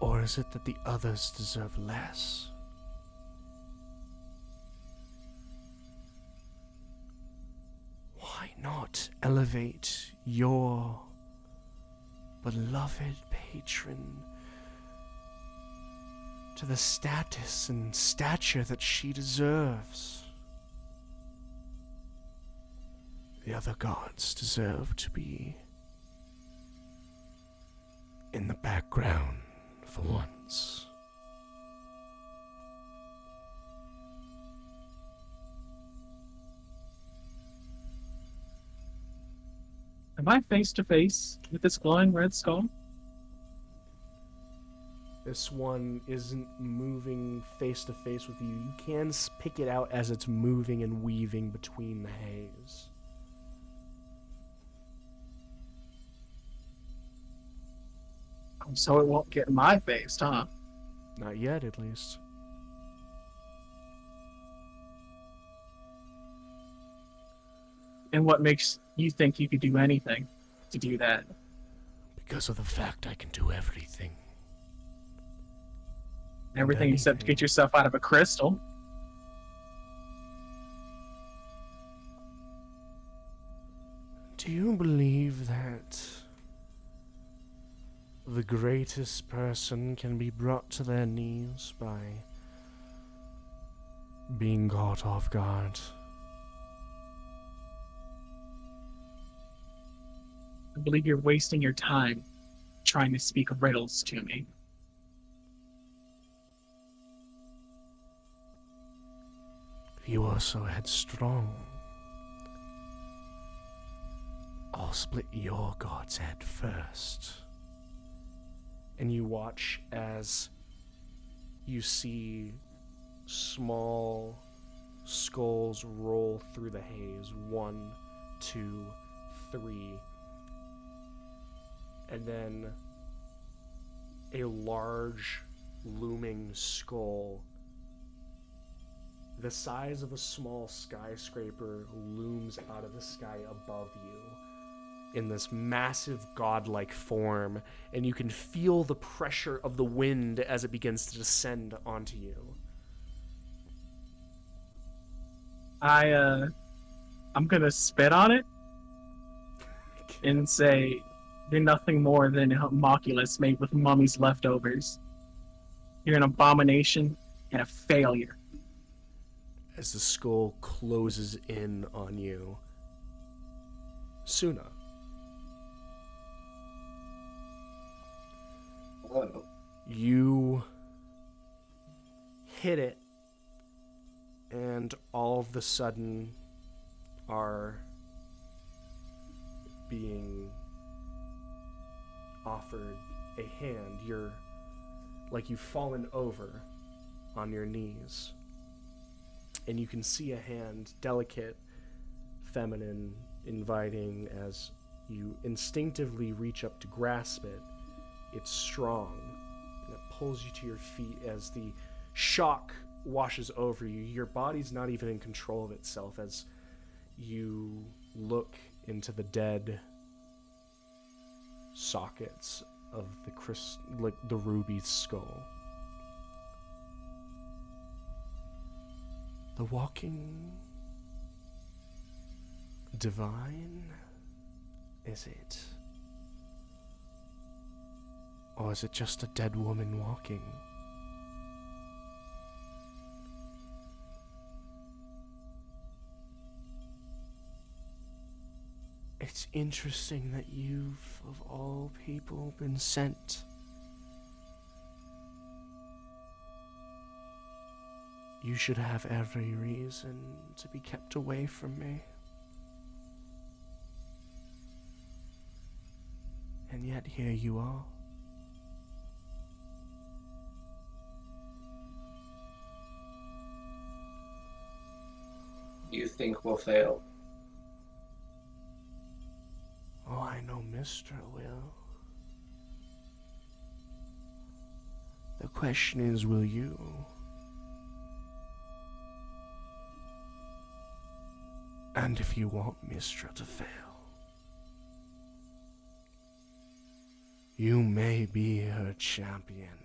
Speaker 3: Or is it that the others deserve less? Why not elevate your beloved patron to the status and stature that she deserves? The other gods deserve to be in the background for once.
Speaker 1: Am I face to face with this glowing red skull?
Speaker 3: This one isn't moving face to face with you. You can pick it out as it's moving and weaving between the haze.
Speaker 1: So it won't get in my face, huh?
Speaker 3: Not yet, at least.
Speaker 1: And what makes you think you could do anything to do that?
Speaker 3: Because of the fact I can do everything.
Speaker 1: Everything except to get yourself out of a crystal.
Speaker 3: Do you believe that the greatest person can be brought to their knees by being caught off guard?
Speaker 1: I believe you're wasting your time trying to speak riddles to me.
Speaker 3: You are so headstrong. I'll split your god's head first. And you watch as you see small skulls roll through the haze. 1, 2, 3. And then a large looming skull the size of a small skyscraper looms out of the sky above you in this massive godlike form, and you can feel the pressure of the wind as it begins to descend onto you.
Speaker 1: I'm gonna spit on it and say, "You're nothing more than a homunculus made with mummy's leftovers. You're an abomination and a failure."
Speaker 3: As the skull closes in on you, Suna.
Speaker 2: Whoa.
Speaker 3: You hit it, and all of a sudden are being offered a hand. You're like you've fallen over on your knees, and you can see a hand, delicate, feminine, inviting, as you instinctively reach up to grasp it. It's strong, and it pulls you to your feet as the shock washes over you. Your body's not even in control of itself as you look into the dead sockets of the ruby skull. The walking divine, is it? Or is it just a dead woman walking? It's interesting that you've, of all people, been sent. You should have every reason to be kept away from me. And yet here you are.
Speaker 2: You think we'll fail?
Speaker 3: Oh, I know Mystra will. The question is, will you? And if you want Mystra to fail, you may be her champion,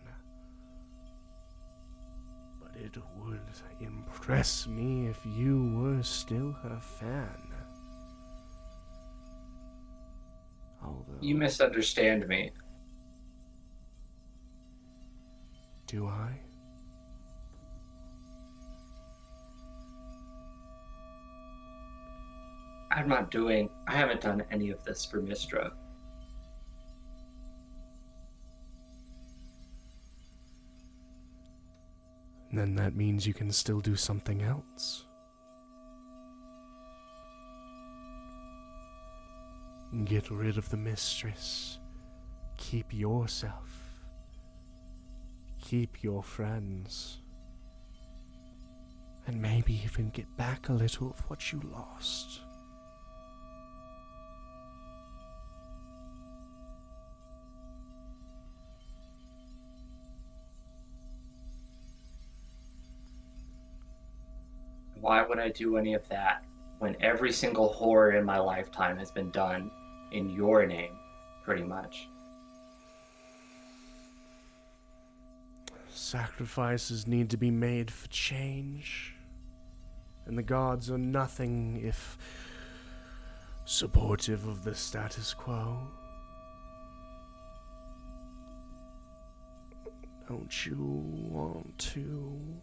Speaker 3: but it would impress me if you were still her fan. Although,
Speaker 2: You misunderstand me.
Speaker 3: do I?
Speaker 2: I haven't done any of this for Mystra.
Speaker 3: Then that means you can still do something else. Get rid of the mistress. Keep yourself. Keep your friends. And maybe even get back a little of what you lost.
Speaker 2: Why would I do any of that when every single horror in my lifetime has been done in your name, pretty much?
Speaker 3: Sacrifices need to be made for change, and the gods are nothing if supportive of the status quo. Don't you want to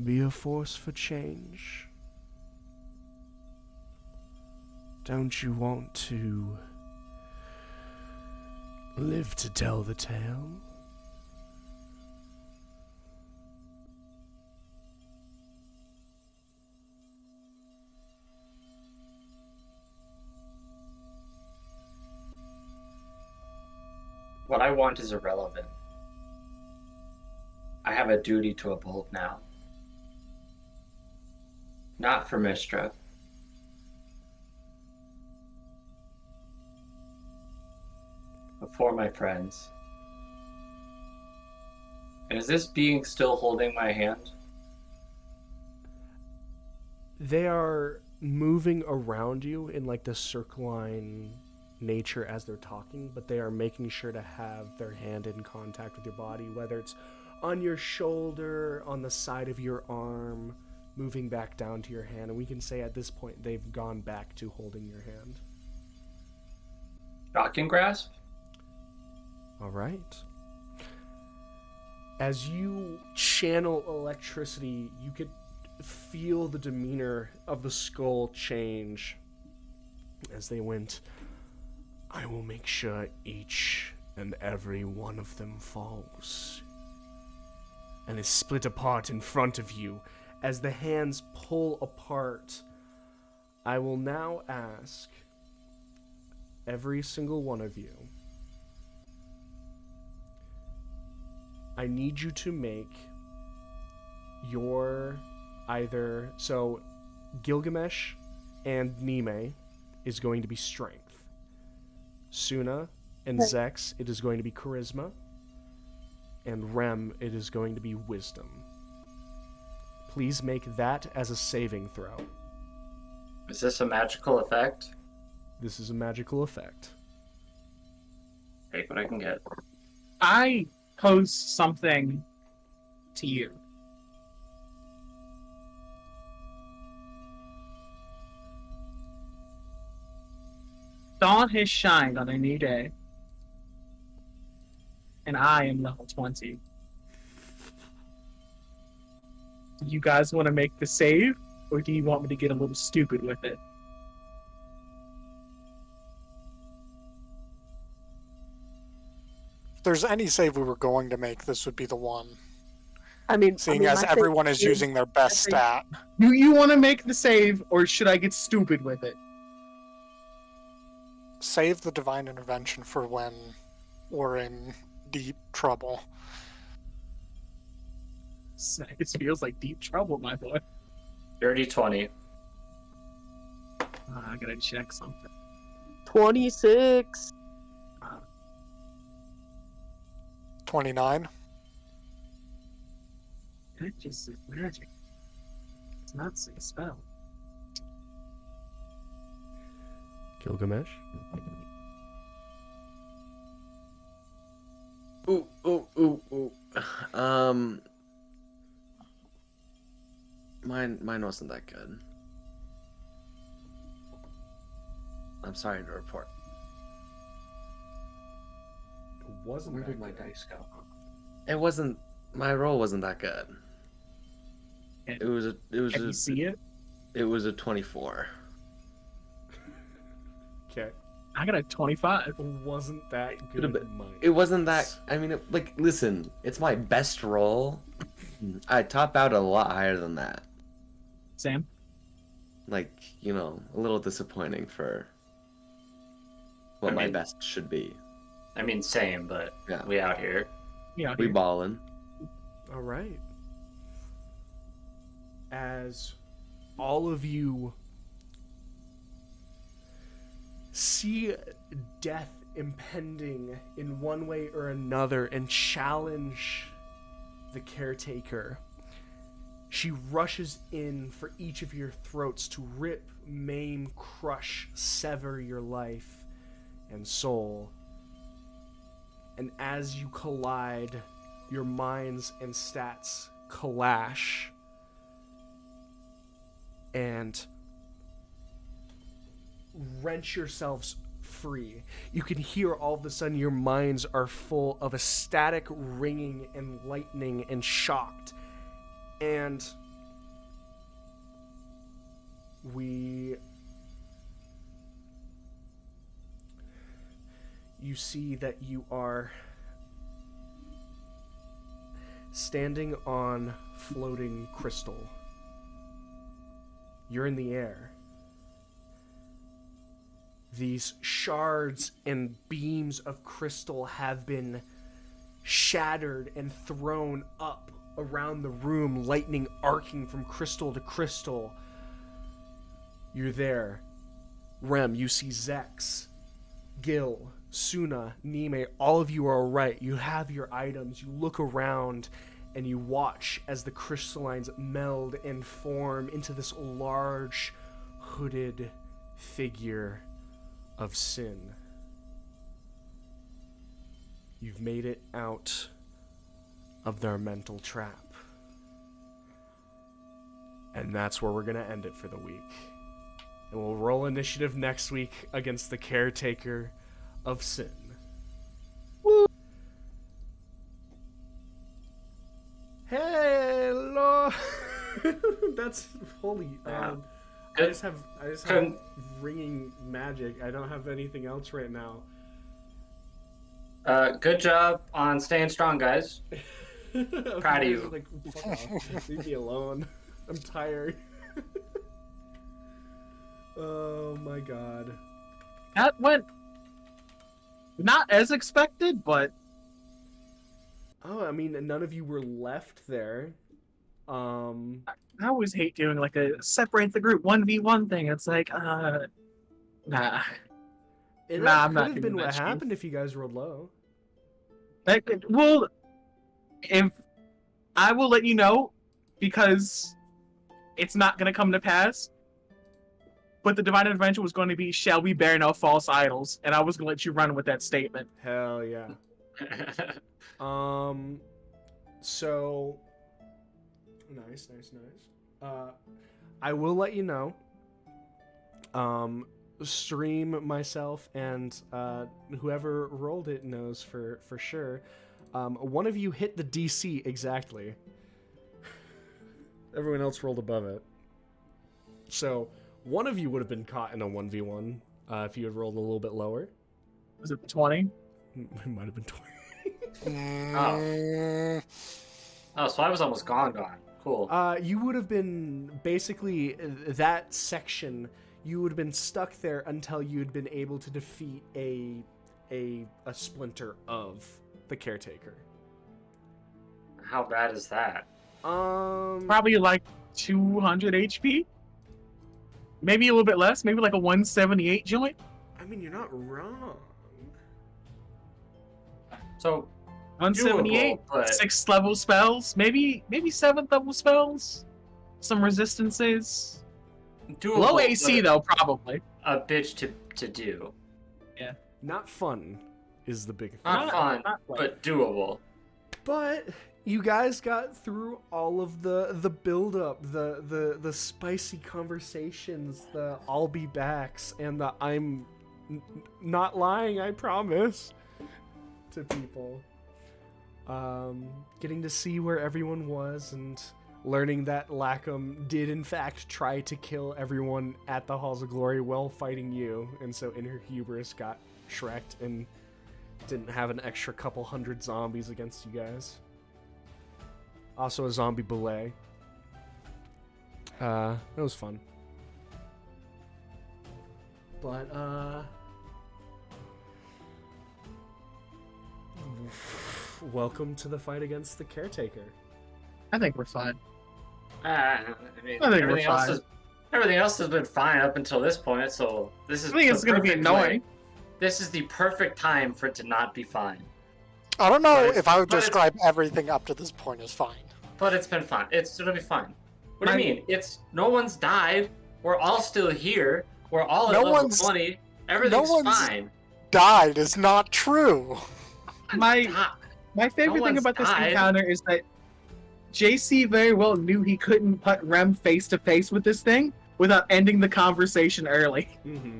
Speaker 3: be a force for change? Don't you want to live to tell the tale?
Speaker 2: What I want is irrelevant. I have a duty to uphold now. Not for Mystra. But for my friends. And is this being still holding my hand?
Speaker 3: They are moving around you in like the circline nature as they're talking, but they are making sure to have their hand in contact with your body, whether it's on your shoulder, on the side of your arm, moving back down to your hand. And we can say at this point they've gone back to holding your hand.
Speaker 2: Shocking grasp?
Speaker 3: All right. As you channel electricity, you could feel the demeanor of the skull change as they went, I will make sure each and every one of them falls and is split apart in front of you. As the hands pull apart, I will now ask every single one of you, I need you to make your either, so Gilgamesh and Nime is going to be strength. Suna and
Speaker 7: Right.
Speaker 3: Zex, it is going to be charisma. And Rem, it is going to be wisdom. Please make that as a saving throw.
Speaker 2: Is this a magical effect?
Speaker 3: This is a magical effect.
Speaker 2: Take what I can get.
Speaker 1: I pose something to you. Dawn has shined on a new day. And I am level 20. Do you guys want to make the save? Or do you want me to get a little stupid with it?
Speaker 6: If there's any save we were going to make, this would be the one. Seeing as
Speaker 7: my
Speaker 6: everyone is
Speaker 7: thing
Speaker 6: using their best
Speaker 1: think-
Speaker 6: stat.
Speaker 1: Do you want to make the save, or should I get stupid with it?
Speaker 6: Save the divine intervention for when we're in deep trouble.
Speaker 1: It feels like deep trouble, my boy.
Speaker 2: Dirty 20.
Speaker 1: I gotta check something.
Speaker 7: 26.
Speaker 6: 29.
Speaker 1: That just is magic. It's not a spell.
Speaker 3: Gilgamesh?
Speaker 5: Ooh. Mine wasn't that good. I'm sorry to report.
Speaker 3: It wasn't
Speaker 5: Where
Speaker 3: that
Speaker 5: did my
Speaker 3: good.
Speaker 5: dice go? It wasn't. My roll wasn't that good.
Speaker 1: Can-
Speaker 5: It was
Speaker 1: Can you see it?
Speaker 5: It was a 24.
Speaker 3: Okay.
Speaker 1: I got a 25.
Speaker 3: It wasn't that
Speaker 5: Could've
Speaker 3: good,
Speaker 5: been-
Speaker 3: Mike.
Speaker 5: It wasn't that. I mean, listen. It's my best roll. I top out a lot higher than that.
Speaker 1: Sam?
Speaker 5: A little disappointing for what
Speaker 2: I
Speaker 5: my
Speaker 2: mean-
Speaker 5: best should be.
Speaker 2: I mean, same, but
Speaker 5: Yeah.
Speaker 2: we out here.
Speaker 1: Yeah.
Speaker 5: We ballin'.
Speaker 3: All right. As all of you see death impending in one way or another and challenge the caretaker, she rushes in for each of your throats to rip, maim, crush, sever your life and soul. And as you collide, your minds and stats clash. And wrench yourselves free. You can hear all of a sudden your minds are full of a static ringing and lightning and shocked. And you see that you are standing on floating crystal. You're in the air. These shards and beams of crystal have been shattered and thrown up around the room, lightning arcing from crystal to crystal. You're there. Rem, you see Zex, Gil, Suna, Nime, all of you are alright. You have your items. You look around and you watch as the crystallines meld and form into this large, hooded figure of Sin. You've made it out of their mental trap. And that's where we're going to end it for the week. And we'll roll initiative next week against the caretaker of Sin. Woo! Hello! That's holy. I just have ringing magic. I don't have anything else right now.
Speaker 2: Good job on staying strong, guys. Proud of you.
Speaker 3: Like, fuck off. Leave me alone. I'm tired. Oh my god.
Speaker 1: That went not as expected, but
Speaker 3: Oh, I mean, none of you were left there.
Speaker 1: I always hate doing like a separate the group 1v1 thing. It's like, nah.
Speaker 3: It
Speaker 1: I'm not
Speaker 3: could have been
Speaker 1: doing
Speaker 3: what
Speaker 1: that shit.
Speaker 3: happened if you guys rolled low.
Speaker 1: Well, if I will let you know, because it's not going to come to pass. But the divine intervention was going to be, shall we bear no false idols? And I was going to let you run with that statement.
Speaker 3: Hell yeah. So nice. I will let you know. Stream myself and whoever rolled it knows for sure. One of you hit the DC exactly. Everyone else rolled above it. So one of you would have been caught in a 1v1 if you had rolled a little bit lower.
Speaker 1: Was it 20?
Speaker 3: It might have been 20.
Speaker 2: Oh, so I was almost gone. Cool.
Speaker 3: You would have been basically that section. You would have been stuck there until you had been able to defeat a splinter of the caretaker.
Speaker 2: How bad is that?
Speaker 1: Probably like 200 HP? Maybe a little bit less? Maybe like a 178 joint?
Speaker 3: I mean, you're not wrong.
Speaker 2: So
Speaker 1: 178,
Speaker 2: doable, but
Speaker 1: 6th level spells, maybe 7th level spells, some resistances.
Speaker 2: doable,
Speaker 1: Low AC
Speaker 2: but
Speaker 1: though, probably.
Speaker 2: a bitch to do.
Speaker 3: Not fun is the big thing.
Speaker 2: Not fun,
Speaker 1: not fun.
Speaker 2: but doable.
Speaker 3: But you guys got through all of the build up, the spicy conversations, the I'll be backs, and the I'm not lying, I promise, to people. Getting to see where everyone was and learning that Lackham did in fact try to kill everyone at the Halls of Glory while fighting you, and so in her hubris got Shrek'd and didn't have an extra couple hundred zombies against you guys. Also a zombie belay. It was fun. But, welcome to the fight against the caretaker.
Speaker 1: I think we're fine.
Speaker 2: I mean,
Speaker 1: I think we're
Speaker 2: everything else has been fine up until this point. So this is.
Speaker 1: I think it's
Speaker 2: the
Speaker 1: going to be
Speaker 2: perfect
Speaker 1: annoying.
Speaker 2: This is the perfect time for it to not be fine.
Speaker 6: I don't know
Speaker 2: But
Speaker 6: if I would
Speaker 2: but it's-
Speaker 6: describe everything up to this point as fine.
Speaker 2: But it's been fun. It'll be fine. What do you mean? It's no one's died. We're all still here. We're all at
Speaker 6: No
Speaker 2: level
Speaker 6: one's-
Speaker 2: 20. Everything's
Speaker 6: one's-
Speaker 2: fine.
Speaker 6: Died is not true.
Speaker 1: My favorite thing
Speaker 2: one's
Speaker 1: about this
Speaker 2: died.
Speaker 1: encounter is that JC very well knew he couldn't put Rem face to face with this thing without ending the conversation early.
Speaker 3: Mm-hmm.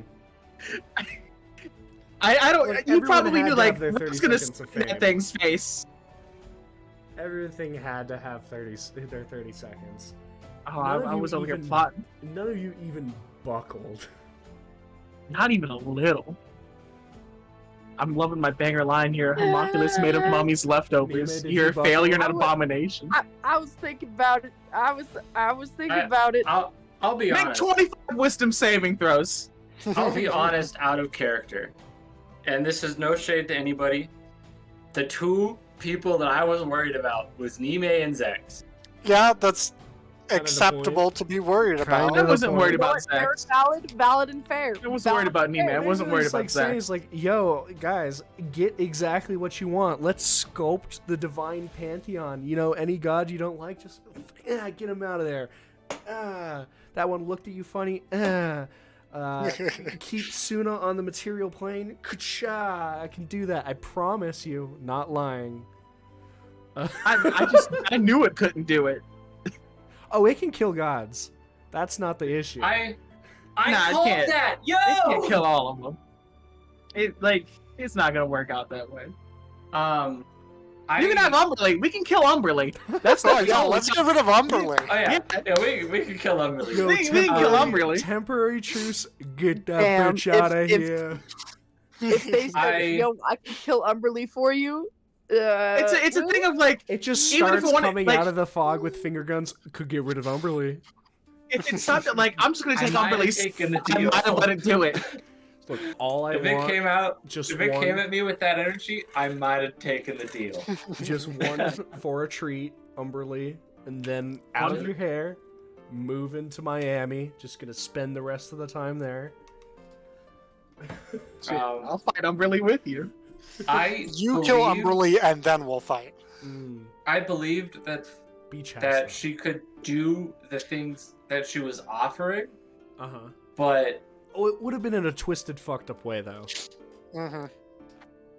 Speaker 1: I don't.
Speaker 3: Like,
Speaker 1: you
Speaker 3: everyone
Speaker 1: probably
Speaker 3: had
Speaker 1: knew
Speaker 3: to
Speaker 1: like
Speaker 3: have their
Speaker 1: Rem's
Speaker 3: 30
Speaker 1: gonna
Speaker 3: seconds of
Speaker 1: see that
Speaker 3: fame.
Speaker 1: thing's face.
Speaker 3: Everything had to have their 30 seconds.
Speaker 1: Oh,
Speaker 3: None of
Speaker 1: I
Speaker 3: you
Speaker 1: was over here
Speaker 3: even-
Speaker 1: plotting.
Speaker 3: None of you even buckled.
Speaker 1: Not even a little. I'm loving my banger line here. Homunculus made of mummy's leftovers.
Speaker 3: Did
Speaker 1: You're
Speaker 3: you
Speaker 1: a
Speaker 3: buckle?
Speaker 1: failure, not
Speaker 7: I
Speaker 1: an
Speaker 7: would-
Speaker 1: abomination.
Speaker 7: I was thinking about it. I was thinking about it.
Speaker 2: I'll be
Speaker 1: Make
Speaker 2: honest.
Speaker 1: 25 wisdom saving throws.
Speaker 2: I'll be honest, out of character. And this is no shade to anybody. The two people that I was worried about was Nime and Zex.
Speaker 6: Yeah, that's
Speaker 3: Kind of the
Speaker 6: acceptable
Speaker 3: point.
Speaker 6: to be worried
Speaker 3: Kind
Speaker 6: about.
Speaker 3: of
Speaker 1: I
Speaker 3: the
Speaker 1: wasn't
Speaker 3: point.
Speaker 1: worried about
Speaker 7: Fair,
Speaker 1: sex.
Speaker 7: valid and fair.
Speaker 1: I wasn't worried about Nime. I wasn't worried
Speaker 3: It's
Speaker 1: about
Speaker 3: like saying,
Speaker 1: sex.
Speaker 3: it's like, yo, guys, get exactly what you want. Let's sculpt the divine pantheon. You know, any god you don't like, just get him out of there. That one looked at you funny. Keep Suna on the material plane. Ka-cha! I can do that. I promise you. Not lying.
Speaker 1: I knew it couldn't do it.
Speaker 3: Oh, it can kill gods. That's not the issue.
Speaker 2: I
Speaker 1: Nah, it
Speaker 2: called
Speaker 1: can't.
Speaker 2: that! Yo!
Speaker 1: It can't kill all of them. It's not gonna work out that way. You can have Umberly. We can kill Umberly. That's
Speaker 6: Oh,
Speaker 1: not
Speaker 6: yeah, let's get rid of Umberly.
Speaker 2: Oh yeah, we can kill Umberly.
Speaker 3: Yo,
Speaker 1: we can kill Umberly.
Speaker 3: Temporary truce. Get that
Speaker 7: Damn,
Speaker 3: bitch out of
Speaker 7: if-
Speaker 3: here.
Speaker 7: If they say,
Speaker 2: I-
Speaker 7: yo, I can kill Umberly for you,
Speaker 1: It's a thing of like,
Speaker 3: It just
Speaker 1: even if
Speaker 3: starts
Speaker 1: it wanted-
Speaker 3: coming
Speaker 1: like-
Speaker 3: out of the fog with finger guns. Could get rid of Umberly.
Speaker 1: if it's something like I'm just gonna
Speaker 2: I
Speaker 1: take
Speaker 2: might have
Speaker 1: Umberly.
Speaker 2: taken the
Speaker 1: I
Speaker 2: deal.
Speaker 1: might have let it do it.
Speaker 3: Look, all I
Speaker 2: If it
Speaker 3: want,
Speaker 2: came out,
Speaker 3: just
Speaker 2: if it
Speaker 3: one,
Speaker 2: came at me with that energy, I might have taken the deal.
Speaker 3: just one for a treat, Umberly, and then out of
Speaker 2: One-
Speaker 3: your hair, move into Miami. Just gonna spend the rest of the time there.
Speaker 1: I'll fight Umberly with you.
Speaker 6: You kill Umberly and then we'll fight.
Speaker 2: I believed that
Speaker 3: Beach house.
Speaker 2: that she could do the things that she was offering,
Speaker 3: Uh huh.
Speaker 2: but
Speaker 3: Oh, it would have been in a twisted, fucked up way though.
Speaker 6: Mm-hmm.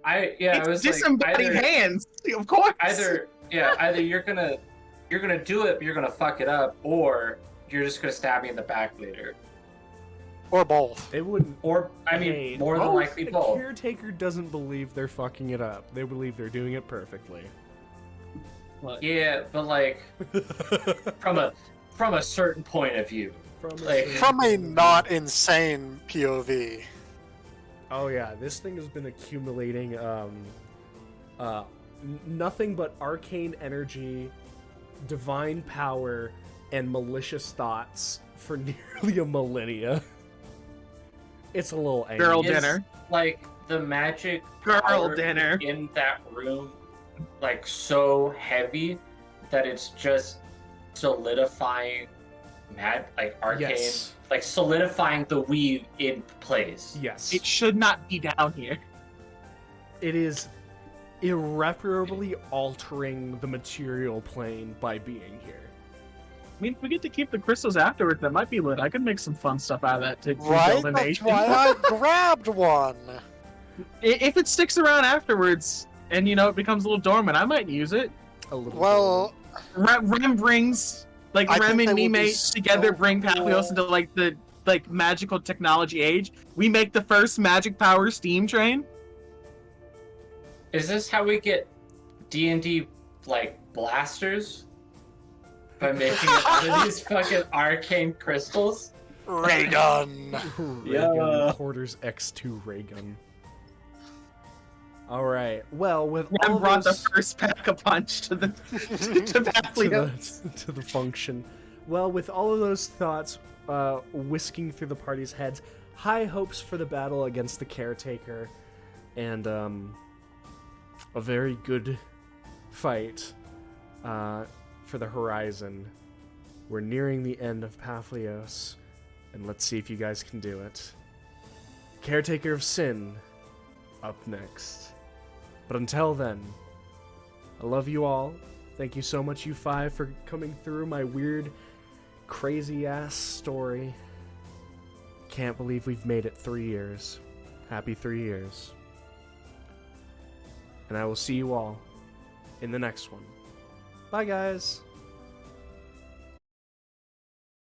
Speaker 2: it was
Speaker 1: disembodied
Speaker 2: like
Speaker 1: hands, of course.
Speaker 2: either you're gonna do it, but you're gonna fuck it up, or you're just gonna stab me in the back later.
Speaker 6: Or both.
Speaker 3: It wouldn't.
Speaker 2: Or I mean,
Speaker 3: Hey,
Speaker 2: more than likely
Speaker 3: the
Speaker 2: both.
Speaker 3: caretaker doesn't believe they're fucking it up. They believe they're doing it perfectly.
Speaker 2: Yeah, but like from a certain point of view. Like-
Speaker 6: From a not insane POV.
Speaker 3: Oh yeah, this thing has been accumulating nothing but arcane energy, divine power, and malicious thoughts for nearly a millennia. It's a little angry.
Speaker 1: Girl
Speaker 2: Is,
Speaker 1: dinner.
Speaker 2: Like the magic
Speaker 1: Girl
Speaker 2: power
Speaker 1: dinner.
Speaker 2: in that room, like so heavy that it's just solidifying arcane,
Speaker 3: Yes.
Speaker 2: like solidifying the weave in place.
Speaker 3: Yes.
Speaker 1: It should not be down here.
Speaker 3: It is irreparably altering the material plane by being here.
Speaker 1: I mean, if we get to keep the crystals afterward, that might be lit. I could make some fun stuff out of that to
Speaker 6: Right?
Speaker 1: build a
Speaker 6: That's
Speaker 1: nation.
Speaker 6: why I grabbed one.
Speaker 1: If it sticks around afterwards, and it becomes a little dormant, I might use it.
Speaker 3: A little
Speaker 6: Well,
Speaker 1: Rem brings
Speaker 6: I
Speaker 1: Rem
Speaker 6: think
Speaker 1: and
Speaker 6: they would be
Speaker 1: Nime together
Speaker 6: so
Speaker 1: bring Papihos
Speaker 6: cool.
Speaker 1: into the magical technology age. We make the first magic power steam train.
Speaker 2: Is this how we get D&D blasters? By making it out of these fucking arcane crystals?
Speaker 6: ray gun.
Speaker 3: Ray
Speaker 2: Yeah.
Speaker 3: gun, Quarters X2 ray gun. All right. Well, with all
Speaker 1: Rem brought
Speaker 3: those,
Speaker 1: the first pack a punch to the to Papihos.
Speaker 3: to the function. Well, with all of those thoughts whisking through the party's heads, high hopes for the battle against the caretaker, and a very good fight for the horizon. We're nearing the end of Papihos, and let's see if you guys can do it. Caretaker of Sin, up next. But until then, I love you all. Thank you so much, you five, for coming through my weird, crazy-ass story. Can't believe we've made it 3 years. Happy 3 years. And I will see you all in the next one. Bye, guys.